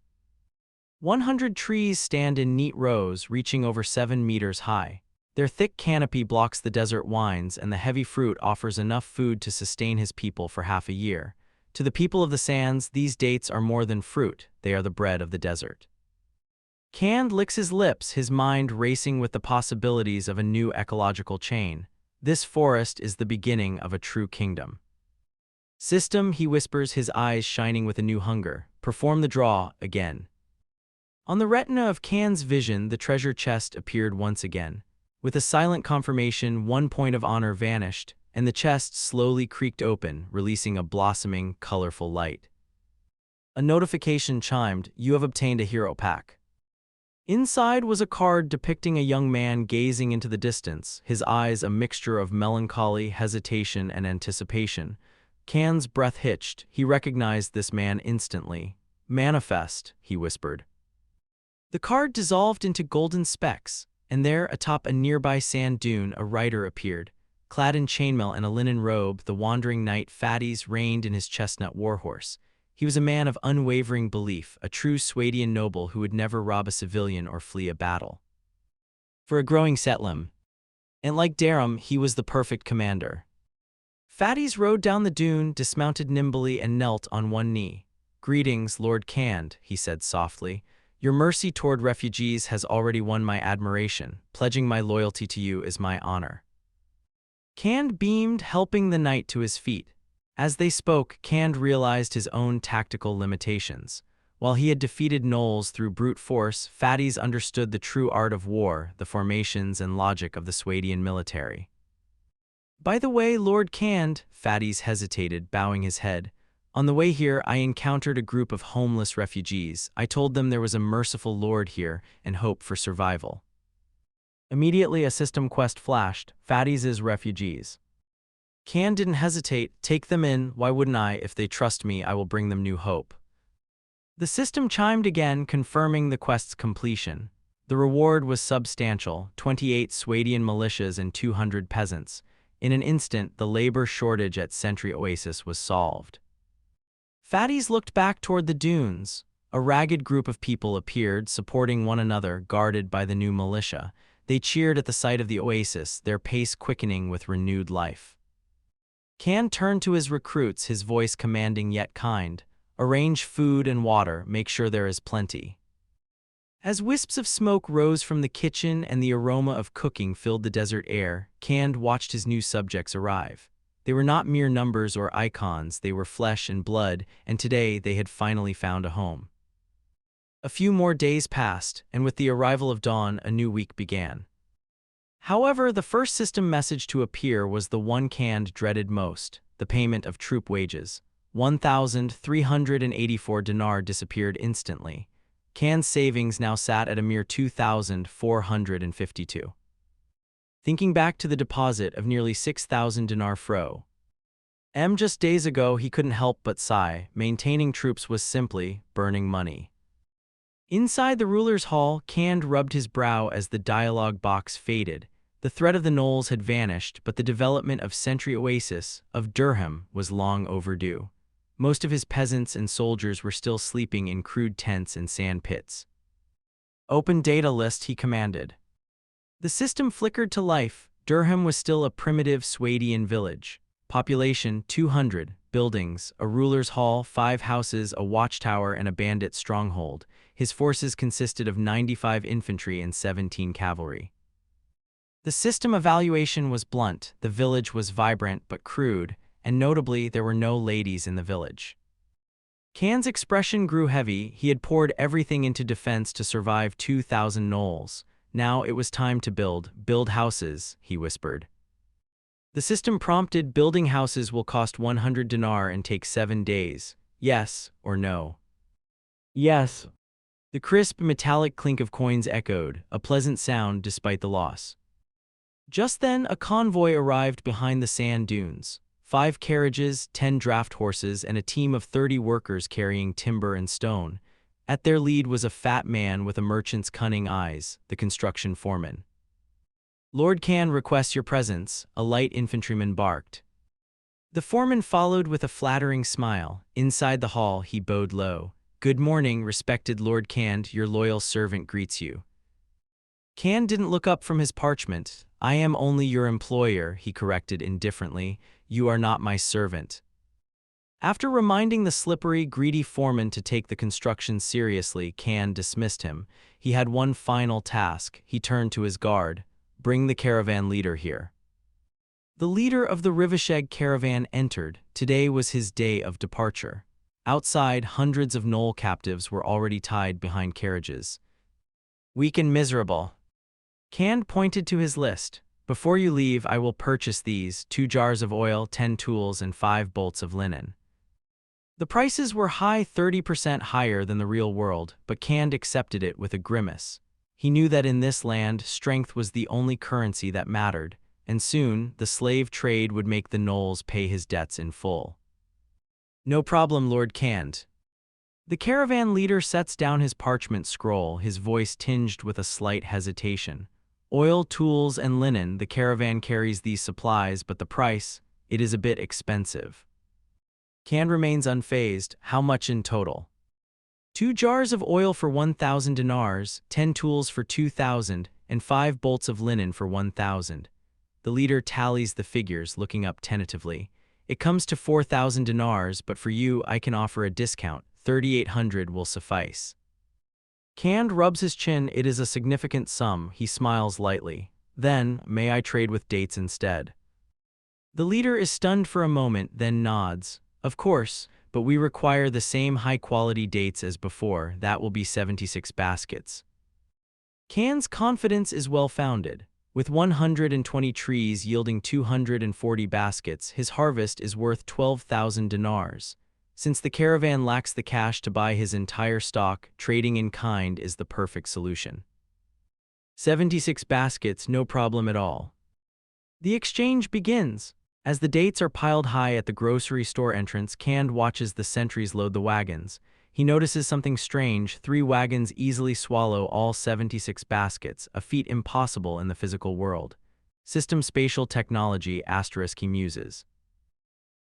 100 trees stand in neat rows, reaching over 7 meters high. Their thick canopy blocks the desert winds, and the heavy fruit offers enough food to sustain his people for half a year. To the people of the sands, these dates are more than fruit, they are the bread of the desert. Cand licks his lips, his mind racing with the possibilities of a new ecological chain. This forest is the beginning of a true kingdom. System, he whispers, his eyes shining with a new hunger. Perform the draw again. On the retina of Cand's vision, the treasure chest appeared once again. With a silent confirmation, 1 point of honor vanished, and the chest slowly creaked open, releasing a blossoming, colorful light. A notification chimed, "You have obtained a hero pack." Inside was a card depicting a young man gazing into the distance, his eyes a mixture of melancholy, hesitation, and anticipation. Cand's breath hitched. He recognized this man instantly. "Manifest," he whispered. The card dissolved into golden specks, and there, atop a nearby sand dune, a rider appeared. Clad in chainmail and a linen robe, the wandering knight Fatties reined in his chestnut warhorse. He was a man of unwavering belief, a true Swadian noble who would never rob a civilian or flee a battle. For a growing Setlim, and like Dharam, he was the perfect commander. Fatties rode down the dune, dismounted nimbly, and knelt on one knee. "Greetings, Lord Cand," he said softly. "Your mercy toward refugees has already won my admiration. Pledging my loyalty to you is my honor." Cand beamed, helping the knight to his feet. As they spoke, Cand realized his own tactical limitations. While he had defeated gnolls through brute force, Fatties understood the true art of war, the formations and logic of the Swadian military. "By the way, Lord Cand," Fatties hesitated, bowing his head. "On the way here, I encountered a group of homeless refugees. I told them there was a merciful lord here and hope for survival." Immediately, a system quest flashed. Fatties' refugees. Cand didn't hesitate. "Take them in. Why wouldn't I? If they trust me, I will bring them new hope." The system chimed again, confirming the quest's completion. The reward was substantial: 28 Swadian militias and 200 peasants. In an instant, the labor shortage at Sentry Oasis was solved. Fatties looked back toward the dunes. A ragged group of people appeared, supporting one another, guarded by the new militia. They cheered at the sight of the oasis, their pace quickening with renewed life. Cand turned to his recruits, his voice commanding yet kind. "Arrange food and water, make sure there is plenty." As wisps of smoke rose from the kitchen and the aroma of cooking filled the desert air, Cand watched his new subjects arrive. They were not mere numbers or icons, they were flesh and blood, and today they had finally found a home. A few more days passed, and with the arrival of dawn, a new week began. However, the first system message to appear was the one Cand dreaded most: the payment of troop wages. 1,384 dinar disappeared instantly. Cand's savings now sat at a mere 2,452. Thinking back to the deposit of nearly 6,000 dinar fro. Just days ago, he couldn't help but sigh. Maintaining troops was simply burning money. Inside the ruler's hall, Cand rubbed his brow as the dialogue box faded. The threat of the gnolls had vanished, but the development of Sentry Oasis, of Durham, was long overdue. Most of his peasants and soldiers were still sleeping in crude tents and sand pits. "Open data list," he commanded. The system flickered to life. Durham was still a primitive Swadian village. Population 200, buildings, a ruler's hall, 5 houses, a watchtower, and a bandit stronghold. His forces consisted of 95 infantry and 17 cavalry. The system evaluation was blunt. The village was vibrant but crude, and notably, there were no ladies in the village. Khan's expression grew heavy. He had poured everything into defense to survive 2,000 gnolls. Now it was time to build houses, he whispered. The system prompted, "Building houses will cost 100 dinar and take 7 days. Yes or no?" Yes. The crisp, metallic clink of coins echoed, a pleasant sound despite the loss. Just then, a convoy arrived behind the sand dunes. 5 carriages, 10 draft horses, and a team of 30 workers carrying timber and stone. At their lead was a fat man with a merchant's cunning eyes, the construction foreman. "Lord Khan requests your presence," a light infantryman barked. The foreman followed with a flattering smile. Inside the hall, he bowed low. "Good morning, respected Lord Khan, your loyal servant greets you." Khan didn't look up from his parchment. "I am only your employer," he corrected indifferently. "You are not my servant." After reminding the slippery, greedy foreman to take the construction seriously, Khan dismissed him. He had one final task. He turned to his guard. "Bring the caravan leader here." The leader of the Rivasheg caravan entered. Today was his day of departure. Outside, hundreds of gnoll captives were already tied behind carriages. "Weak and miserable." Khan pointed to his list. "Before you leave, I will purchase these: 2 jars of oil, 10 tools, and 5 bolts of linen." The prices were high, 30% higher than the real world, but Khan accepted it with a grimace. He knew that in this land, strength was the only currency that mattered, and soon the slave trade would make the gnolls pay his debts in full. "No problem, Lord Khan." The caravan leader sets down his parchment scroll, his voice tinged with a slight hesitation. "Oil, tools, and linen, the caravan carries these supplies, but the price, it is a bit expensive." Khan remains unfazed. "How much in total?" 2 jars of oil for 1,000 dinars, 10 tools for 2,000, and 5 bolts of linen for 1,000. The leader tallies the figures, looking up tentatively. "It comes to 4,000 dinars, but for you I can offer a discount. 3,800 will suffice." Khan rubs his chin. It is a significant sum. He smiles lightly. "Then, may I trade with dates instead?" The leader is stunned for a moment, then nods. "Of course, but we require the same high-quality dates as before. That will be 76 baskets." Khan's confidence is well-founded. With 120 trees yielding 240 baskets, his harvest is worth 12,000 dinars. Since the caravan lacks the cash to buy his entire stock, trading in kind is the perfect solution. 76 baskets, no problem at all. The exchange begins. As the dates are piled high at the grocery store entrance, Khan watches the sentries load the wagons. He notices something strange. 3 wagons easily swallow all 76 baskets, a feat impossible in the physical world. System spatial technology, *, he muses.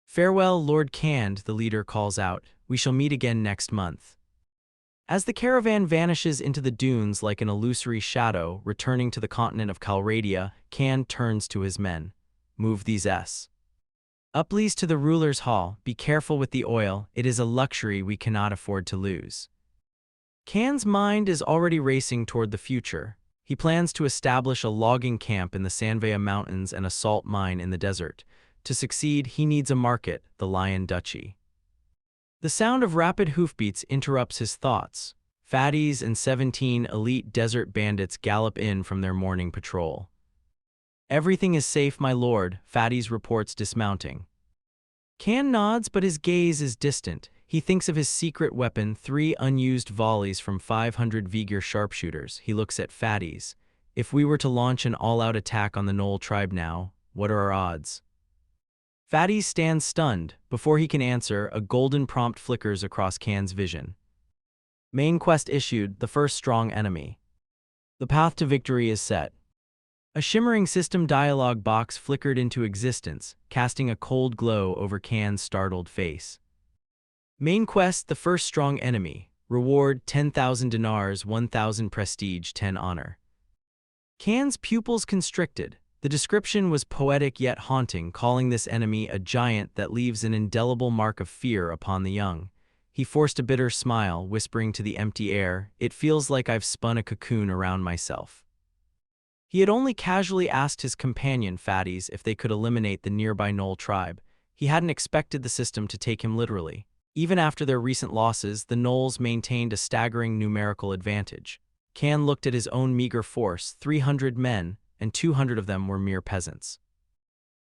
"Farewell, Lord Khan," the leader calls out. "We shall meet again next month." As the caravan vanishes into the dunes like an illusory shadow, returning to the continent of Calradia, Khan turns to his men. "Move these Upleys to the ruler's hall. Be careful with the oil. It is a luxury we cannot afford to lose." Khan's mind is already racing toward the future. He plans to establish a logging camp in the Sanvaya Mountains and a salt mine in the desert. To succeed, he needs a market, the Lion Duchy. The sound of rapid hoofbeats interrupts his thoughts. Fatties and 17 elite desert bandits gallop in from their morning patrol. "Everything is safe, my lord," Fatties reports, dismounting. Khan nods, but his gaze is distant. He thinks of his secret weapon, 3 unused volleys from 500 Vigir sharpshooters. He looks at Fatties. "If we were to launch an all-out attack on the Gnoll tribe now, what are our odds?" Fatties stands stunned. Before he can answer, a golden prompt flickers across Khan's vision. "Main quest issued, the first strong enemy. The path to victory is set." A shimmering system dialog box flickered into existence, casting a cold glow over Khan's startled face. Main quest, the first strong enemy. Reward, 10,000 dinars, 1,000 prestige, 10 honor. Can's pupils constricted. The description was poetic yet haunting, calling this enemy a giant that leaves an indelible mark of fear upon the young. He forced a bitter smile, whispering to the empty air, "It feels like I've spun a cocoon around myself." He had only casually asked his companion, Fatties, if they could eliminate the nearby Knoll tribe. He hadn't expected the system to take him literally. Even after their recent losses, the Knolls maintained a staggering numerical advantage. Can looked at his own meager force, 300 men, and 200 of them were mere peasants.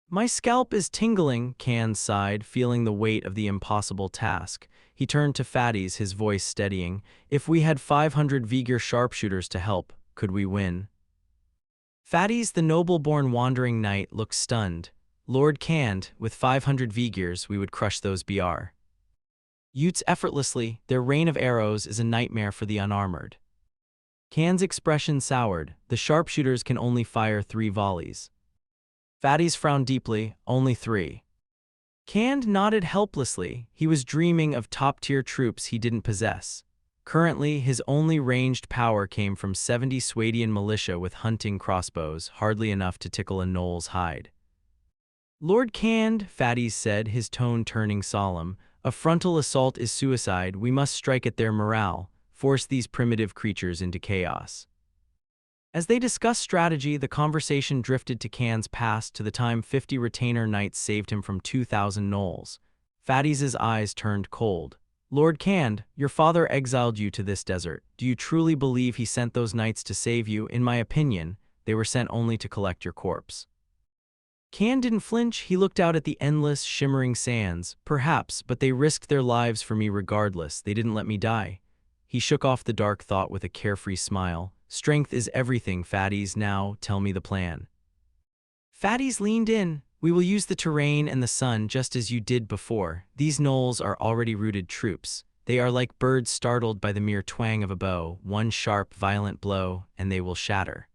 "My scalp is tingling," Can sighed, feeling the weight of the impossible task. He turned to Fatties, his voice steadying. "If we had 500 Vigir sharpshooters to help, could we win?" Fatties, the noble-born wandering knight, looked stunned. "Lord Cand, with 500 Vigirs, we would crush those BR Utes effortlessly. Their rain of arrows is a nightmare for the unarmored." Can's expression soured. "The sharpshooters can only fire 3 volleys. Fatties frowned deeply. "Only 3. Can nodded helplessly. He was dreaming of top-tier troops he didn't possess. Currently, his only ranged power came from 70 Swadian militia with hunting crossbows, hardly enough to tickle a Knoll's hide. "Lord Cand," Fatties said, his tone turning solemn, "a frontal assault is suicide. We must strike at their morale, force these primitive creatures into chaos." As they discussed strategy, the conversation drifted to Can's past, to the time 50 retainer knights saved him from 2,000 Knolls. Fatties' eyes turned cold. "Lord Cand, your father exiled you to this desert. Do you truly believe he sent those knights to save you? In my opinion, they were sent only to collect your corpse." Can didn't flinch. He looked out at the endless, shimmering sands. "Perhaps, but they risked their lives for me regardless. They didn't let me die." He shook off the dark thought with a carefree smile. "Strength is everything, Fatties. Now, tell me the plan." Fatties leaned in. "We will use the terrain and the sun just as you did before. These Knolls are already rooted troops. They are like birds startled by the mere twang of a bow. One sharp, violent blow, and they will shatter.